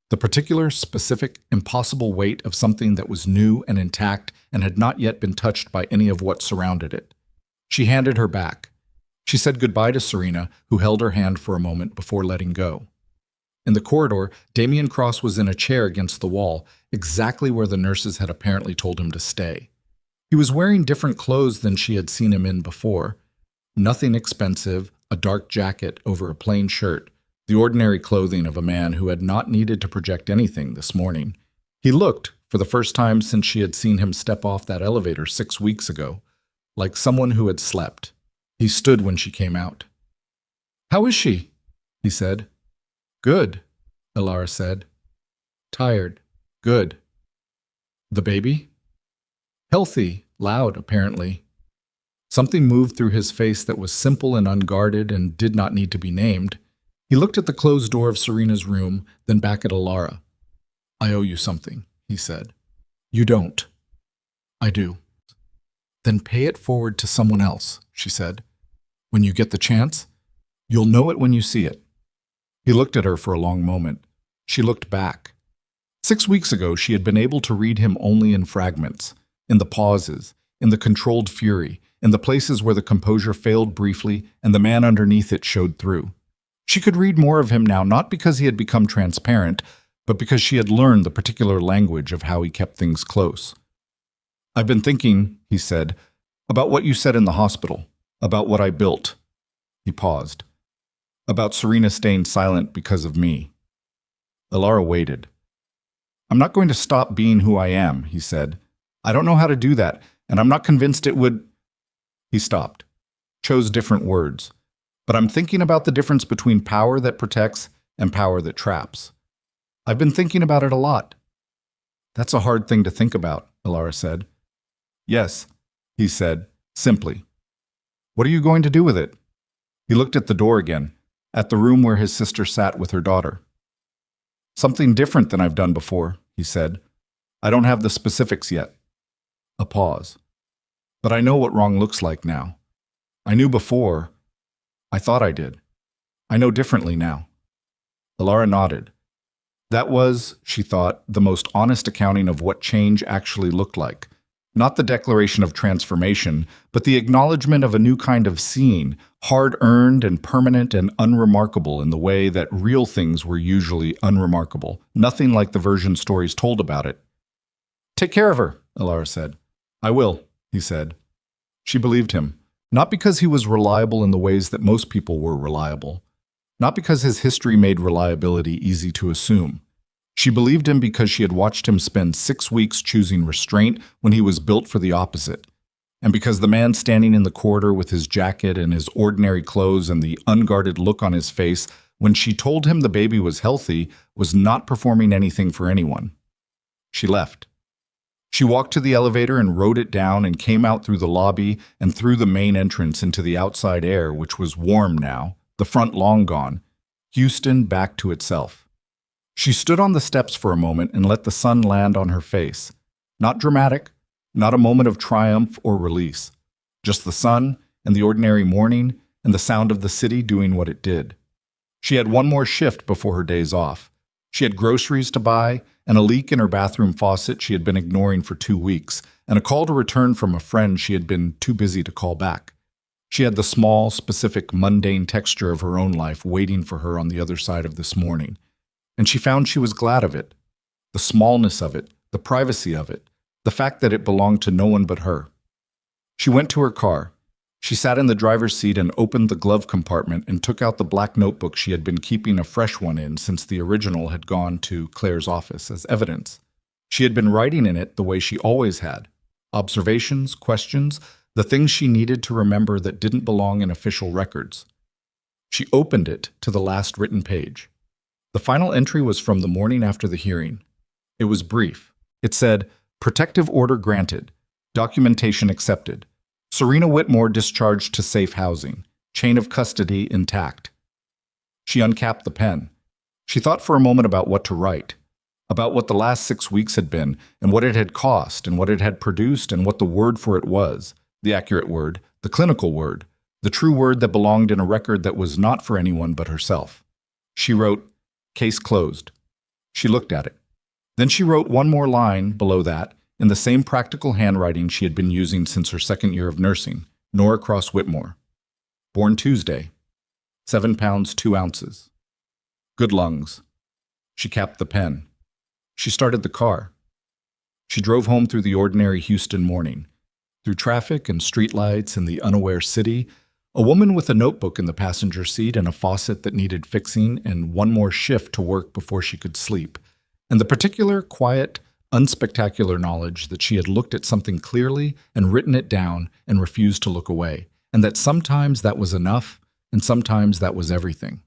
the particular, specific, impossible weight of something that was new and intact and had not yet been touched by any of what surrounded it. She handed her back. She said goodbye to Serena, who held her hand for a moment before letting go. In the corridor, Damien Cross was in a chair against the wall, exactly where the nurses had apparently told him to stay. He was wearing different clothes than she had seen him in before. Nothing expensive, a dark jacket over a plain shirt, the ordinary clothing of a man who had not needed to project anything this morning. He looked, for the first time since she had seen him step off that elevator 6 weeks ago, like someone who had slept. He stood when she came out. "How is she?" he said. "Good," Alara said. "Tired. Good." "The baby?" "Healthy, loud, apparently." Something moved through his face that was simple and unguarded and did not need to be named. He looked at the closed door of Serena's room, then back at Alara. "I owe you something," he said. "You don't." "I do." "Then pay it forward to someone else," she said. "When you get the chance, you'll know it when you see it." He looked at her for a long moment. She looked back. 6 weeks ago, she had been able to read him only in fragments, in the pauses, in the controlled fury, in the places where the composure failed briefly and the man underneath it showed through. She could read more of him now, not because he had become transparent, but because she had learned the particular language of how he kept things close. "I've been thinking," he said, "about what you said in the hospital, about what I built." He paused. "About Serena staying silent because of me." Alara waited. "I'm not going to stop being who I am," he said. "I don't know how to do that, and I'm not convinced it would—" He stopped, chose different words. "But I'm thinking about the difference between power that protects and power that traps. I've been thinking about it a lot." "That's a hard thing to think about," Alara said. "Yes," he said, simply. "What are you going to do with it?" He looked at the door again, at the room where his sister sat with her daughter. "Something different than I've done before," he said. "I don't have the specifics yet." A pause. "But I know what wrong looks like now. I knew before. I thought I did. I know differently now." Alara nodded. That was, she thought, the most honest accounting of what change actually looked like. Not the declaration of transformation, but the acknowledgement of a new kind of seeing, hard-earned and permanent and unremarkable in the way that real things were usually unremarkable, nothing like the version stories told about it. "Take care of her," Alara said. "I will," he said. She believed him, not because he was reliable in the ways that most people were reliable, not because his history made reliability easy to assume. She believed him because she had watched him spend 6 weeks choosing restraint when he was built for the opposite, and because the man standing in the corridor with his jacket and his ordinary clothes and the unguarded look on his face when she told him the baby was healthy was not performing anything for anyone. She left. She walked to the elevator and rode it down and came out through the lobby and through the main entrance into the outside air, which was warm now, the front long gone, Houston back to itself. She stood on the steps for a moment and let the sun land on her face. Not dramatic, not a moment of triumph or release. Just the sun and the ordinary morning and the sound of the city doing what it did. She had one more shift before her days off. She had groceries to buy and a leak in her bathroom faucet she had been ignoring for 2 weeks, and a call to return from a friend she had been too busy to call back. She had the small, specific, mundane texture of her own life waiting for her on the other side of this morning. And she found she was glad of it. The smallness of it, the privacy of it, the fact that it belonged to no one but her. She went to her car. She sat in the driver's seat and opened the glove compartment and took out the black notebook she had been keeping a fresh one in since the original had gone to Claire's office as evidence. She had been writing in it the way she always had. Observations, questions, the things she needed to remember that didn't belong in official records. She opened it to the last written page. The final entry was from the morning after the hearing. It was brief. It said, "Protective order granted. Documentation accepted. Serena Whitmore discharged to safe housing. Chain of custody intact." She uncapped the pen. She thought for a moment about what to write, about what the last 6 weeks had been, and what it had cost, and what it had produced, and what the word for it was, the accurate word, the clinical word, the true word that belonged in a record that was not for anyone but herself. She wrote, "Case closed." She looked at it. Then she wrote one more line below that in the same practical handwriting she had been using since her 2nd year of nursing, Nora Cross Whitmore. Born Tuesday, 7 pounds 2 ounces. Good lungs. She capped the pen. She started the car. She drove home through the ordinary Houston morning, through traffic and streetlights and the unaware city, a woman with a notebook in the passenger seat and a faucet that needed fixing and one more shift to work before she could sleep, and the particular, quiet, unspectacular knowledge that she had looked at something clearly and written it down and refused to look away, and that sometimes that was enough and sometimes that was everything.